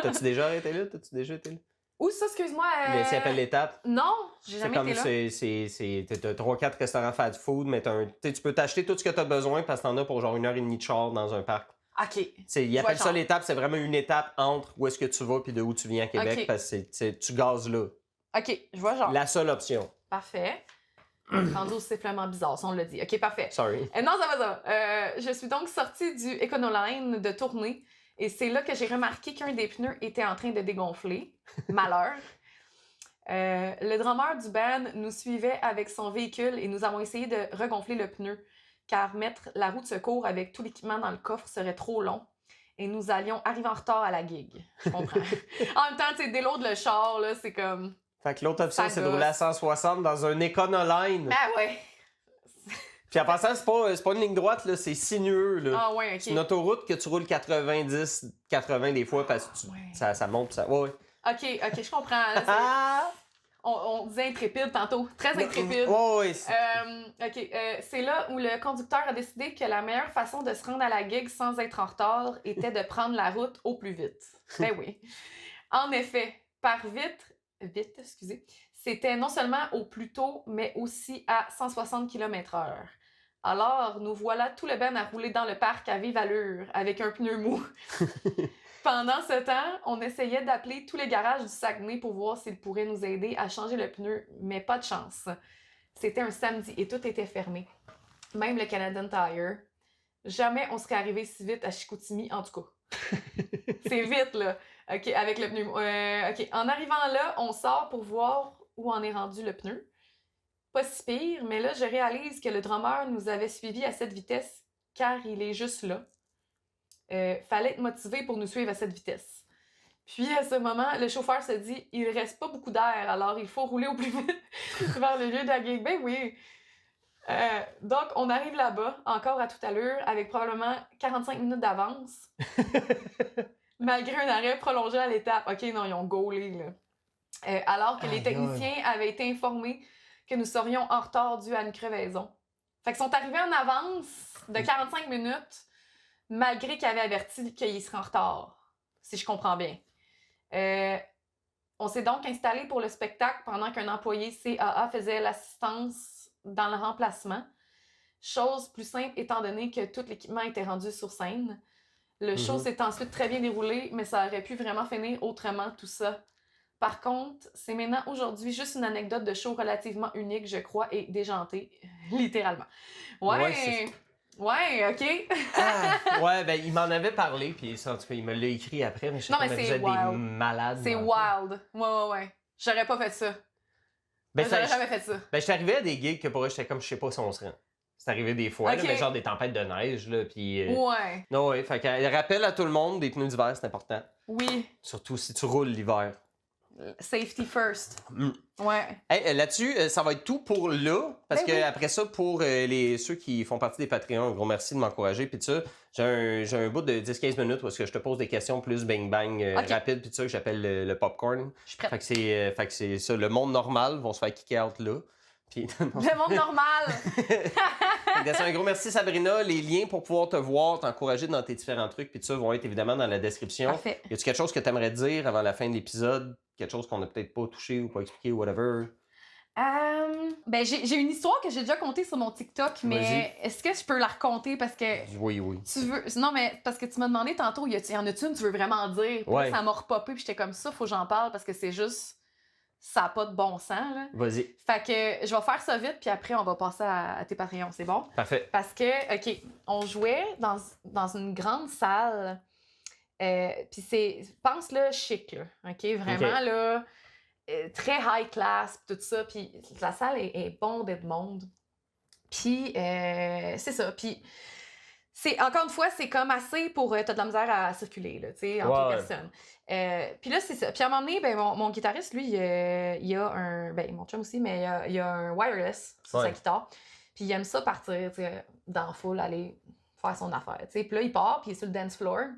T'as-tu déjà arrêté là? T'as-tu déjà été là? Où ça, excuse-moi? Mais ça s'appelle l'étape. Non, j'ai C'est jamais comme été là. t'as 3-4 restaurants fast food, mais tu peux t'acheter tout ce que t'as besoin parce que t'en as pour genre 1h30 de char dans un parc. OK. Ils appellent ça genre. l'étape, c'est vraiment une étape entre où est-ce que tu vas puis de où tu viens à Québec Ok. parce que tu gazes là. OK, je vois genre. La seule option. Parfait. Rendu au sifflement bizarre, ça on l'a dit. OK, parfait. Sorry. Non, ça va ça. Je suis donc sortie du Econoline de tournée et c'est là que j'ai remarqué qu'un des pneus était en train de dégonfler. Malheur. Le drummer du band nous suivait avec son véhicule et nous avons essayé de regonfler le pneu car mettre la roue de secours avec tout l'équipement dans le coffre serait trop long et nous allions arriver en retard à la gig. Je comprends. En même temps, tu sais, déloader le char, là, c'est comme... Fait que l'autre option, Ça c'est de rouler à 160 dans un Econoline. Ah ouais! Puis en passant, c'est pas une ligne droite, là, c'est sinueux. Là. Ah ouais, OK. C'est une autoroute que tu roules 90, 80 des fois parce que Ouais. ça monte. Ouais. OK, je comprends. Là, Ah! on disait intrépide tantôt. Très intrépide. Ouais. C'est là où le conducteur a décidé que la meilleure façon de se rendre à la gig sans être en retard était de prendre la route au plus vite. Ben oui. En effet, par vite, excusez, c'était non seulement au plus tôt, mais aussi à 160 km/h. Alors, nous voilà tout le band à rouler dans le parc à vive allure, avec un pneu mou. Pendant ce temps, on essayait d'appeler tous les garages du Saguenay pour voir s'ils pourraient nous aider à changer le pneu, mais pas de chance. C'était un samedi et tout était fermé. Même le Canadian Tire. Jamais on serait arrivé si vite à Chicoutimi, en tout cas. C'est vite, là. OK, avec le pneu. OK, en arrivant là, on sort pour voir où en est rendu le pneu. pas si pire, mais là, je réalise que le drummer nous avait suivis à cette vitesse car il est juste là. Fallait être motivé pour nous suivre à cette vitesse. Puis à ce moment, le chauffeur se dit il reste pas beaucoup d'air, alors il faut rouler au plus vite vers le lieu de la gig. Ben oui! Donc, on arrive là-bas, encore à toute allure, avec probablement 45 minutes d'avance, malgré un arrêt prolongé à l'étape. OK, non, ils ont gaulé, là. Alors que les techniciens avaient été informés que nous serions en retard dû à une crevaison. Fait qu'ils sont arrivés en avance de 45 minutes, malgré qu'ils avaient averti qu'ils seraient en retard, si je comprends bien. On s'est donc installé pour le spectacle pendant qu'un employé CAA faisait l'assistance dans le remplacement. Chose plus simple étant donné que tout l'équipement était rendu sur scène. Le show s'est ensuite très bien déroulé, mais ça aurait pu vraiment finir autrement tout ça. Par contre, c'est maintenant aujourd'hui juste une anecdote de show relativement unique, je crois, et déjantée, littéralement. Ouais, OK. Ouais, ben il m'en avait parlé, puis en tout cas, il me l'a écrit après, mais je sais pas, vous êtes des malades. C'est wild. Ouais. J'aurais pas fait ça. Ben, j'aurais jamais fait ça. Ben, j'étais arrivé à des gigs que pour eux, j'étais comme, je sais pas si on se rend. C'est arrivé des fois, là, mais genre des tempêtes de neige, là, puis... Ouais. Non, ouais, fait que rappel à tout le monde, des pneus d'hiver, c'est important. Oui. Surtout si tu roules l'hiver. Safety first. Ouais. Hey, là-dessus, ça va être tout pour là, parce que après ça, pour ceux qui font partie des Patreons, un gros merci de m'encourager, puis ça, j'ai un bout de 10-15 minutes où est-ce que je te pose des questions plus bang-bang rapide, puis ça, que j'appelle le popcorn. Je suis prête. Fait que c'est ça, le monde normal vont se faire kicker out là. Puis, le monde normal! C'est un gros merci Sabrina. Les liens pour pouvoir te voir, t'encourager dans tes différents trucs, puis tout ça vont être évidemment dans la description. Parfait. Y a-tu quelque chose que tu aimerais dire avant la fin de l'épisode? Quelque chose qu'on n'a peut-être pas touché ou pas expliqué ou whatever? Ben j'ai une histoire que j'ai déjà contée sur mon TikTok, mais est-ce que je peux la raconter parce que... Oui. Tu veux... Non, mais parce que tu m'as demandé tantôt, y en a-tu une tu veux vraiment dire? Puis ça m'a repopé, puis j'étais comme ça, faut que j'en parle parce que c'est juste... Ça n'a pas de bon sens, là. Vas-y. Fait que je vais faire ça vite, puis après, on va passer à tes Patreons, c'est bon? Parfait. Parce que, OK, on jouait dans une grande salle, puis c'est, pense là, chic, là, OK? Vraiment, là, très high class, tout ça, puis la salle est bondée de monde. Puis, c'est ça, puis... Encore une fois, c'est comme assez pour... t'as de la misère à circuler, là, tu sais, entre les personnes. Puis là, c'est ça. Puis à un moment donné, ben, mon guitariste, lui, il a un... Ben, mon chum aussi, mais il a un wireless sur sa guitare. Puis il aime ça partir, tu sais, dans la foule, aller faire son affaire, tu sais. Puis là, il part, puis il est sur le dance floor.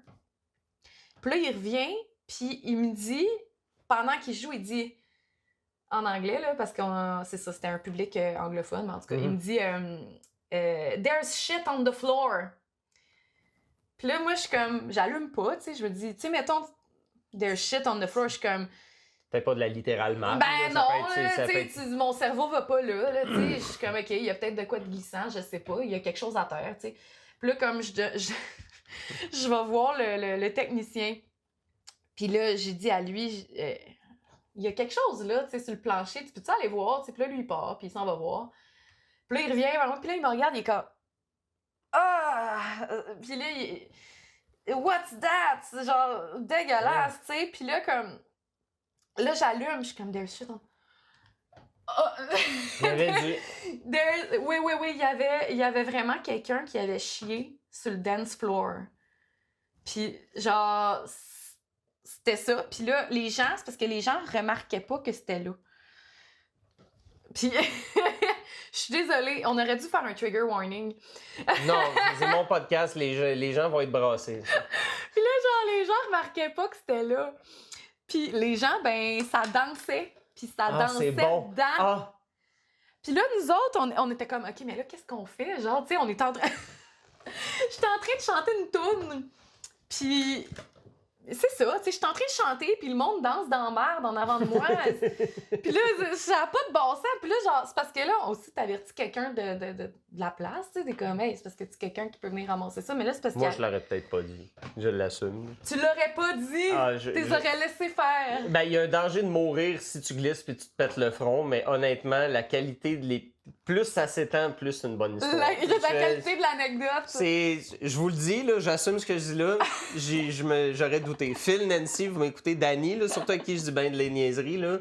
Puis là, il revient, puis il me dit, pendant qu'il joue, il dit... En anglais, là, parce que c'est ça, c'était un public anglophone, mais en tout cas, il me dit... There's shit on the floor. Puis là, moi, je suis comme, j'allume pas, tu sais, je me dis, tu sais, mettons, there's shit on the floor, je suis comme... Peut-être pas de la littérale marque. Ben non, tu sais, mon cerveau va pas là, tu sais, je suis comme, OK, il y a peut-être de quoi de glissant, je sais pas, il y a quelque chose à terre, tu sais. Puis là, comme je vais voir le technicien, puis là, j'ai dit à lui, il y a quelque chose là, tu sais, sur le plancher, tu peux-tu aller voir, tu sais, puis là, lui, il part, puis il s'en va voir. Puis là, il revient vers moi, puis là, il me regarde, il est comme... Ah! Puis là, what's that? C'est genre dégueulasse, tu sais. Puis là, comme... Là, j'allume, je suis comme, there's shit on... Il avait dit... Oui, il y avait vraiment quelqu'un qui avait chié sur le dance floor. Puis genre, c'était ça. Puis là, les gens, c'est parce que les gens remarquaient pas que c'était là. Puis... Je suis désolée, on aurait dû faire un trigger warning. Non, c'est mon podcast, les gens vont être brassés. Puis là, genre, les gens remarquaient pas que c'était là. Puis les gens, ben, ça dansait. Puis ça dansait dedans. Puis là, nous autres, on était comme, OK, mais là, qu'est-ce qu'on fait? Genre, tu sais, on était en train... J'étais en train de chanter une toune. Puis... C'est ça, tu sais, je suis en train de chanter, puis le monde danse dans la merde en avant de moi. Puis là, ça n'a pas de bon sens. Puis là, genre, c'est parce que là, aussi, t'avertis quelqu'un de la place, tu sais, t'es comme, hey, c'est parce que tu es quelqu'un qui peut venir ramasser ça. Mais là, c'est parce que... Moi, je l'aurais peut-être pas dit. Je l'assume. Tu l'aurais pas dit? Tu les aurais laissé faire. Ben, il y a un danger de mourir si tu glisses puis tu te pètes le front, mais honnêtement, la qualité de plus ça s'étend, plus c'est une bonne histoire. La qualité de l'anecdote. Je vous le dis, là, j'assume ce que je dis là. J'aurais douté. Phil, Nancy, vous m'écoutez, Danny, là, surtout à qui je dis ben de les niaiseries, là.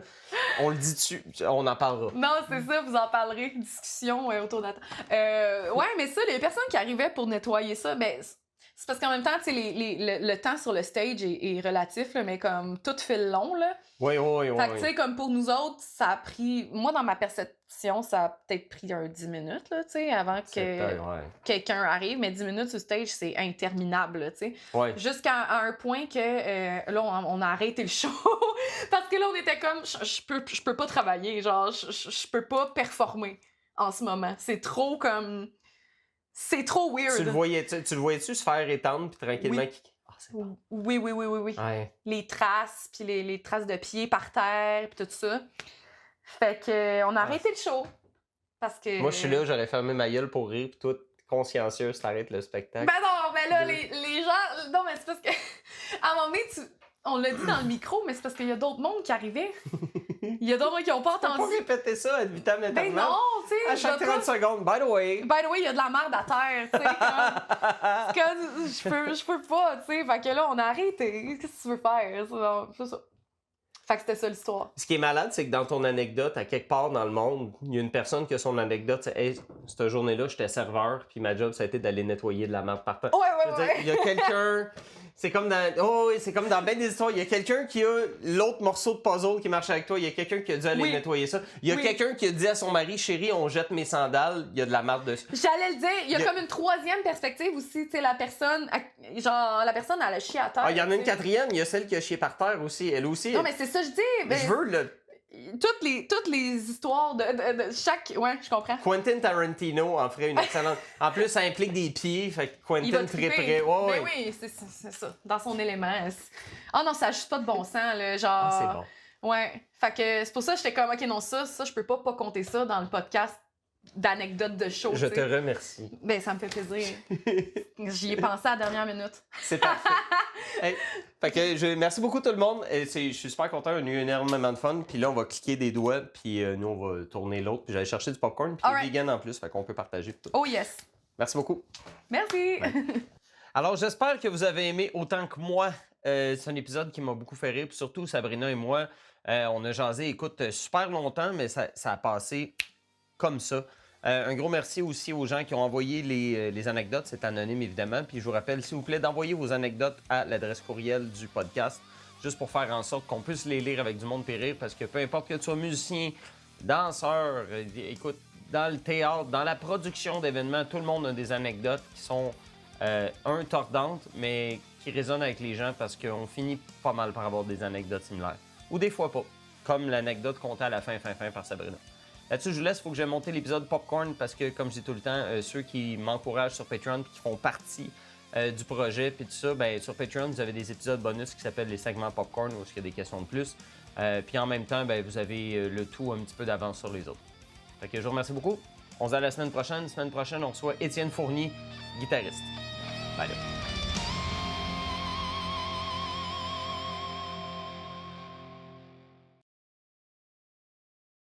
On le dit dessus, on en parlera. Non, c'est ça, vous en parlerez. Discussion autour de la table. Ouais, mais ça, les personnes qui arrivaient pour nettoyer ça, ben, c'est parce qu'en même temps, tu sais, le temps sur le stage est relatif, là, mais comme tout file long, là. Oui. Fait que, tu sais, comme pour nous autres, ça a pris... Moi, dans ma perception, ça a peut-être pris 10 minutes, là, tu sais, avant que quelqu'un arrive. Mais 10 minutes sur stage, c'est interminable, là, tu sais. Ouais. Jusqu'à un point que, là, on a arrêté le show. Parce que là, on était comme... Je peux pas travailler, genre, je peux pas performer en ce moment. C'est trop comme... C'est trop weird. Tu le voyais-tu se faire étendre, puis tranquillement... Oui. C'est bon. Oui. Ouais. Les traces, puis les traces de pieds par terre, puis tout ça. Fait que on a arrêté le show. Parce que... Moi, je suis là, j'aurais fermé ma gueule pour rire, puis toi, consciencieuse, t'arrêtes le spectacle. Ben non, mais là, les gens... Non, mais c'est parce que... À un moment donné, on l'a dit dans le micro, mais c'est parce qu'il y a d'autres mondes qui arrivaient. Il y a d'autres mondes qui n'ont pas entendu. Tu peux pas répéter ça ad vitam aeternam. Ben non, tu sais... À chaque 30 secondes, by the way. Il y a de la merde à terre, tu sais, comme je peux pas, tu sais. Fait que là, on a arrêté. Qu'est-ce que tu veux faire? C'est ça. Fait que c'était ça l'histoire. Ce qui est malade, c'est que dans ton anecdote, à quelque part dans le monde, il y a une personne qui a son anecdote, c'est hey, cette journée-là, j'étais serveur, puis ma job, ça a été d'aller nettoyer de la merde par terre. Ouais. Il y a quelqu'un. C'est comme dans bien des histoires. Il y a quelqu'un qui a l'autre morceau de puzzle qui marche avec toi. Il y a quelqu'un qui a dû aller nettoyer ça. Il y a quelqu'un qui a dit à son mari, chérie, on jette mes sandales. Il y a de la merde dessus. J'allais le dire. Il y a comme une troisième perspective aussi. Tu sais, la personne, elle a chié à terre. Il y en a une quatrième. Il y a celle qui a chié par terre aussi. Elle aussi. Non, mais c'est ça, je dis. Ben, je veux le. Toutes les histoires de chaque... Ouais, je comprends. Quentin Tarantino en ferait une excellente... En plus, ça implique des pieds, fait que Quentin triperait. Ben oui, c'est ça. Dans son élément. Ah non, ça n'a juste pas de bon sens, là. Genre... Ah, c'est bon. Ouais. Fait que c'est pour ça que j'étais comme, OK, non, ça, je peux pas compter ça dans le podcast d'anecdotes de show. Je te remercie. Ben, ça me fait plaisir. J'y ai pensé à la dernière minute. C'est parfait. Hey, fait que merci beaucoup tout le monde. Je suis super content, on a eu énormément de fun. Puis là, on va cliquer des doigts, puis nous, on va tourner l'autre. Puis j'allais chercher du popcorn, puis il est vegan en plus, fait qu'on peut partager tout. Oh yes! Merci beaucoup. Merci! Ouais. Alors, j'espère que vous avez aimé autant que moi. C'est un épisode qui m'a beaucoup fait rire, puis surtout Sabrina et moi, on a jasé, écoute, super longtemps, mais ça a passé comme ça. Un gros merci aussi aux gens qui ont envoyé les anecdotes. C'est anonyme, évidemment. Puis je vous rappelle, s'il vous plaît, d'envoyer vos anecdotes à l'adresse courriel du podcast, juste pour faire en sorte qu'on puisse les lire avec du monde périr, parce que peu importe que tu sois musicien, danseur, écoute, dans le théâtre, dans la production d'événements, tout le monde a des anecdotes qui sont, tordantes, mais qui résonnent avec les gens parce qu'on finit pas mal par avoir des anecdotes similaires. Ou des fois pas, comme l'anecdote contée à la fin par Sabrina. Là-dessus, je vous laisse, il faut que j'aille monter l'épisode Popcorn parce que, comme je dis tout le temps, ceux qui m'encouragent sur Patreon et qui font partie du projet puis tout ça, ben, sur Patreon, vous avez des épisodes bonus qui s'appellent les segments Popcorn où il y a des questions de plus. Puis en même temps, ben, vous avez le tout un petit peu d'avance sur les autres. Fait que je vous remercie beaucoup. On se dit à la semaine prochaine. Semaine prochaine, on reçoit Étienne Fournier, guitariste. Bye là.